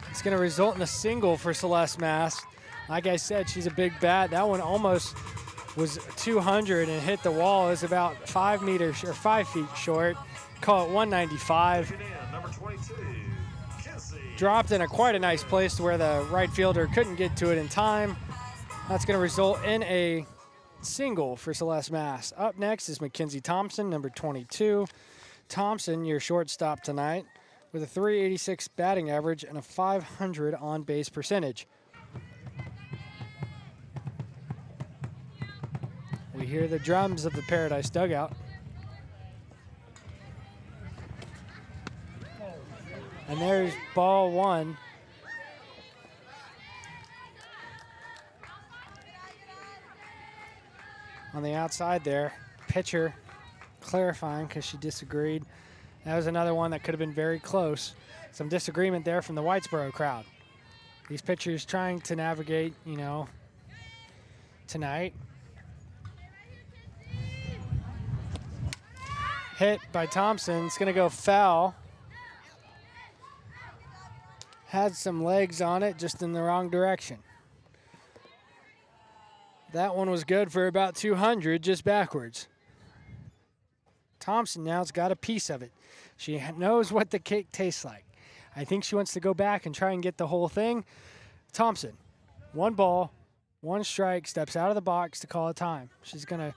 It's going to result in a single for Celeste Mass. Like I said, she's a big bat. That one almost was 200 and hit the wall. It was about 5 meters or 5 feet short. Call it 195. Dropped in quite a nice place to where the right fielder couldn't get to it in time. That's going to result in a single for Celeste Mass. Up next is Mackenzie Thompson, number 22. Thompson, your shortstop tonight, with a .386 batting average and a .500 on-base percentage. We hear the drums of the Paradise dugout. And there's ball 1. On the outside there, pitcher clarifying because she disagreed. That was another one that could have been very close. Some disagreement there from the Whitesboro crowd. These pitchers trying to navigate, tonight. Hit by Thompson. It's going to go foul. Had some legs on it, just in the wrong direction. That one was good for about 200, just backwards. Thompson now's got a piece of it. She knows what the cake tastes like. I think she wants to go back and try and get the whole thing. Thompson, 1 ball, 1 strike, steps out of the box to call a time. She's going to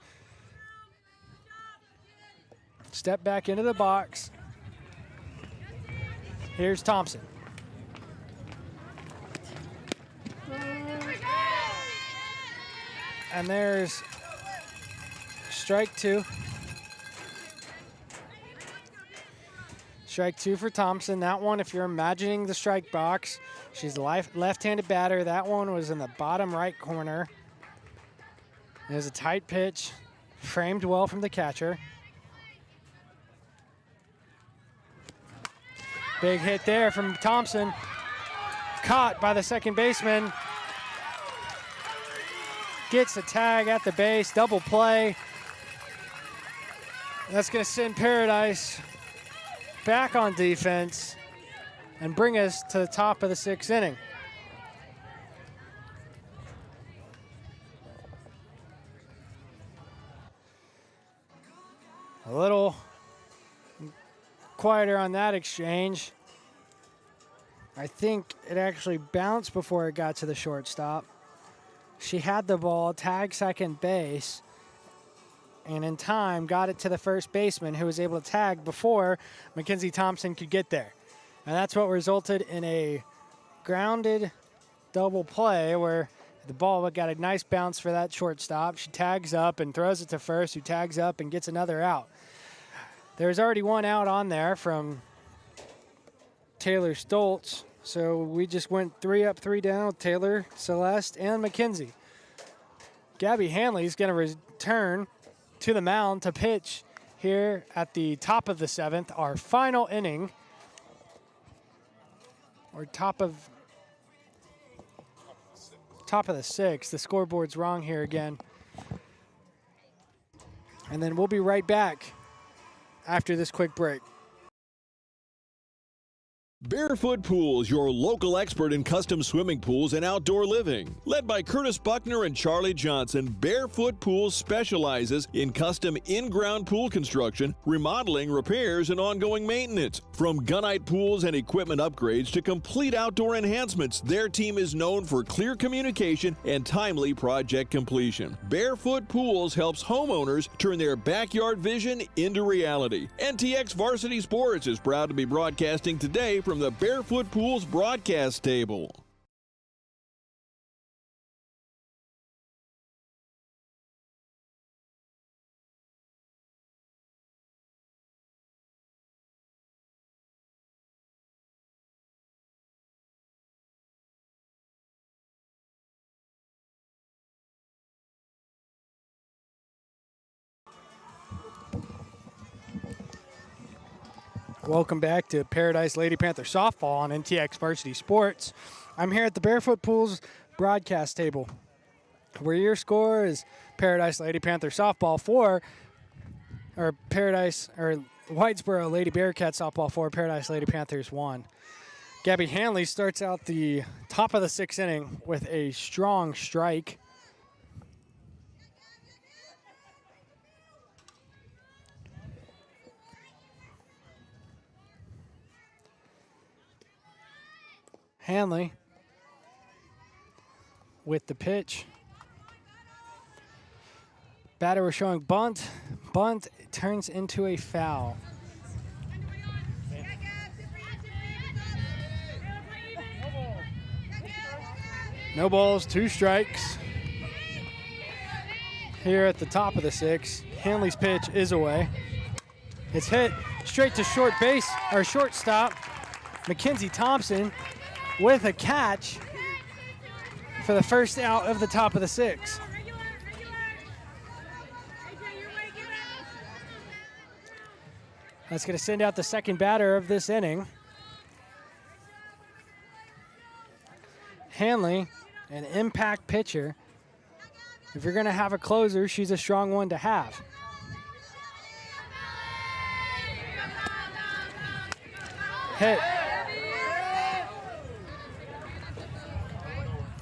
step back into the box. Here's Thompson. And there's strike 2. Strike 2 for Thompson. That one, if you're imagining the strike box, she's a left-handed batter. That one was in the bottom right corner. It was a tight pitch, framed well from the catcher. Big hit there from Thompson. Caught by the second baseman. Gets a tag at the base, double play. That's going to send Paradise back on defense and bring us to the top of the 6th inning. A little quieter on that exchange. I think it actually bounced before it got to the shortstop. She had the ball, tagged second base, and in time got it to the first baseman, who was able to tag before Mackenzie Thompson could get there. And that's what resulted in a grounded double play where the ball got a nice bounce for that shortstop. She tags up and throws it to first, who tags up and gets another out. There's already one out on there from Taylor Stoltz. So we just went 3 up, 3 down with Taylor, Celeste, and Mackenzie. Gabby Hanley's going to return to the mound to pitch here at the top of the 7th, our final inning. Or top of the 6th. The scoreboard's wrong here again. And then we'll be right back after this quick break. Barefoot Pools, your local expert in custom swimming pools and outdoor living. Led by Curtis Buckner and Charlie Johnson, Barefoot Pools specializes in custom in-ground pool construction, remodeling, repairs, and ongoing maintenance. From gunite pools and equipment upgrades to complete outdoor enhancements, their team is known for clear communication and timely project completion. Barefoot Pools helps homeowners turn their backyard vision into reality. NTX Varsity Sports is proud to be broadcasting today from the Barefoot Pools broadcast table. Welcome back to Paradise Lady Panthers softball on NTX Varsity Sports. I'm here at the Barefoot Pools broadcast table, where your score is Paradise Lady Panthers softball 4, or Whitesboro Lady Bearcats softball 4, Paradise Lady Panthers 1. Gabby Hanley starts out the top of the 6th inning with a strong strike. Hanley with the pitch. Batter was showing bunt. Bunt turns into a foul. No balls, 2 strikes. Here at the top of the 6th, Hanley's pitch is away. It's hit straight to shortstop. Mackenzie Thompson with a catch for the first out of the top of the 6th. That's going to send out the second batter of this inning. Hanley, an impact pitcher. If you're going to have a closer, she's a strong one to have. Hit.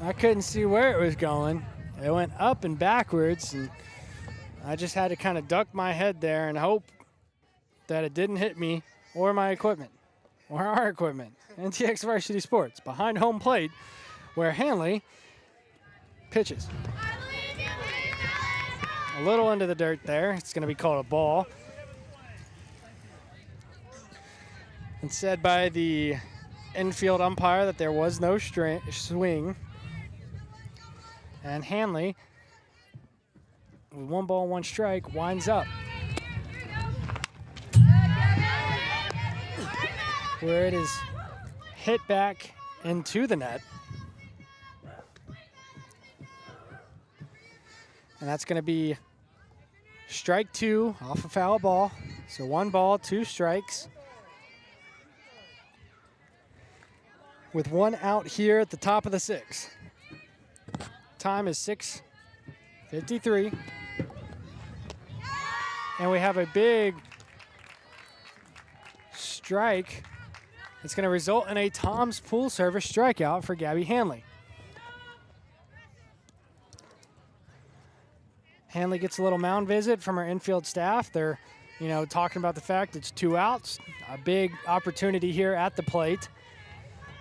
I couldn't see where it was going. It went up and backwards, and I just had to kind of duck my head there and hope that it didn't hit me or my equipment, or our equipment. NTX Varsity Sports, behind home plate, where Hanley pitches. A little into the dirt there. It's going to be called a ball. It's said by the infield umpire that there was no swing. And Hanley, with 1 ball, 1 strike, winds up. Where it is hit back into the net. And that's going to be strike 2 off a foul ball. So 1 ball, 2 strikes. with 1 out here at the top of the 6th. Time is 6:53. And we have a big strike. It's going to result in a Tom's Pool Service strikeout for Gabby Hanley. Hanley gets a little mound visit from our infield staff. They're, talking about the fact it's 2 outs. A big opportunity here at the plate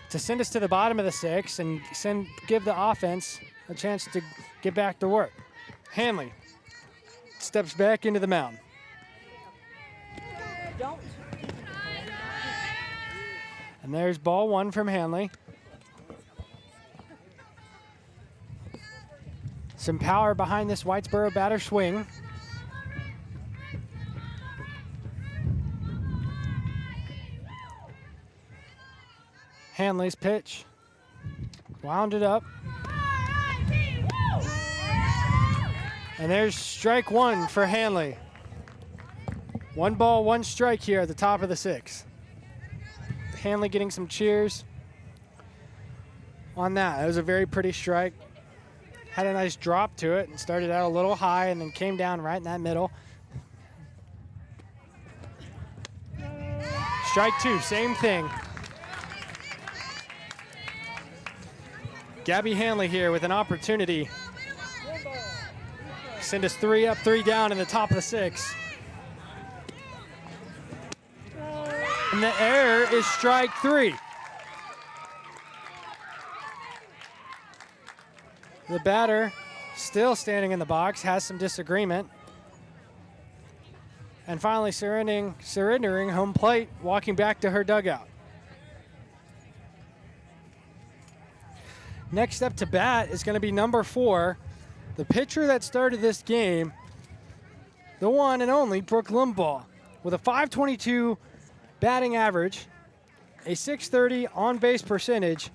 to send us to the bottom of the 6th and give the offense a chance to get back to work. Hanley steps back into the mound. And there's ball 1 from Hanley. Some power behind this Whitesboro batter swing. Hanley's pitch. Wound it up. And there's strike 1 for Hanley. 1 ball, 1 strike here at the top of the 6th. Hanley getting some cheers on that. It was a very pretty strike. Had a nice drop to it and started out a little high and then came down right in that middle. Strike 2, same thing. Gabby Hanley here with an opportunity. Send us 3 up, 3 down in the top of the 6th. And the error is strike 3. The batter, still standing in the box, has some disagreement. And finally surrendering home plate, walking back to her dugout. Next up to bat is going to be number 4, the pitcher that started this game, the one and only Brooke Limbaugh, with a .522 batting average, a .630 on-base percentage,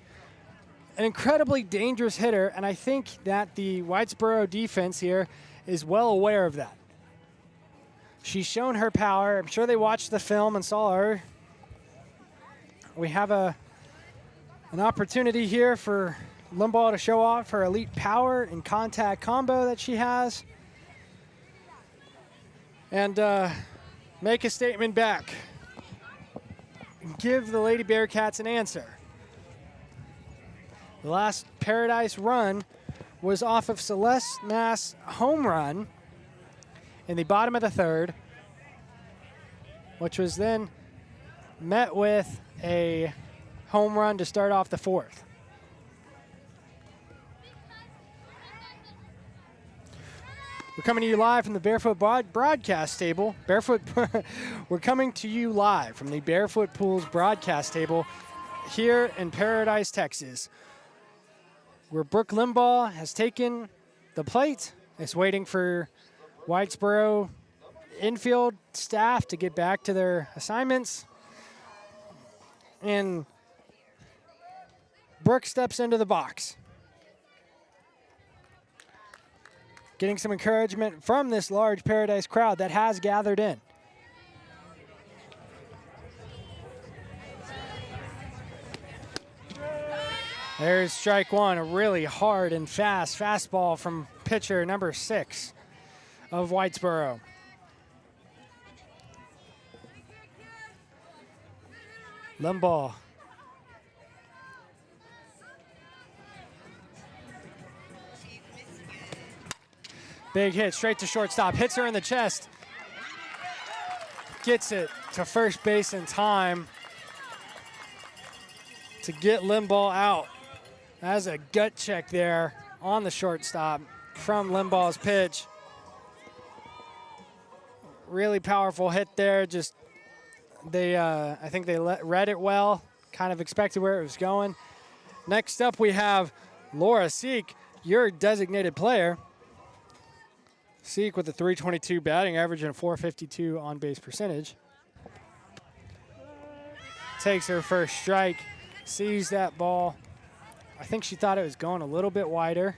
an incredibly dangerous hitter, and I think that the Whitesboro defense here is well aware of that. She's shown her power. I'm sure they watched the film and saw her. We have an opportunity here for Limbaugh to show off her elite power and contact combo that she has and make a statement back. Give the Lady Bearcats an answer. The last Paradise run was off of Celeste Mass' home run in the bottom of the 3rd, which was then met with a home run to start off the 4th. We're coming to you live from the Barefoot broadcast table. We're coming to you live from the Barefoot Pools broadcast table here in Paradise, Texas, where Brooke Limbaugh has taken the plate. It's waiting for Whitesboro infield staff to get back to their assignments. And Brooke steps into the box, getting some encouragement from this large Paradise crowd that has gathered in. There's strike 1, a really hard and fast fastball from pitcher number 6 of Whitesboro. Limbaugh. Big hit straight to shortstop, hits her in the chest. Gets it to first base in time to get Limbaugh out. That's a gut check there on the shortstop from Limbaugh's pitch. Really powerful hit there. Just I think they read it well, kind of expected where it was going. Next up we have Laura Seek, your designated player. Seek with a .322 batting average and a .452 on-base percentage. Takes her first strike, sees that ball. I think she thought it was going a little bit wider.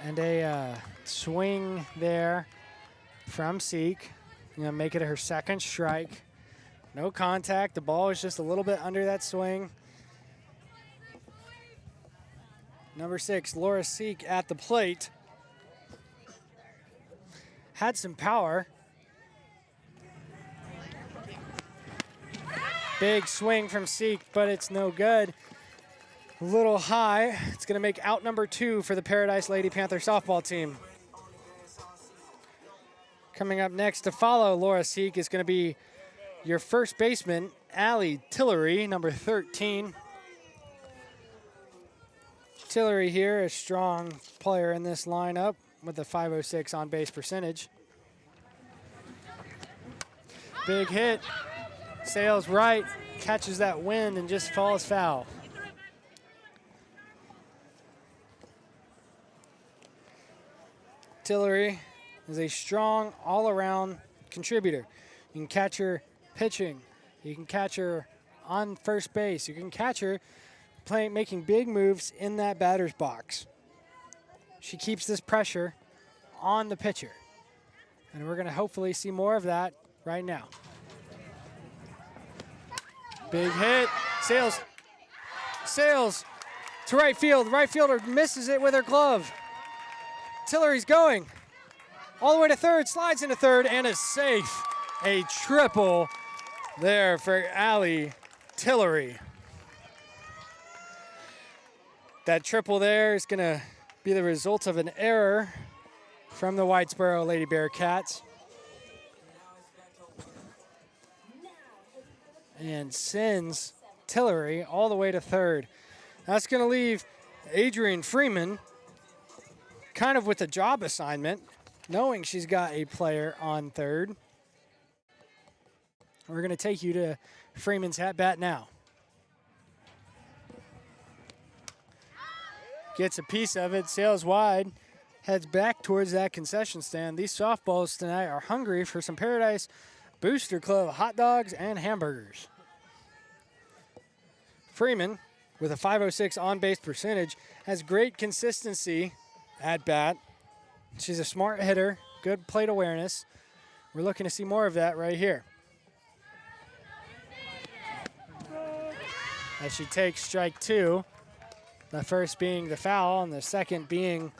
And a swing there from Seek. Gonna make it her second strike. No contact. The ball is just a little bit under that swing. Number 6, Laura Seek at the plate. Had some power. Big swing from Seek, but it's no good. A little high. It's going to make out number 2 for the Paradise Lady Panther softball team. Coming up next to follow Laura Seek is going to be your first baseman, Allie Tillery, number 13. Tillery here, a strong player in this lineup with a .506 on base percentage. Big hit. Sails right, catches that wind and just falls foul. Tillery is a strong all-around contributor. You can catch her pitching. You can catch her on first base. You can catch her making big moves in that batter's box. She keeps this pressure on the pitcher. And we're going to hopefully see more of that right now. Big hit. Sails to right field. Right fielder misses it with her glove. Tillery's going all the way to third, slides into third, and is safe. A triple there for Allie Tillery. That triple there is going to be the result of an error from the Whitesboro Lady Bearcats. And sends Tillery all the way to third. That's going to leave Adrian Freeman kind of with a job assignment, knowing she's got a player on third. We're going to take you to Freeman's at-bat now. Gets a piece of it, sails wide, heads back towards that concession stand. These softballs tonight are hungry for some Paradise Booster Club hot dogs and hamburgers. Freeman, with a .506 on-base percentage, has great consistency at bat. She's a smart hitter, good plate awareness. We're looking to see more of that right here. As she takes strike 2, the first being the foul and the second being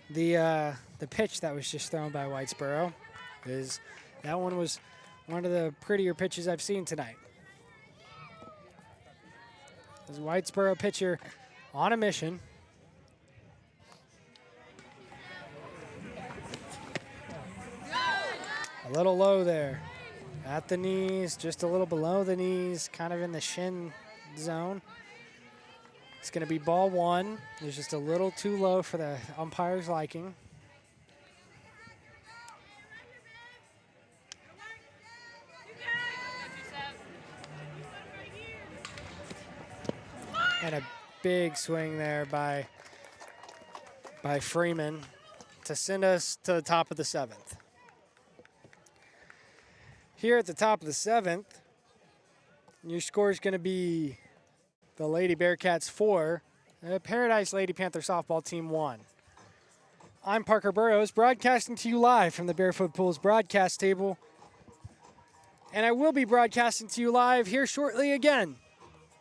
the pitch that was just thrown by Whitesboro. That one was one of the prettier pitches I've seen tonight. This Whitesboro pitcher on a mission. A little low there. At the knees, just a little below the knees, kind of in the shin zone. It's going to be ball 1. It's just a little too low for the umpire's liking. And a big swing there by Freeman to send us to the top of the 7th. Here at the top of the 7th, your score is going to be the Lady Bearcats 4, the Paradise Lady Panther softball team 1. I'm Parker Burrows, broadcasting to you live from the Barefoot Pools broadcast table. And I will be broadcasting to you live here shortly again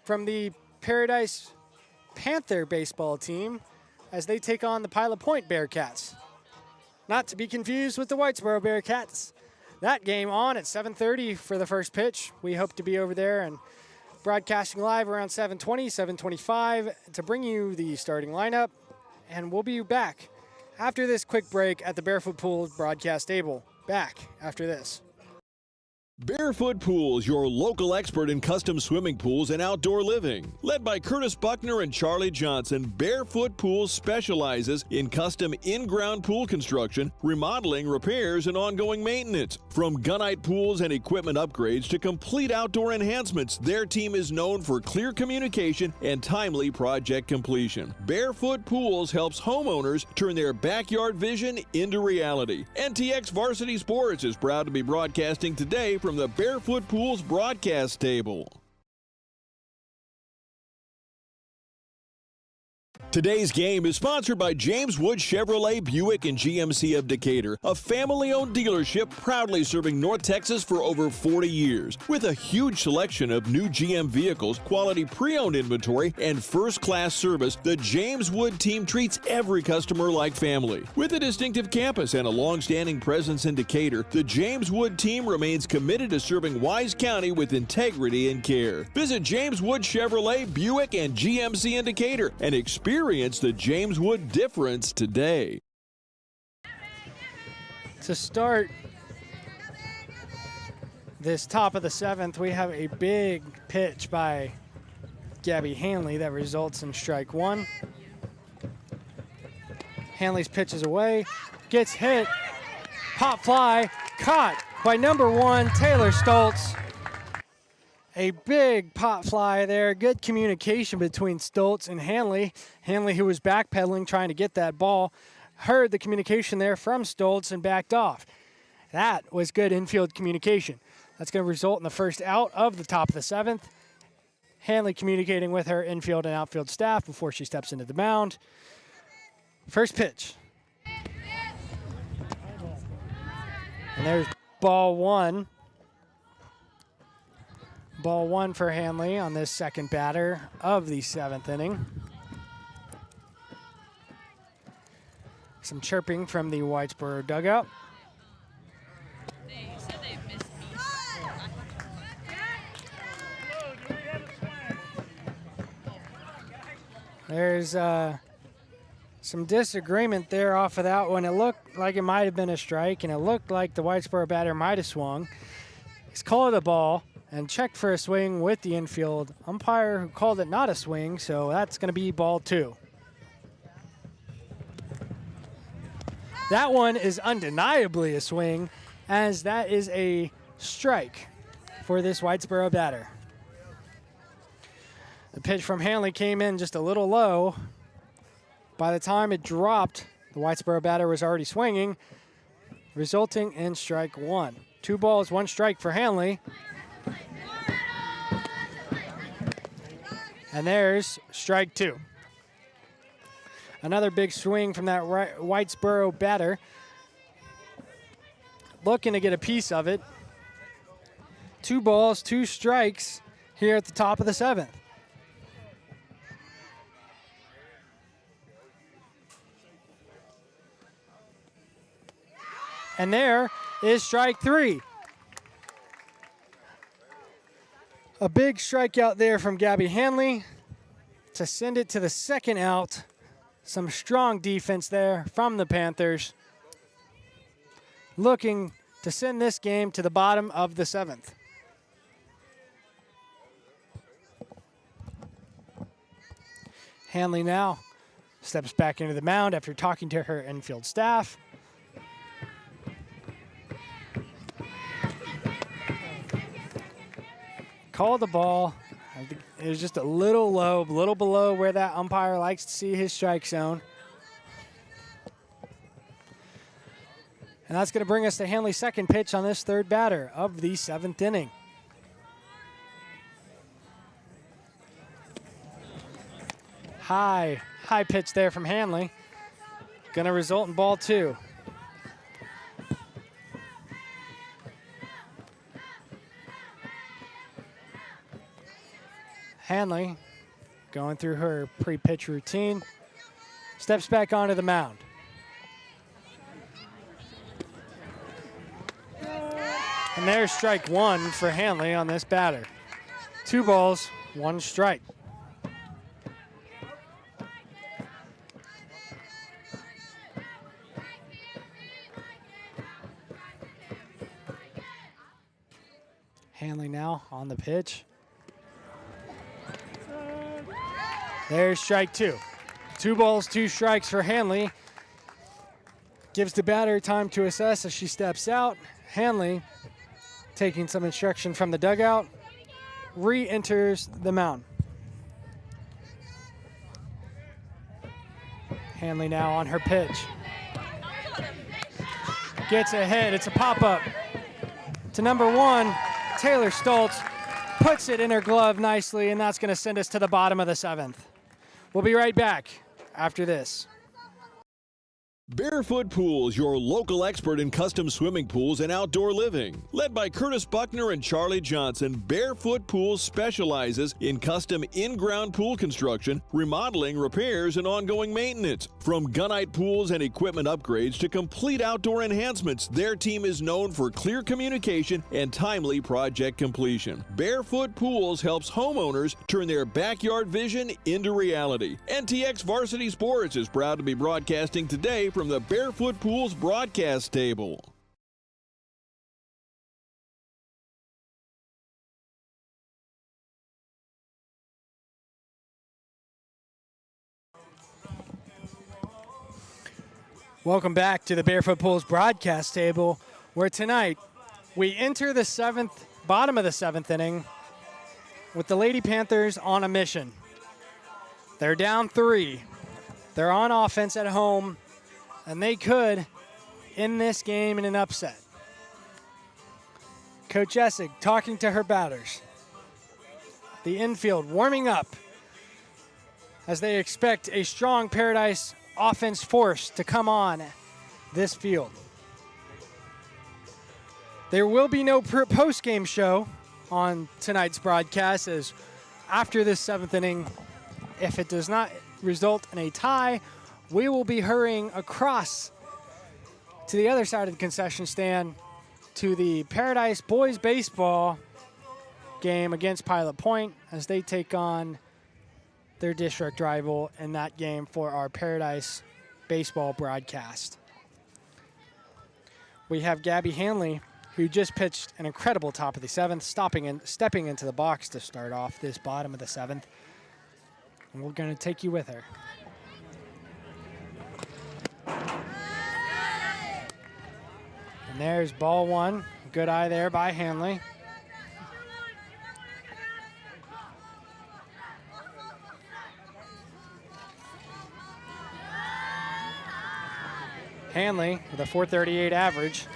from the Paradise Panther baseball team as they take on the Pilot Point Bearcats. Not to be confused with the Whitesboro Bearcats. That game on at 7:30 for the first pitch. We hope to be over there and broadcasting live around 7:20, 7:25 to bring you the starting lineup. And we'll be back after this quick break at the Barefoot Pools broadcast table. Back after this. Barefoot Pools, your local expert in custom swimming pools and outdoor living. Led by Curtis Buckner and Charlie Johnson, Barefoot Pools specializes in custom in-ground pool construction, remodeling, repairs, and ongoing maintenance. From gunite pools and equipment upgrades to complete outdoor enhancements, their team is known for clear communication and timely project completion. Barefoot Pools helps homeowners turn their backyard vision into reality. NTX Varsity Sports is proud to be broadcasting today from the Barefoot Pools broadcast table. Today's game is sponsored by James Wood Chevrolet Buick and GMC of Decatur, a family-owned dealership proudly serving North Texas for over 40 years. With a huge selection of new GM vehicles, quality pre-owned inventory, and first-class service, the James Wood team treats every customer like family. With a distinctive campus and a long-standing presence in Decatur, the James Wood team remains committed to serving Wise County with integrity and care. Visit James Wood Chevrolet, Buick, and GMC in Decatur and experience the James Wood difference today. To start this top of the 7th, we have a big pitch by Gabby Hanley that results in strike 1. Hanley's pitch is away, gets hit, pop fly, caught by number 1, Taylor Stoltz. A big pop fly there. Good communication between Stoltz and Hanley. Hanley, who was backpedaling trying to get that ball, heard the communication there from Stoltz and backed off. That was good infield communication. That's going to result in the first out of the top of the 7th. Hanley communicating with her infield and outfield staff before she steps into the mound. First pitch. And there's ball 1. Ball 1 for Hanley on this second batter of the 7th inning. Some chirping from the Whitesboro dugout. There's some disagreement there off of that one. It looked like it might have been a strike, and it looked like the Whitesboro batter might have swung. He's called a ball and checked for a swing with the infield umpire, who called it not a swing, so that's going to be ball 2. That one is undeniably a swing, as that is a strike for this Whitesboro batter. The pitch from Hanley came in just a little low. By the time it dropped, the Whitesboro batter was already swinging, resulting in strike 1. 2 balls, 1 strike for Hanley. And there's strike 2. Another big swing from that Whitesboro batter. Looking to get a piece of it. 2 balls, 2 strikes here at the top of the 7th. And there is strike 3. A big strikeout there from Gabby Hanley to send it to the second out. Some strong defense there from the Panthers, looking to send this game to the bottom of the 7th. Hanley now steps back into the mound after talking to her infield staff. Called the ball. It was just a little low, a little below where that umpire likes to see his strike zone. And that's going to bring us to Hanley's second pitch on this third batter of the 7th inning. High pitch there from Hanley. Going to result in ball 2. Hanley, going through her pre-pitch routine, steps back onto the mound. And there's strike 1 for Hanley on this batter. 2 balls, 1 strike. Hanley now on the pitch. There's strike 2. 2 balls, 2 strikes for Hanley. Gives the batter time to assess as she steps out. Hanley, taking some instruction from the dugout, re-enters the mound. Hanley now on her pitch. Gets a hit. It's a pop-up to number 1, Taylor Stoltz. Puts it in her glove nicely, and that's going to send us to the bottom of the 7th. We'll be right back after this. Barefoot Pools, your local expert in custom swimming pools and outdoor living. Led by Curtis Buckner and Charlie Johnson, Barefoot Pools specializes in custom in-ground pool construction, remodeling, repairs, and ongoing maintenance. From gunite pools and equipment upgrades to complete outdoor enhancements, their team is known for clear communication and timely project completion. Barefoot Pools helps homeowners turn their backyard vision into reality. NTX Varsity Sports is proud to be broadcasting today from the Barefoot Pools broadcast table. Welcome back to the Barefoot Pools broadcast table, where tonight we enter the bottom of the seventh inning with the Lady Panthers on a mission. They're down 3. They're on offense at home, and they could end this game in an upset. Coach Essig talking to her batters. The infield warming up as they expect a strong Paradise offense force to come on this field. There will be no post-game show on tonight's broadcast, as after this 7th inning, if it does not result in a tie, we will be hurrying across to the other side of the concession stand to the Paradise boys baseball game against Pilot Point as they take on their district rival in that game for our Paradise baseball broadcast. We have Gabby Hanley, who just pitched an incredible top of the 7th, stepping into the box to start off this bottom of the 7th. And we're going to take you with her. And there's ball 1. Good eye there by Hanley. Hanley with a .438 average.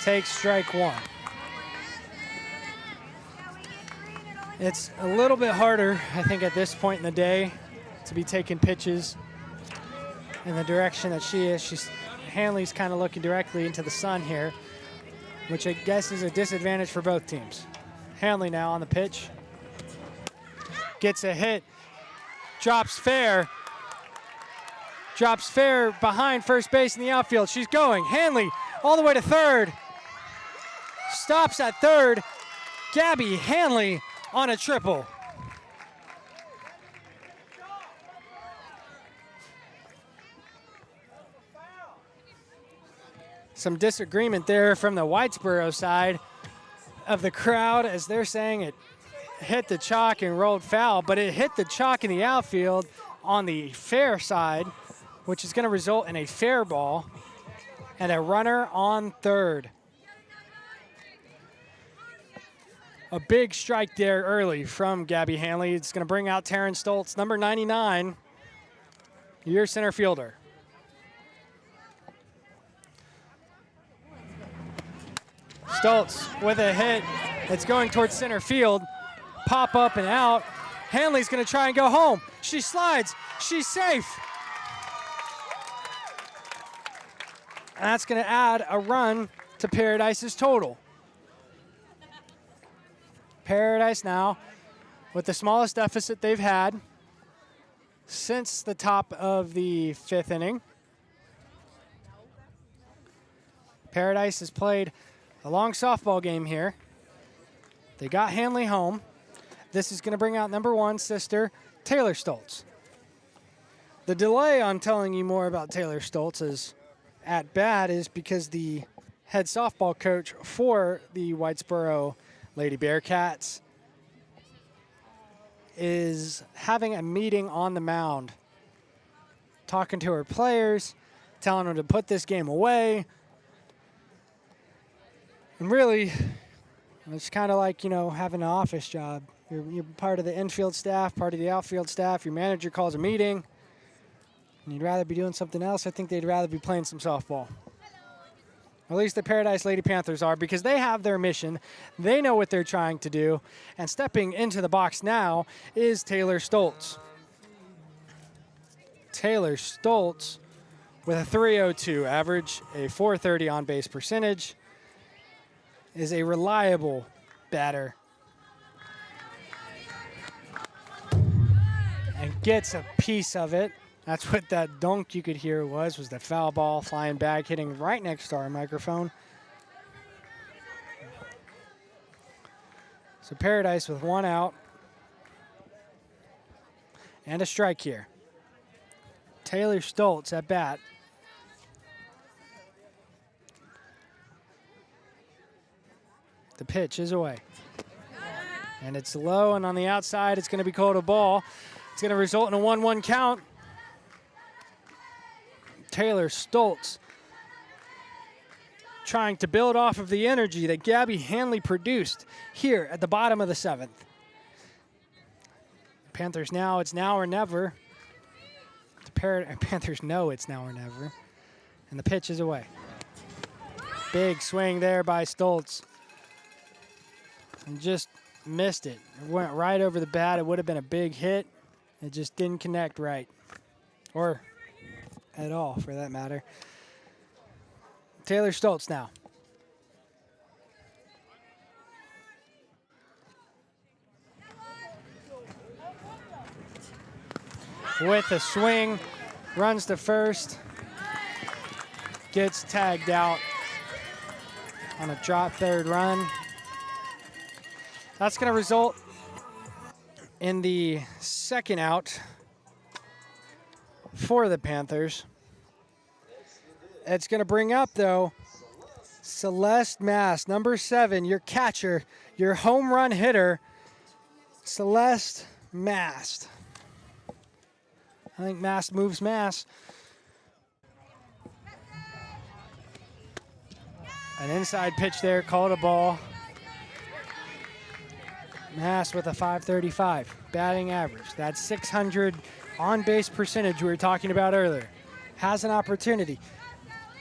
Takes strike 1. It's a little bit harder, I think, at this point in the day to be taking pitches in the direction that she is. Hanley's kind of looking directly into the sun here, which I guess is a disadvantage for both teams. Hanley now on the pitch. Gets a hit, drops fair behind first base in the outfield. She's going, Hanley all the way to third. Stops at third. Gabby Hanley on a triple. Some disagreement there from the Whitesboro side of the crowd as they're saying it hit the chalk and rolled foul, but it hit the chalk in the outfield on the fair side, which is going to result in a fair ball and a runner on third. A big strike there early from Gabby Hanley. It's going to bring out Taryn Stoltz, number 99, your center fielder. Stoltz with a hit. It's going towards center field. Pop up and out. Hanley's going to try and go home. She slides. She's safe. And that's going to add a run to Paradise's total. Paradise now with the smallest deficit they've had since the top of the 5th inning. Paradise has played a long softball game here. They got Hanley home. This is going to bring out number 1 sister, Taylor Stoltz. The delay on telling you more about Taylor Stoltz's at bat is because the head softball coach for the Whitesboro Lady Bearcats is having a meeting on the mound, talking to her players, telling them to put this game away. And really, it's kind of like, having an office job. You're part of the infield staff, part of the outfield staff. Your manager calls a meeting, and you'd rather be doing something else. I think they'd rather be playing some softball. At least the Paradise Lady Panthers are, because they have their mission. They know what they're trying to do. And stepping into the box now is Taylor Stoltz. Taylor Stoltz with a 302 average, a 430 on-base percentage, is a reliable batter. And gets a piece of it. That's what that dunk you could hear was the foul ball flying back, hitting right next to our microphone. So Paradise with one out and a strike here. Taylor Stoltz at bat. The pitch is away. And it's low, and on the outside, it's going to be called a ball. It's going to result in a 1-1 count. Taylor Stoltz trying to build off of the energy that Gabby Hanley produced here at the bottom of the 7th. Panthers now, it's now or never. The Panthers know it's now or never. And the pitch is away. Big swing there by Stoltz. And just missed it. It went right over the bat. It would have been a big hit. It just didn't connect right. Or at all, for that matter. Taylor Stoltz now. With a swing, runs to first, gets tagged out on a drop third run. That's going to result in the second out for the Panthers. It's going to bring up, though, Celeste Mast, number 7, your catcher, your home run hitter, Celeste Mast. I think Mast moves Mast. An inside pitch there, called a ball. Mast with a 535 batting average. That's 600 on-base percentage we were talking about earlier. Has an opportunity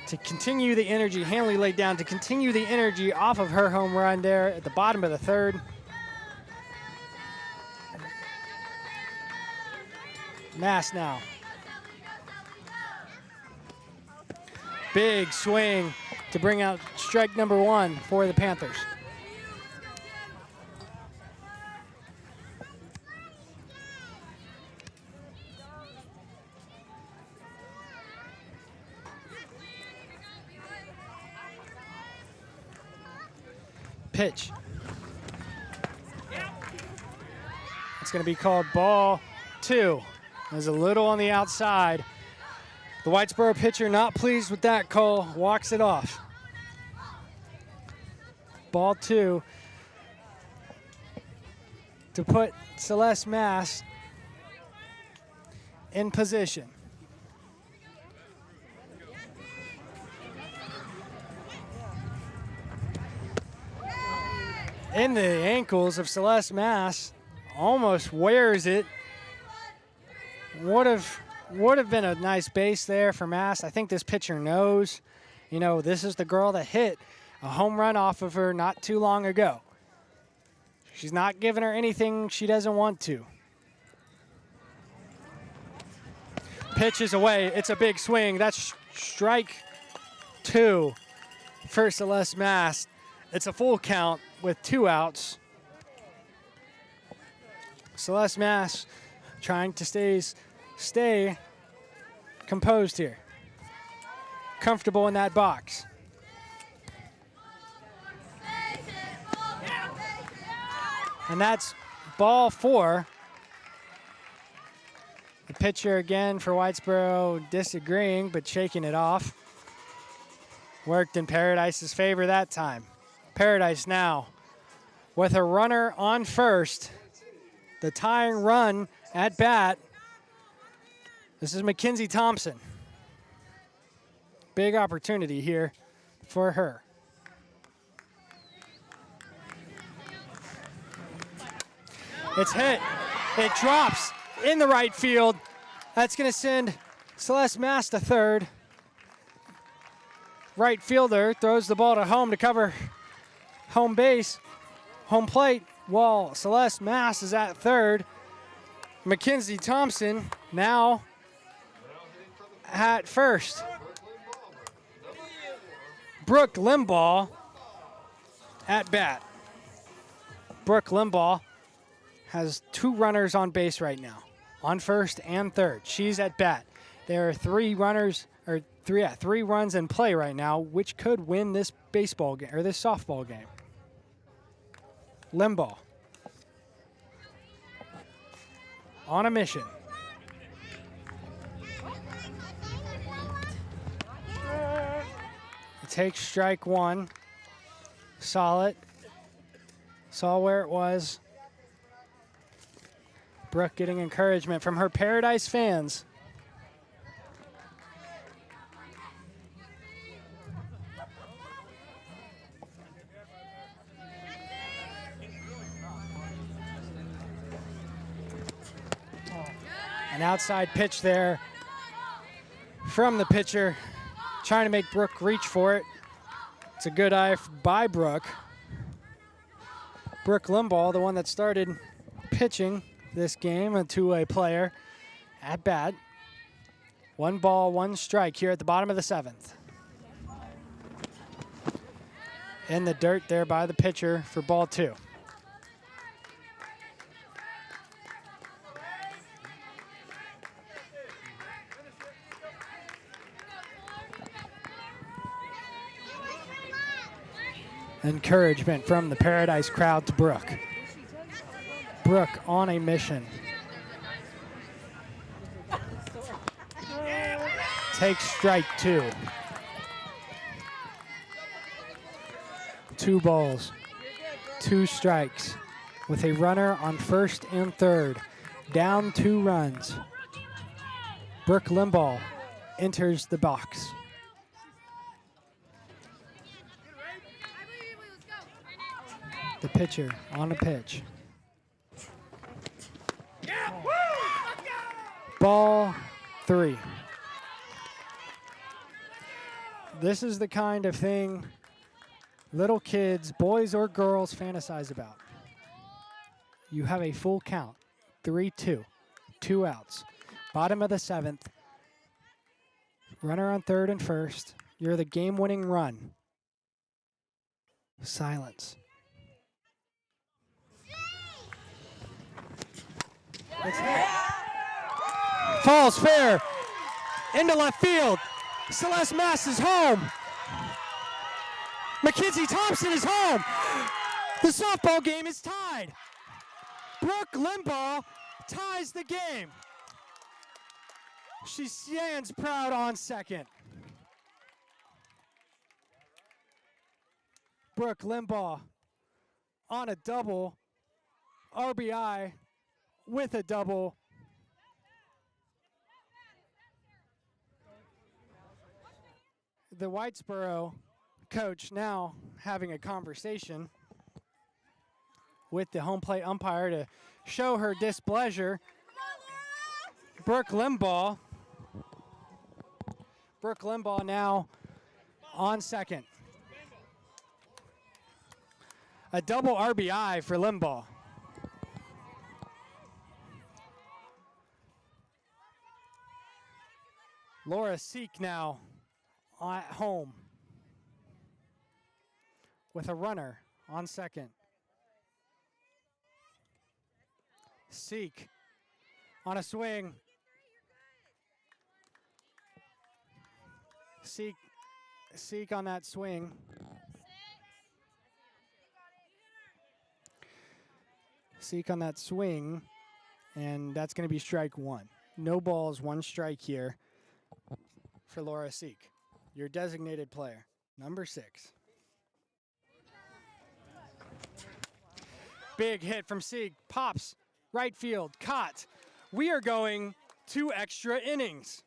to continue the energy Hanley laid down, to continue the energy off of her home run there at the bottom of the 3rd. Mast now. Big swing to bring out strike number 1 for the Panthers. Pitch. It's going to be called ball 2. There's a little on the outside. The Whitesboro pitcher not pleased with that call, walks it off. Ball 2 to put Celeste Mast in position. In the ankles of Celeste Mast, almost wears it. Would have been a nice base there for Mast. I think this pitcher knows, you know, this is the girl that hit a home run off of her not too long ago. She's not giving her anything she doesn't want to. Pitch is away. It's a big swing. That's strike 2 for Celeste Mast. It's a full count with 2 outs. Celeste Mast trying to stay composed here. Comfortable in that box. And that's ball 4. The pitcher again for Whitesboro disagreeing, but shaking it off. Worked in Paradise's favor that time. Paradise now with a runner on first. The tying run at bat. This is Mackenzie Thompson. Big opportunity here for her. It's hit. It drops in the right field. That's going to send Celeste Mast to third. right fielder throws the ball to home to cover home base, home plate, while Celeste Mass is at third. Mackenzie Thompson now at first. Brooke Limbaugh at bat. Brooke Limbaugh has 2 runners on base right now, on first and third. She's at bat. There are 3 runs in play right now, which could win this baseball game or this softball game. Limbaugh on a mission. It takes strike 1. Solid. Saw where it was. Brooke getting encouragement from her Paradise fans. An outside pitch there from the pitcher, trying to make Brooke reach for it. It's a good eye by Brooke. Brooke Limbaugh, the one that started pitching this game, a two-way player at bat. 1 ball, 1 strike here at the bottom of the 7th. In the dirt there by the pitcher for ball 2. Encouragement from the Paradise crowd to Brooke. Brooke on a mission. Takes strike 2. 2 balls, 2 strikes, with a runner on first and third. Down 2 runs. Brooke Limbaugh enters the box. The pitcher on a pitch. Ball 3. This is the kind of thing little kids, boys or girls, fantasize about. You have a full count, 3-2, 2 outs. Bottom of the 7th. Runner on third and first. You're the game-winning run. Silence. Falls fair into left field. Celeste Mass is home. Mackenzie Thompson is home. The softball game is tied. Brooke Limbaugh ties the game. She stands proud on second. Brooke Limbaugh on a double RBI with a double. The Whitesboro coach now having a conversation with the home plate umpire to show her displeasure. Brooke Limbaugh now on second. A double RBI for Limbaugh. Laura Seek now at home with a runner on second. Seek on a swing. Seek on that swing. Seek on that swing, and that's going to be strike 1. No balls, 1 strike here for Laura Seek, your designated player, number 6. Big hit from Seek, pops, right field, caught. We are going to extra innings.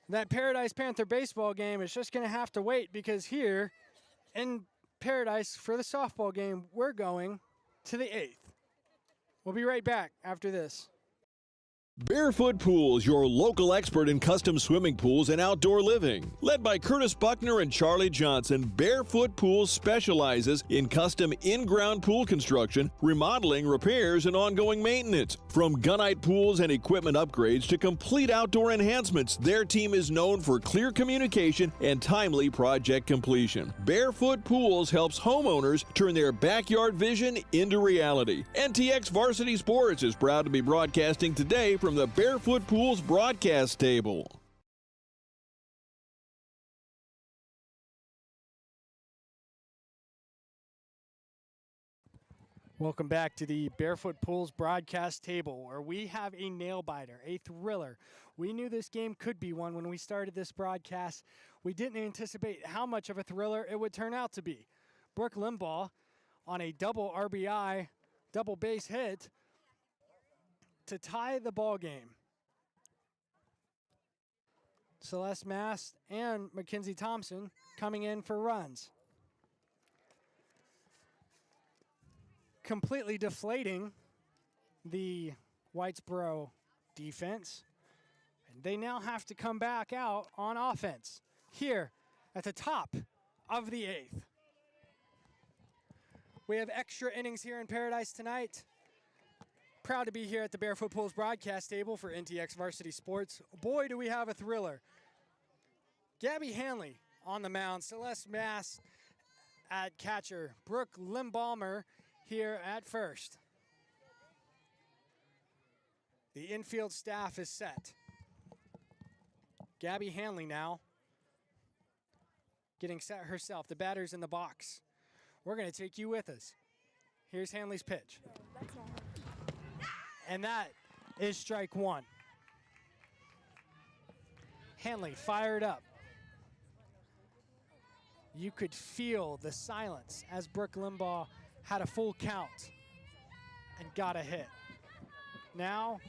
That Paradise Panther baseball game is just going to have to wait, because here in Paradise for the softball game, we're going to the 8th. We'll be right back after this. Barefoot Pools, your local expert in custom swimming pools and outdoor living. Led by Curtis Buckner and Charlie Johnson, Barefoot Pools specializes in custom in-ground pool construction, remodeling, repairs, and ongoing maintenance. From gunite pools and equipment upgrades to complete outdoor enhancements, their team is known for clear communication and timely project completion. Barefoot Pools helps homeowners turn their backyard vision into reality. NTX Varsity Sports is proud to be broadcasting today from the Barefoot Pools broadcast table. Welcome back to the Barefoot Pools broadcast table, where we have a nail-biter, a thriller. We knew this game could be one when we started this broadcast. We didn't anticipate how much of a thriller it would turn out to be. Brooke Limbaugh on a double RBI, double base hit to tie the ball game. Celeste Mast and Mackenzie Thompson coming in for runs. Completely deflating the Whitesboro defense. And they now have to come back out on offense here at the top of the 8th. We have extra innings here in Paradise tonight. Proud to be here at the Barefoot Pools broadcast table for NTX Varsity Sports. Boy, do we have a thriller. Gabby Hanley on the mound, Celeste Mast at catcher, Brooke Limbaumer here at first. The infield staff is set. Gabby Hanley now getting set herself. The batter's in the box. We're going to take you with us. Here's Hanley's pitch. And that is strike one. Hanley fired up. You could feel the silence as Brooke Limbaugh had a full count and got a hit. Now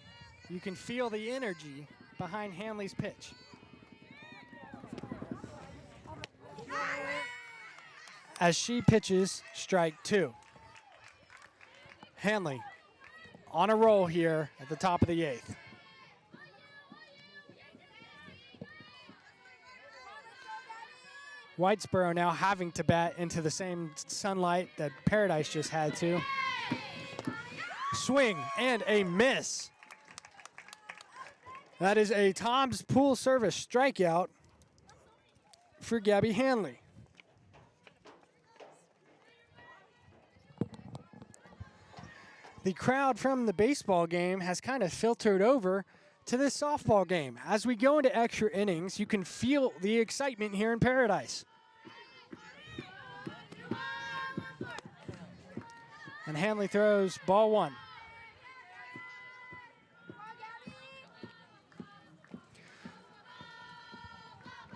you can feel the energy behind Hanley's pitch. As she pitches strike two. Hanley on a roll here at the top of the 8th. Whitesboro now having to bat into the same sunlight that Paradise just had to. Swing and a miss. That is a Tom's Pool Service strikeout for Gabby Hanley. The crowd from the baseball game has kind of filtered over to this softball game. As we go into extra innings, you can feel the excitement here in Paradise. And Hanley throws ball one.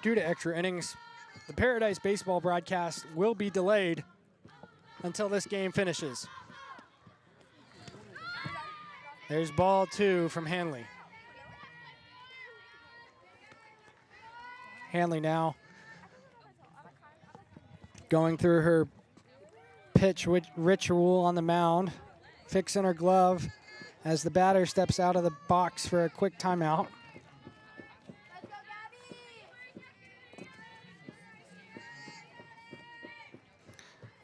Due to extra innings, the Paradise baseball broadcast will be delayed until this game finishes. There's ball two from Hanley. Hanley now going through her pitch ritual on the mound, fixing her glove as the batter steps out of the box for a quick timeout.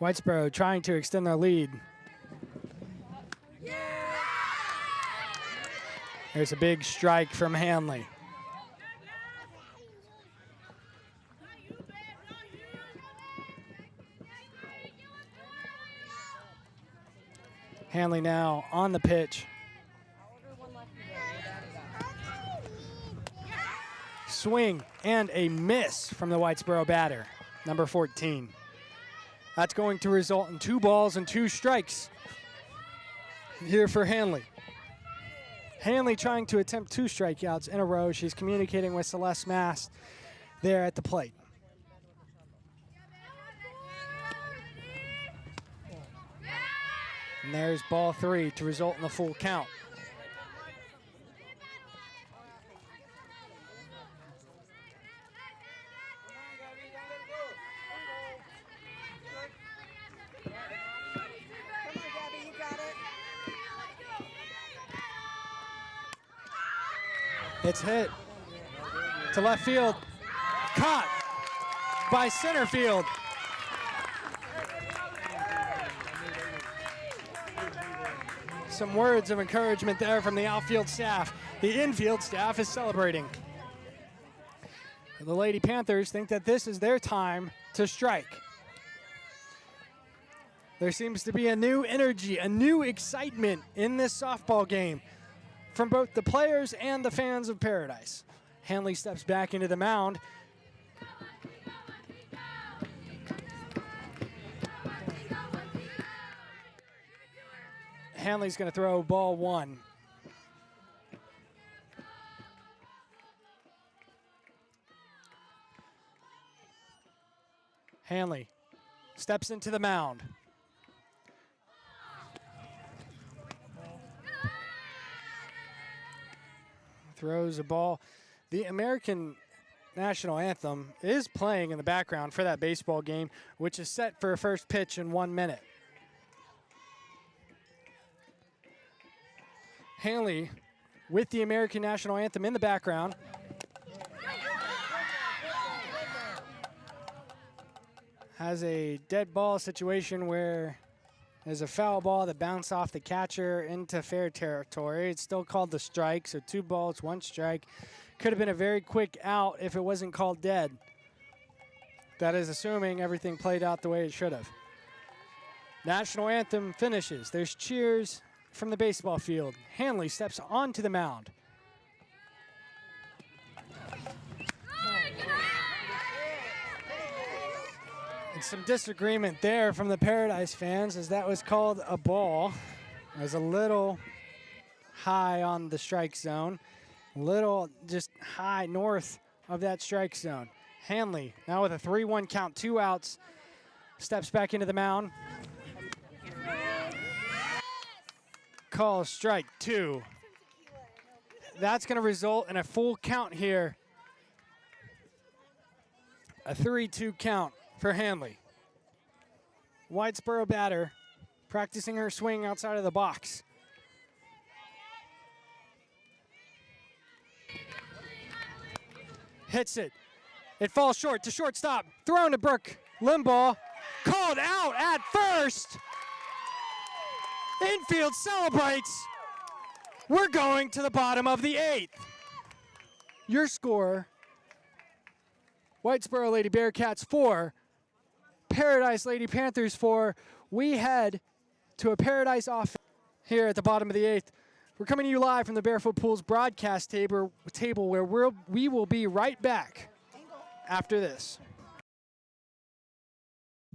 Whitesboro trying to extend their lead. There's a big strike from Hanley. Hanley now on the pitch. Swing and a miss from the Whitesboro batter, number 14. That's going to result in 2 balls and 2 strikes here for Hanley. Hanley trying to attempt 2 strikeouts in a row. She's communicating with Celeste Mast there at the plate. And there's ball 3 to result in the full count. It's hit to left field. Caught by center field. Some words of encouragement there from the outfield staff. The infield staff is celebrating. The Lady Panthers think that this is their time to strike. There seems to be a new energy, a new excitement in this softball game from both the players and the fans of Paradise. Hanley steps back into the mound. Hanley's going to throw ball one. Hanley steps into the mound. Throws a ball. The American national anthem is playing in the background for that baseball game, which is set for a first pitch in 1 minute. Hanley with the American national anthem in the background. Has a dead ball situation where there's a foul ball that bounced off the catcher into fair territory. It's still called the strike, so 2 balls, 1 strike. Could have been a very quick out if it wasn't called dead. That is assuming everything played out the way it should have. National anthem finishes. There's cheers from the baseball field. Hanley steps onto the mound. And some disagreement there from the Paradise fans, as that was called a ball. It was a little high on the strike zone, little just high north of that strike zone. Hanley now with a 3-1 count, 2 outs, steps back into the mound. Call strike 2. That's going to result in a full count here. A 3-2 count for Hanley. Whitesboro batter practicing her swing outside of the box. Hits it. It falls short to shortstop. Thrown to Brooke Limbaugh. Called out at first. Infield celebrates. We're going to the bottom of the 8th. Your score, Whitesboro Lady Bearcats 4, Paradise Lady Panthers 4. We head to a Paradise off here at the bottom of the 8th. We're coming to you live from the Barefoot Pools broadcast table where we will be right back after this.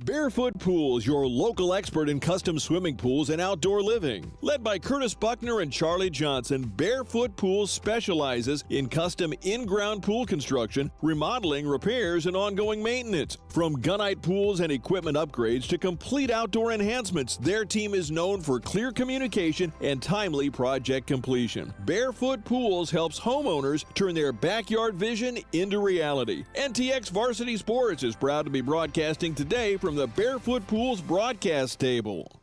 Barefoot Pools, your local expert in custom swimming pools and outdoor living. Led by Curtis Buckner and Charlie Johnson, Barefoot Pools specializes in custom in-ground pool construction, remodeling, repairs, and ongoing maintenance. From gunite pools and equipment upgrades to complete outdoor enhancements, their team is known for clear communication and timely project completion. Barefoot Pools helps homeowners turn their backyard vision into reality. NTX Varsity Sports is proud to be broadcasting today from the Barefoot Pools broadcast table.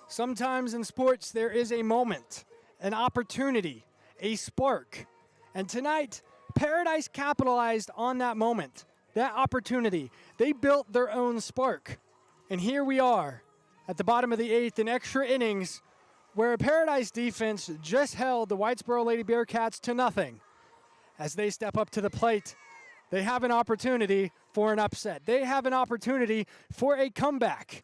Sometimes in sports there is a moment, an opportunity, a spark. And tonight, Paradise capitalized on that moment, that opportunity. They built their own spark. And here we are at the bottom of the 8th in extra innings, where a Paradise defense just held the Whitesboro Lady Bearcats to nothing. As they step up to the plate, they have an opportunity for an upset. They have an opportunity for a comeback,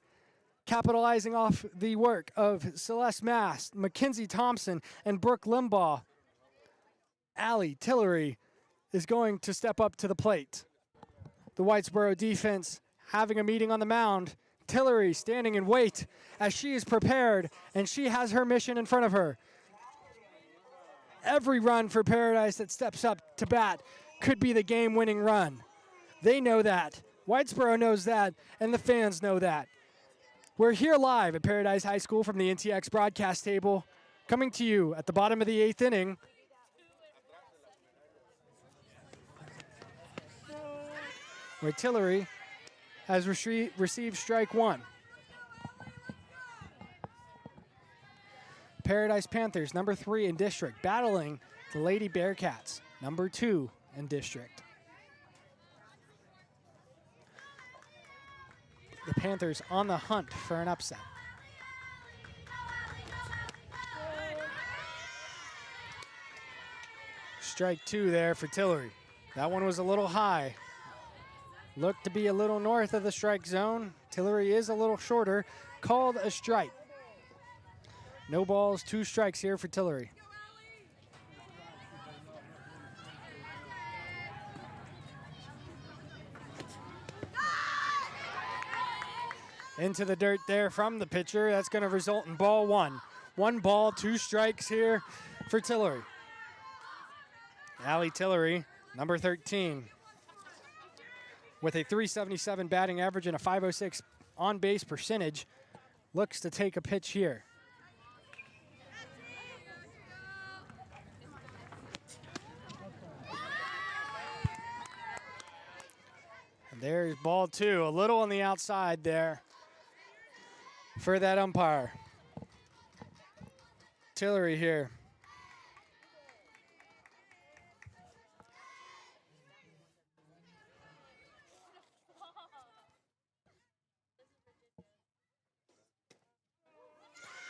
capitalizing off the work of Celeste Mast, Mackenzie Thompson, and Brooke Limbaugh. Allie Tillery is going to step up to the plate. The Whitesboro defense having a meeting on the mound. Tillery standing in wait as she is prepared, and she has her mission in front of her. Every run for Paradise that steps up to bat could be the game-winning run. They know that. Whitesboro knows that, and the fans know that. We're here live at Paradise High School from the NTX broadcast table, coming to you at the bottom of the 8th inning. Where Tillery has received strike 1. Paradise Panthers, number 3 in district, battling the Lady Bearcats, number 2 in district. The Panthers on the hunt for an upset. Strike 2 there for Tillery. That one was a little high. Looked to be a little north of the strike zone. Tillery is a little shorter. Called a strike. No balls, 2 strikes here for Tillery. Into the dirt there from the pitcher. That's going to result in ball 1. 1 ball, 2 strikes here for Tillery. Allie Tillery, number 13, with a .377 batting average and a .506 on-base percentage, looks to take a pitch here. And there's ball 2, a little on the outside there for that umpire. Tillery here.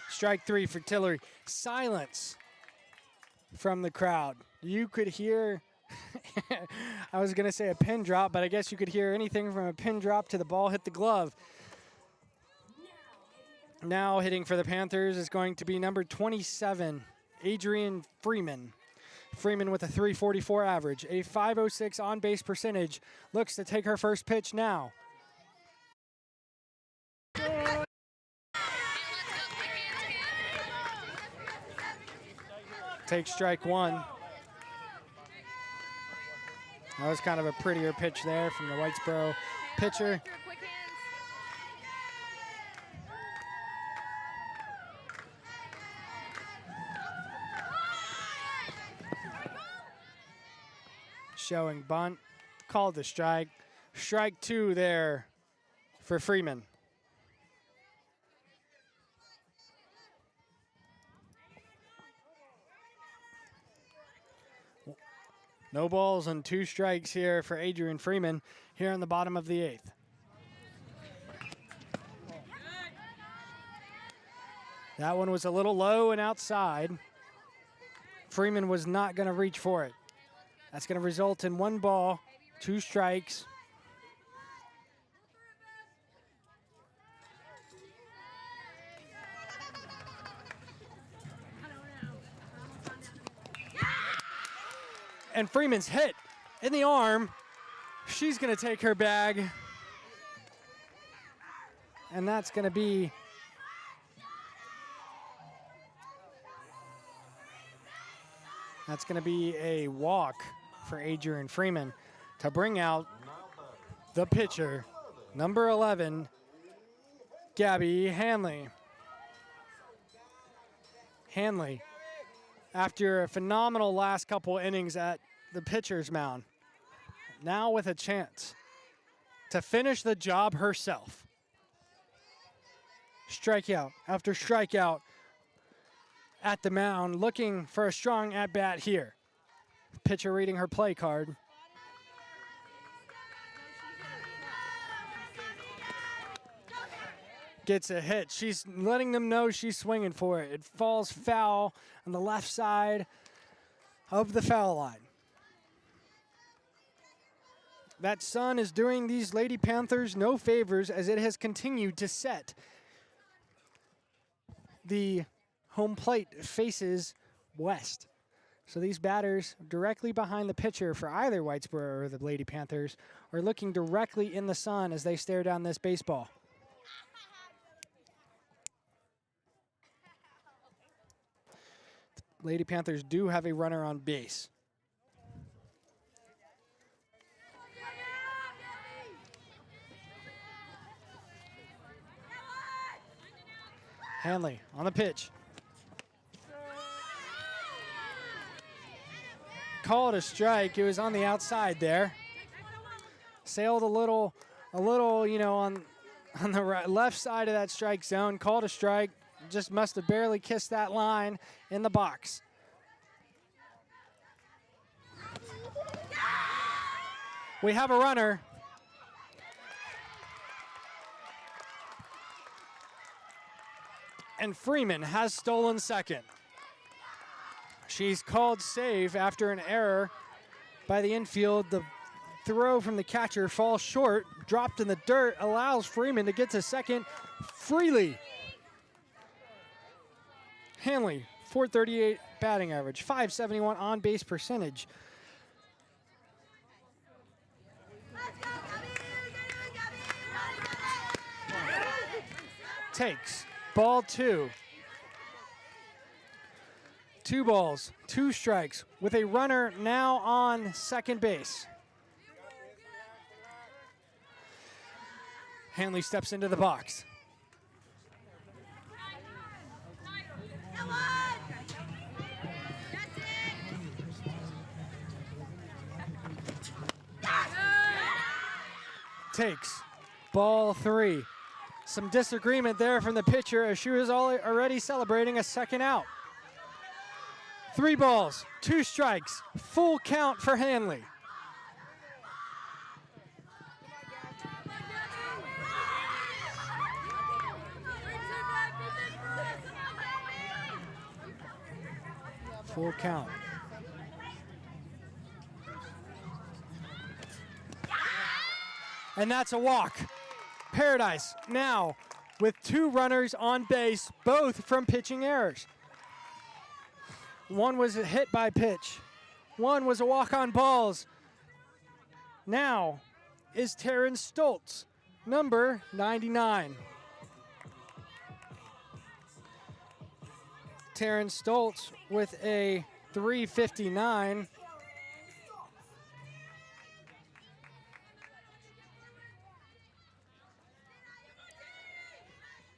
Strike 3 for Tillery. Silence from the crowd. You could hear, I was going to say a pin drop, but I guess you could hear anything from a pin drop to the ball hit the glove. Now hitting for the Panthers is going to be number 27, Adrian Freeman. Freeman with a .344 average, a .506 on-base percentage, looks to take her first pitch now. Take strike 1. That was kind of a prettier pitch there from the Whitesboro pitcher. Showing bunt, called the strike. Strike 2 there for Freeman. No balls and 2 strikes here for Adrian Freeman here in the bottom of the 8th. That one was a little low and outside. Freeman was not going to reach for it. That's going to result in 1 ball, 2 strikes. And Freeman's hit in the arm. She's going to take her bag. And that's going to be a walk for Adrian Freeman to bring out the pitcher, number 11, Gabby Hanley. Hanley, after a phenomenal last couple innings at the pitcher's mound, now with a chance to finish the job herself. Strikeout after strikeout at the mound, looking for a strong at-bat here. Pitcher reading her play card. Gets a hit. She's letting them know she's swinging for it. It falls foul on the left side of the foul line. That sun is doing these Lady Panthers no favors as it has continued to set. The home plate faces west. So these batters directly behind the pitcher for either Whitesboro or the Lady Panthers are looking directly in the sun as they stare down this baseball. The Lady Panthers do have a runner on base. Hanley on the pitch. Called a strike. It was on the outside there. Sailed a little, you know, on the left side of that strike zone. Called a strike. Just must have barely kissed that line in the box. We have a runner. And Freeman has stolen second. She's called safe after an error by the infield. The throw from the catcher falls short, dropped in the dirt, allows Freeman to get to second freely. Hanley, 438 batting average, 571 on base percentage. Takes ball 2. 2 balls, 2 strikes, with a runner now on second base. Hanley steps into the box. Takes ball 3. Some disagreement there from the pitcher as she was already celebrating a second out. 3 balls, 2 strikes, full count for Hanley. Full count. And that's a walk. Paradise now with 2 runners on base, both from pitching errors. One was a hit by pitch. One was a walk on balls. Now is Taryn Stoltz, number 99. Taryn Stoltz with a 359.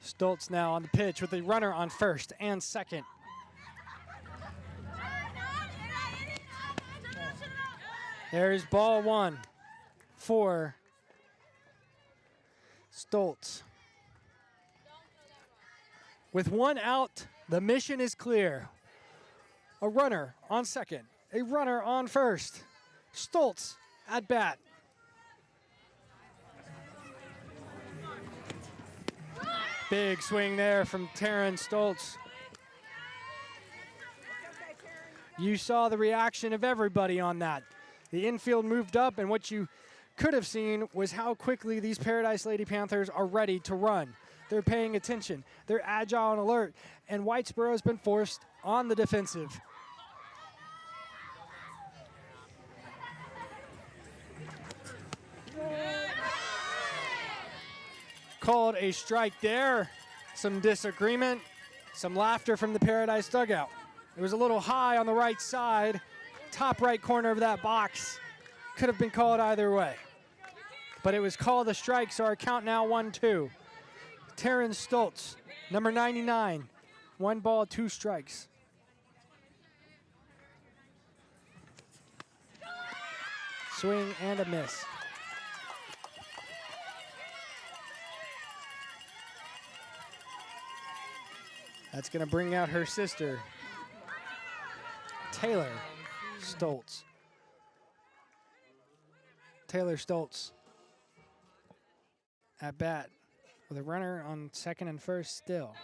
Stoltz now on the pitch with a runner on first and second. There's ball 1 for Stoltz. With 1 out, the mission is clear. A runner on second, a runner on first. Stoltz at bat. Big swing there from Taryn Stoltz. You saw the reaction of everybody on that. The infield moved up, and what you could have seen was how quickly these Paradise Lady Panthers are ready to run. They're paying attention. They're agile and alert, and Whitesboro has been forced on the defensive. Called a strike there. Some disagreement, some laughter from the Paradise dugout. It was a little high on the right side, top right corner of that box. Could have been called either way. But it was called a strike, so our count now 1-2. Taryn Stoltz, number 99. 1 ball, 2 strikes. Swing and a miss. That's going to bring out her sister, Taylor Stoltz. Taylor Stoltz at bat with a runner on second and first still.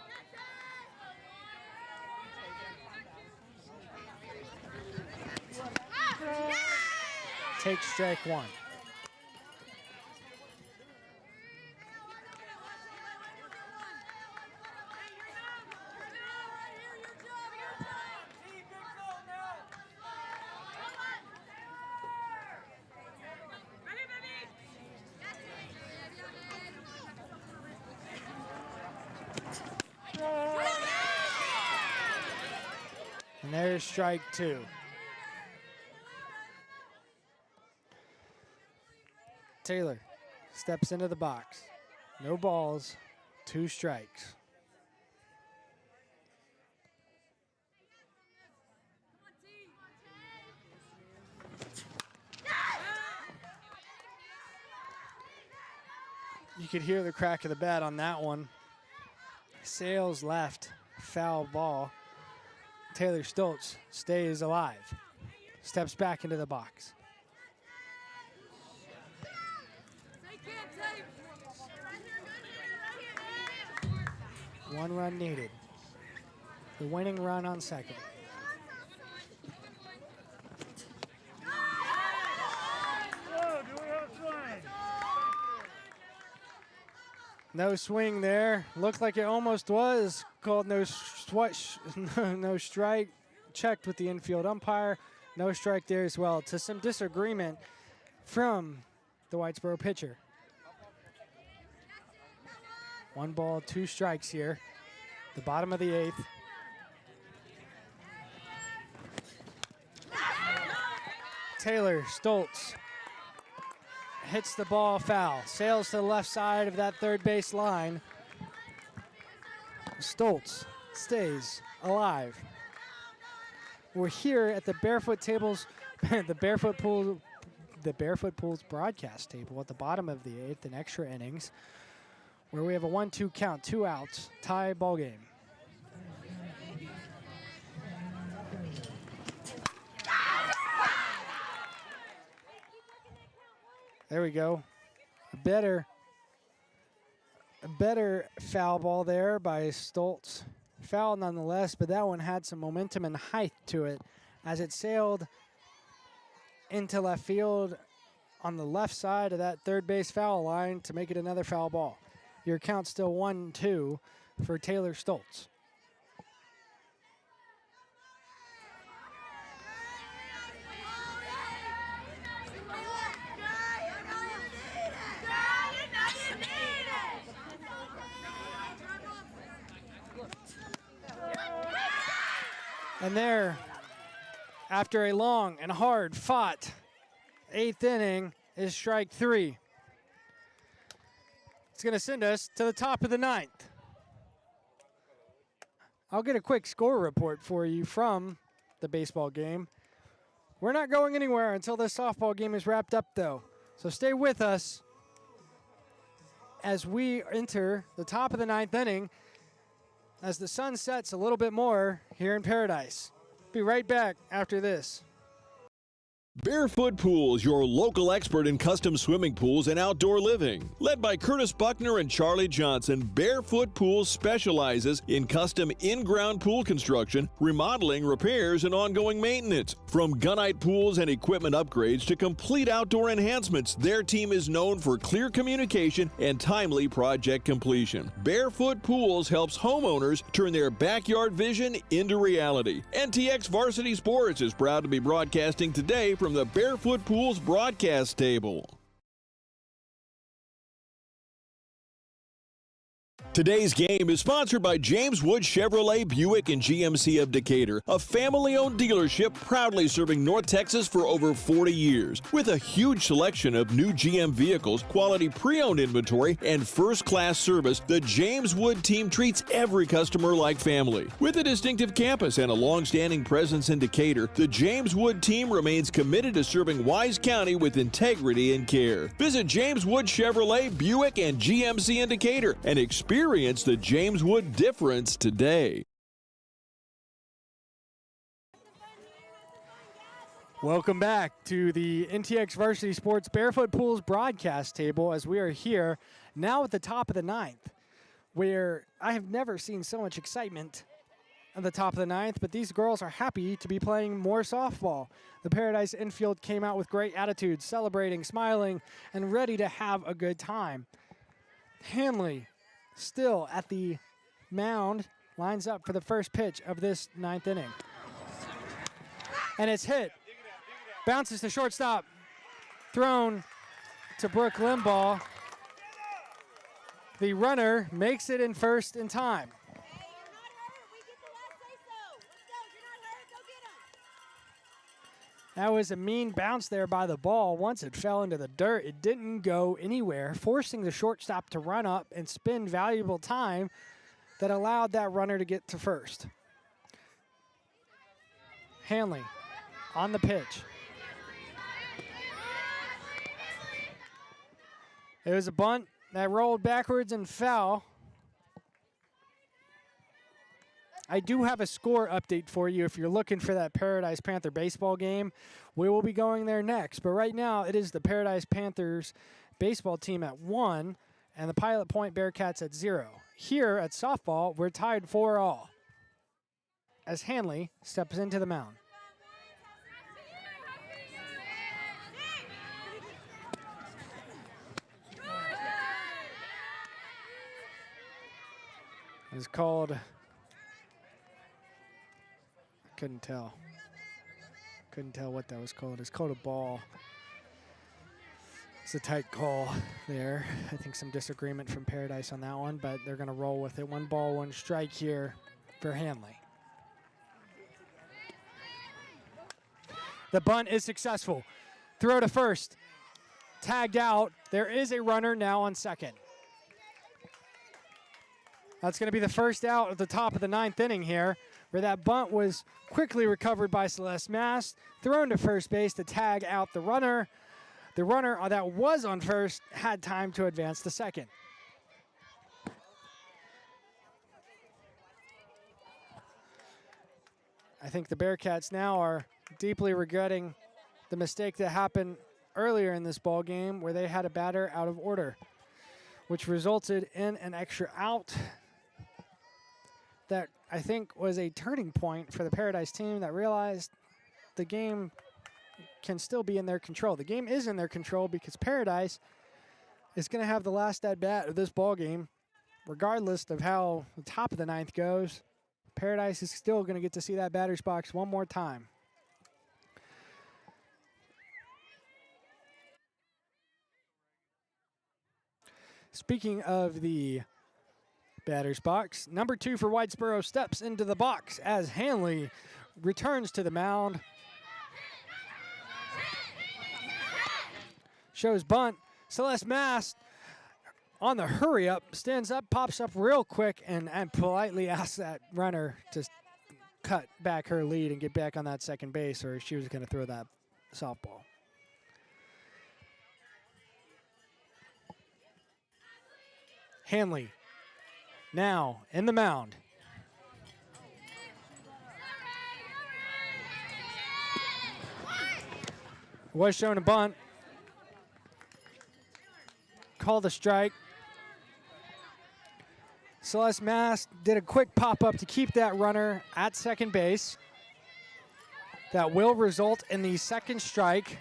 Takes strike 1. And there's strike 2. Taylor steps into the box. No balls, 2 strikes. You could hear the crack of the bat on that one. sails left, foul ball. Taylor Stoltz stays alive, steps back into the box. One run needed. The winning run on second. No swing there. Looked like it almost was called no strike. Checked with the infield umpire. No strike there as well. To some disagreement from the Whitesboro pitcher. 1 ball, 2 strikes here. The bottom of the 8th. Taylor Stoltz hits the ball foul. Sails to the left side of that third base line. Stoltz stays alive. We're here at the Barefoot Tables, the Barefoot Pools broadcast table at the bottom of the 8th in extra innings, where we have a 1-2 count, 2 outs, tie ball game. There we go. A better foul ball there by Stoltz. Foul nonetheless, but that one had some momentum and height to it as it sailed into left field on the left side of that third base foul line to make it another foul ball. Your count's still 1-2 for Taylor Stoltz. And there, after a long and hard fought 8th inning, is strike 3. It's going to send us to the top of the 9th. I'll get a quick score report for you from the baseball game. We're not going anywhere until this softball game is wrapped up, though. So stay with us as we enter the top of the 9th inning as the sun sets a little bit more here in Paradise. Be right back after this. Barefoot Pools, your local expert in custom swimming pools and outdoor living. Led by Curtis Buckner and Charlie Johnson, Barefoot Pools specializes in custom in-ground pool construction, remodeling, repairs, and ongoing maintenance. From gunite pools and equipment upgrades to complete outdoor enhancements, their team is known for clear communication and timely project completion. Barefoot Pools helps homeowners turn their backyard vision into reality. NTX Varsity Sports is proud to be broadcasting today from the Barefoot Pools broadcast table. Today's game is sponsored by James Wood Chevrolet Buick and GMC of Decatur, a family-owned dealership proudly serving North Texas for over 40 years. With a huge selection of new GM vehicles, quality pre-owned inventory, and first-class service, the James Wood team treats every customer like family. With a distinctive campus and a long-standing presence in Decatur, the James Wood team remains committed to serving Wise County with integrity and care. Visit James Wood Chevrolet Buick and GMC in Decatur and experience the James Wood difference today. Welcome back to the NTX Varsity Sports Barefoot Pools broadcast table as we are here now at the top of the 9th, where I have never seen so much excitement at the top of the 9th, but these girls are happy to be playing more softball. The Paradise infield came out with great attitude, celebrating, smiling, and ready to have a good time. Hanley still at the mound, lines up for the first pitch of this 9th inning. And it's hit. Bounces to shortstop. Thrown to Brooke Limbaugh. The runner makes it in first in time. That was a mean bounce there by the ball. Once it fell into the dirt, it didn't go anywhere, forcing the shortstop to run up and spend valuable time that allowed that runner to get to first. Hanley on the pitch. It was a bunt that rolled backwards and foul. I do have a score update for you if you're looking for that Paradise Panther baseball game. We will be going there next. But right now, it is the Paradise Panthers baseball team at 1 and the Pilot Point Bearcats at 0. Here at softball, we're tied 4-all as Hanley steps into the mound. It's called, I couldn't tell what that was called. It's called a ball. It's a tight call there. I think some disagreement from Paradise on that one, but they're going to roll with it. 1 ball, 1 strike here for Hanley. The bunt is successful. Throw to first. Tagged out. There is a runner now on second. That's going to be the first out at the top of the 9th inning here, where that bunt was quickly recovered by Celeste Mast, thrown to first base to tag out the runner. The runner that was on first had time to advance to second. I think the Bearcats now are deeply regretting the mistake that happened earlier in this ball game where they had a batter out of order, which resulted in an extra out. That I think was a turning point for the Paradise team that realized the game can still be in their control. The game is in their control because Paradise is going to have the last at bat of this ball game, regardless of how the top of the 9th goes. Paradise is still going to get to see that batter's box one more time. Speaking of the batter's box, number 2 for Whitesboro steps into the box as Hanley returns to the mound. Shows bunt. Celeste Mast on the hurry up, stands up, pops up real quick, and politely asks that runner to cut back her lead and get back on that second base, or she was going to throw that softball. Hanley now in the mound. Was shown a bunt. Called a strike. Celeste Mast did a quick pop-up to keep that runner at second base. That will result in the second strike.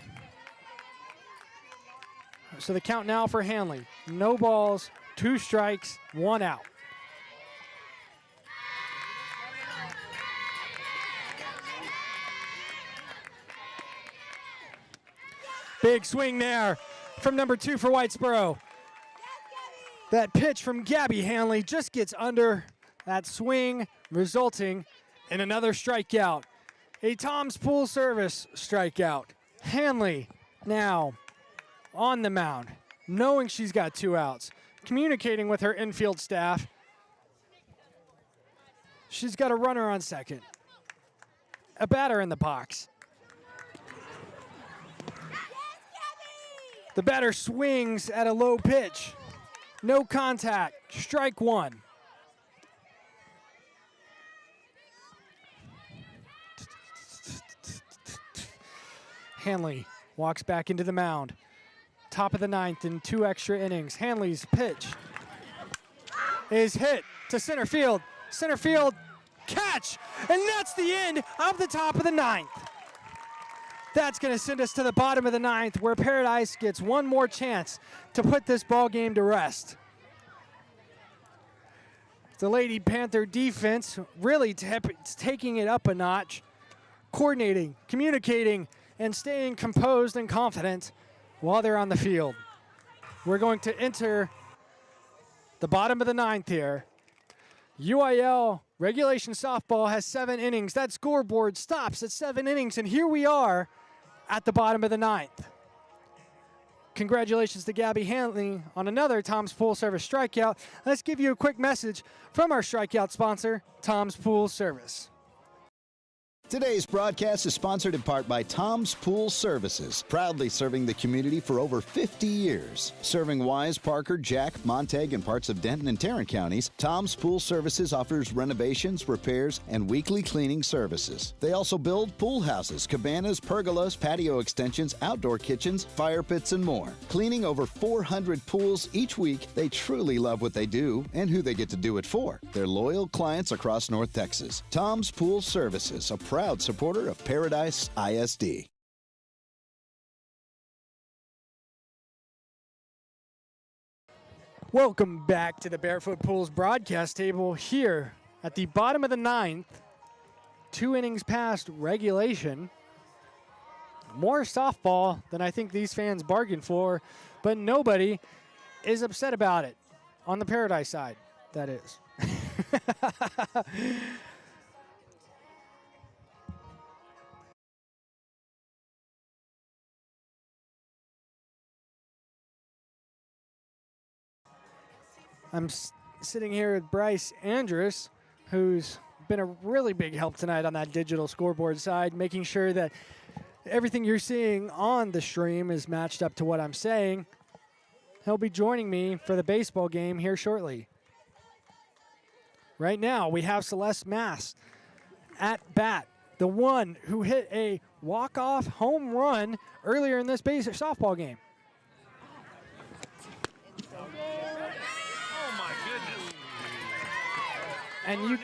So the count now for Hanley. No balls, 2 strikes, 1 out. Big swing there from number 2 for Whitesboro. That pitch from Gabby Hanley just gets under that swing, resulting in another strikeout. A Tom's Pool Service strikeout. Hanley now on the mound, knowing she's got 2 outs, communicating with her infield staff. She's got a runner on second, a batter in the box. The batter swings at a low pitch. No contact. Strike 1. Hanley walks back into the mound. Top of the 9th in 2 extra innings. Hanley's pitch is hit to center field. Center field catch. And that's the end of the top of the 9th. That's going to send us to the bottom of the 9th, where Paradise gets one more chance to put this ball game to rest. The Lady Panther defense really taking it up a notch, coordinating, communicating, and staying composed and confident while they're on the field. We're going to enter the bottom of the 9th here. UIL regulation softball has 7 innings. That scoreboard stops at 7 innings, and here we are at the bottom of the 9th. Congratulations to Gabby Hanley on another Tom's Pool Service strikeout. Let's give you a quick message from our strikeout sponsor, Tom's Pool Service. Today's broadcast is sponsored in part by Tom's Pool Services, proudly serving the community for over 50 years. Serving Wise, Parker, Jack, Montague, and parts of Denton and Tarrant counties, Tom's Pool Services offers renovations, repairs, and weekly cleaning services. They also build pool houses, cabanas, pergolas, patio extensions, outdoor kitchens, fire pits, and more. Cleaning over 400 pools each week, they truly love what they do and who they get to do it for. They're loyal clients across North Texas. Tom's Pool Services, a proud supporter of Paradise ISD. Welcome back to the Barefoot Pools broadcast table here at the bottom of the ninth. 2 innings past regulation. More softball than I think these fans bargained for, but nobody is upset about it on the Paradise side, that is. I'm sitting here with Bryce Andrus, who's been a really big help tonight on that digital scoreboard side, making sure that everything you're seeing on the stream is matched up to what I'm saying. He'll be joining me for the baseball game here shortly. Right now, we have Celeste Mass at bat, the one who hit a walk-off home run earlier in this softball game. And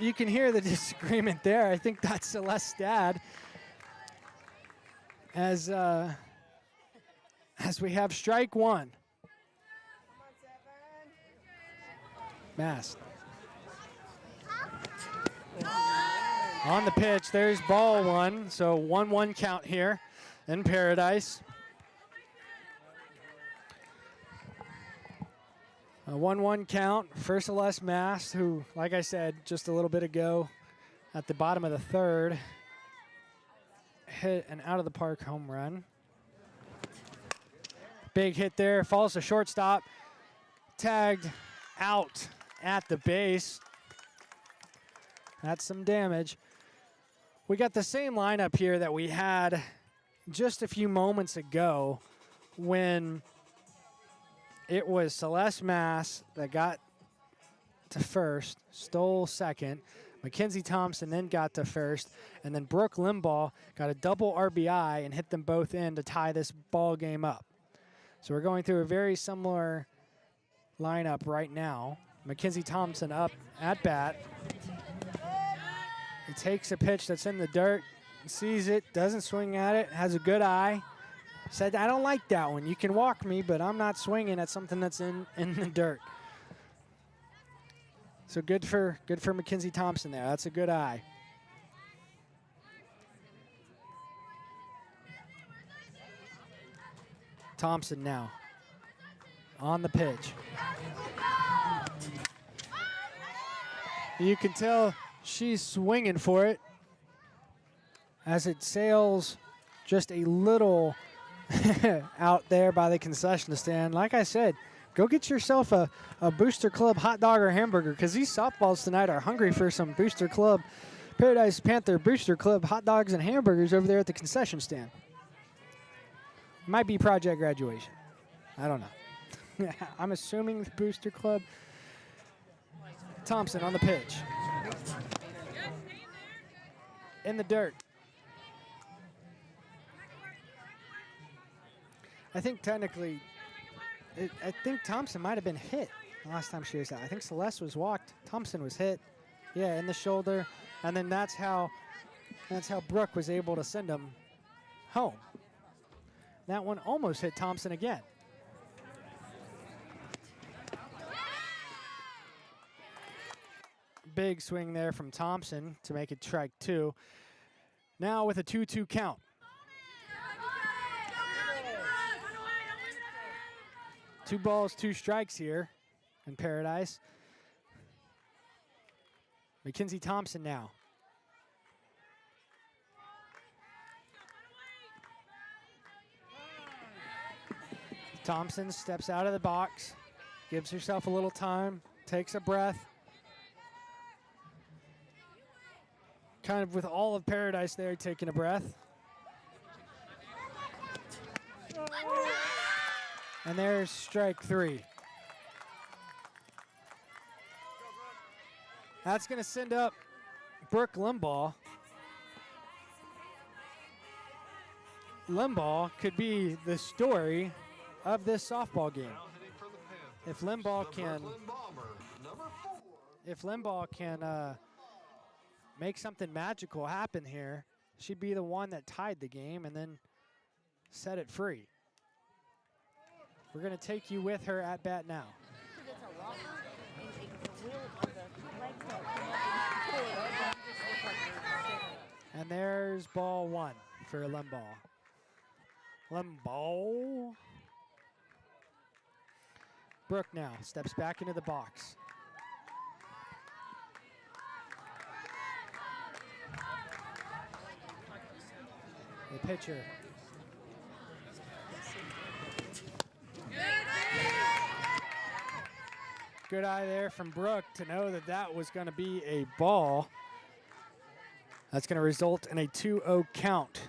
you can hear the disagreement there. I think that's Celeste's dad. As we have strike one. Mass. On the pitch, there's ball one. So 1-1 count here in Paradise. A 1-1 count for Celeste Mass, who, like I said just a little bit ago, at the bottom of the third, hit an out-of-the-park home run. Big hit there, falls to shortstop, tagged out at the base. That's some damage. We got the same lineup here that we had just a few moments ago when it was Celeste Mass that got to first, stole second. Mackenzie Thompson then got to first, and then Brooke Limbaugh got a double RBI and hit them both in to tie this ball game up. So we're going through a very similar lineup right now. Mackenzie Thompson up at bat. He takes a pitch that's in the dirt, sees it, doesn't swing at it, has a good eye. Said, I don't like that one. You can walk me, but I'm not swinging at something that's in the dirt. So good for Mackenzie Thompson there. That's a good eye. Thompson now on the pitch. You can tell she's swinging for it as it sails just a little out there by the concession stand. Like I said, go get yourself a Booster Club hot dog or hamburger, because these softballs tonight are hungry for some Booster Club, Paradise Panther Booster Club hot dogs and hamburgers over there at the concession stand. Might be project graduation. I don't know. I'm assuming the Booster Club. Thompson on the pitch. In the dirt. I think technically, I think Thompson might have been hit the last time she was out. I think Celeste was walked. Thompson was hit, yeah, in the shoulder, and then that's how Brooke was able to send him home. That one almost hit Thompson again. Big swing there from Thompson to make it strike two. Now with a 2-2 count. Two balls, two strikes here in Paradise. Mackenzie Thompson now. Thompson steps out of the box, gives herself a little time, takes a breath. kind of with all of Paradise there taking a breath. And there's strike 3. That's going to send up Brooke Limbaugh. Limbaugh could be the story of this softball game. If Limbaugh can make something magical happen here, she'd be the one that tied the game and then set it free. We're going to take you with her at bat now. And there's ball 1 for Limbaugh. Limbaugh. Brooke now steps back into the box. The pitcher. Good eye there from Brooke to know that that was going to be a ball. That's going to result in a 2-0 count.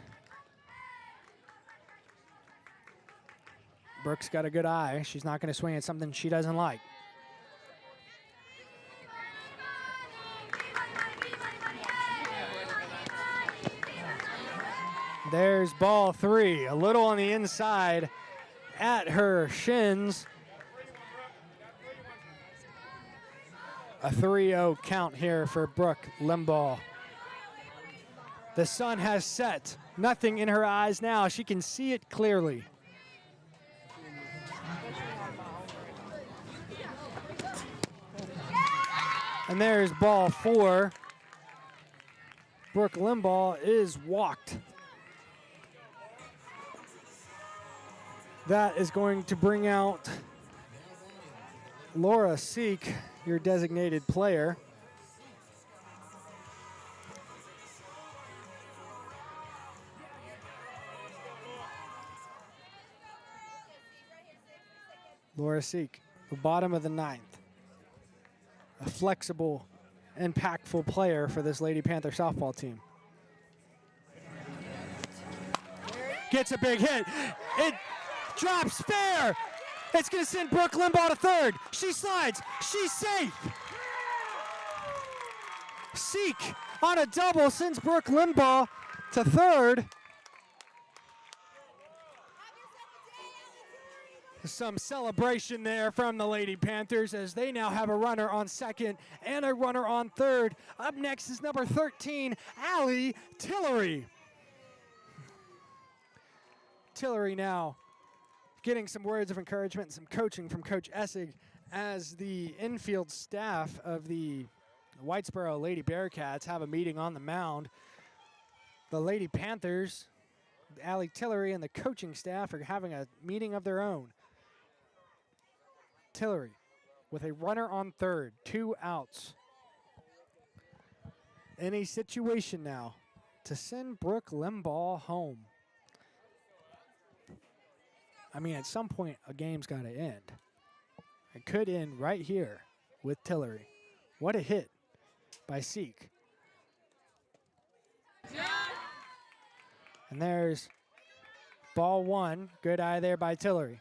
Brooke's got a good eye. She's not going to swing at something she doesn't like. There's ball 3, a little on the inside at her shins. A 3-0 count here for Brooke Limbaugh. The sun has set. Nothing in her eyes now. She can see it clearly. And there's ball 4. Brooke Limbaugh is walked. That is going to bring out Laura Seek, your designated player. Laura Seek, the bottom of the 9th. A flexible, impactful player for this Lady Panther softball team. Gets a big hit. It drops fair. It's going to send Brooke Limbaugh to third. She slides. She's safe. Seek on a double sends Brooke Limbaugh to third. Some celebration there from the Lady Panthers as they now have a runner on second and a runner on third. Up next is number 13, Allie Tillery. Tillery now getting some words of encouragement and some coaching from Coach Essig as the infield staff of the Whitesboro Lady Bearcats have a meeting on the mound. The Lady Panthers, Allie Tillery, and the coaching staff are having a meeting of their own. Tillery with a runner on third, 2 outs. In a situation now to send Brooke Limbaugh home. I mean, at some point, a game's got to end. It could end right here with Tillery. What a hit by Seek. And there's ball 1. Good eye there by Tillery.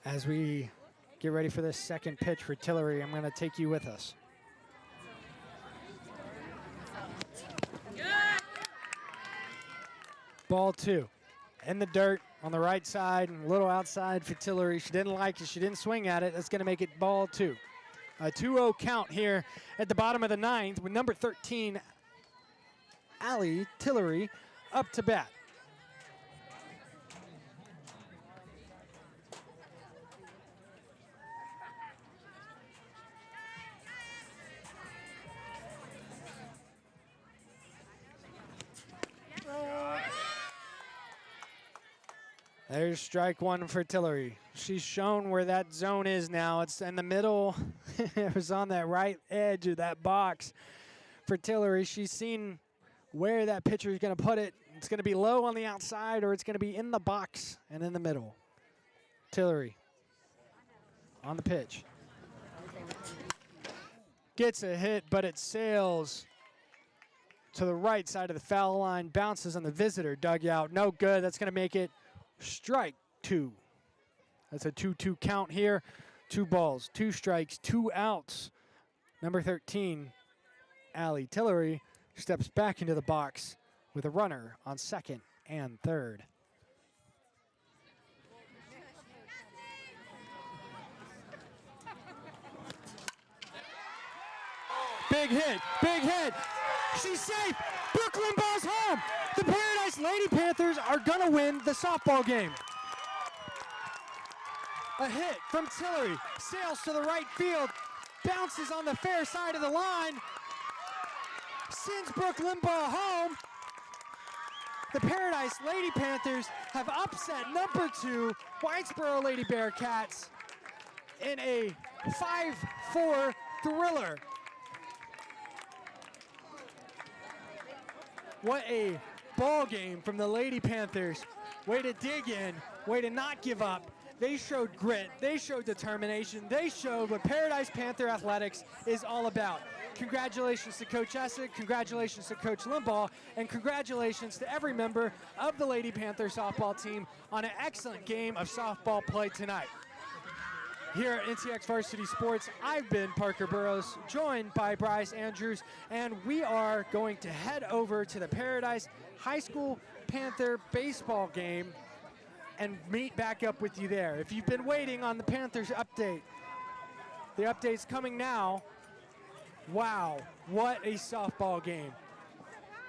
As we get ready for this second pitch for Tillery, I'm going to take you with us. Ball 2. In the dirt on the right side and a little outside for Tillery. She didn't like it. She didn't swing at it. That's going to make it ball 2. A 2-0 count here at the bottom of the 9th with number 13, Allie Tillery, up to bat. There's strike 1 for Tillery. She's shown where that zone is now. It's in the middle. It was on that right edge of that box for Tillery. She's seen where that pitcher is going to put it. It's going to be low on the outside or it's going to be in the box and in the middle. Tillery on the pitch. Gets a hit, but it sails to the right side of the foul line, bounces on the visitor dugout. No good. That's going to make it strike 2. That's a 2-2 count here. 2 balls, 2 strikes, 2 outs. Number 13, Allie Tillery, steps back into the box with a runner on second and third. Big hit, big hit. She's safe. Brooklyn ball's home. The Paradise Lady Panthers are going to win the softball game. A hit from Tillery, sails to the right field, bounces on the fair side of the line, sends Brooklyn ball home. The Paradise Lady Panthers have upset number 2, Whitesboro Lady Bearcats, in a 5-4 thriller. What a ball game from the Lady Panthers. Way to dig in, way to not give up. They showed grit, they showed determination, they showed what Paradise Panther Athletics is all about. Congratulations to Coach Essick, congratulations to Coach Limbaugh, and congratulations to every member of the Lady Panther softball team on an excellent game of softball play tonight. Here at NTX Varsity Sports, I've been Parker Burrows, joined by Bryce Andrews, and we are going to head over to the Paradise High School Panther baseball game and meet back up with you there. If you've been waiting on the Panthers update, the update's coming now. Wow, what a softball game.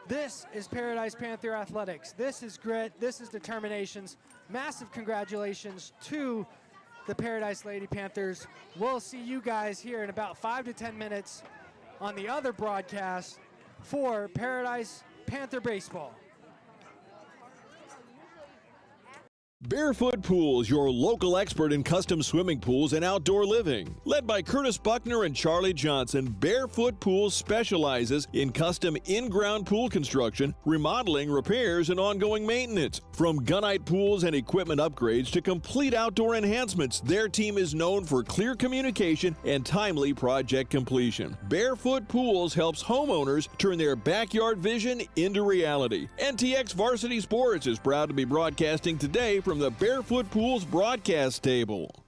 This is Paradise Panther Athletics. This is grit, this is determinations. Massive congratulations to the Paradise Lady Panthers. We'll see you guys here in about 5 to 10 minutes on the other broadcast for Paradise Panther Baseball. Barefoot Pools, your local expert in custom swimming pools and outdoor living. Led by Curtis Buckner and Charlie Johnson, Barefoot Pools specializes in custom in-ground pool construction, remodeling, repairs, and ongoing maintenance. From gunite pools and equipment upgrades to complete outdoor enhancements, their team is known for clear communication and timely project completion. Barefoot Pools helps homeowners turn their backyard vision into reality. NTX Varsity Sports is proud to be broadcasting today from the Barefoot Pools broadcast table.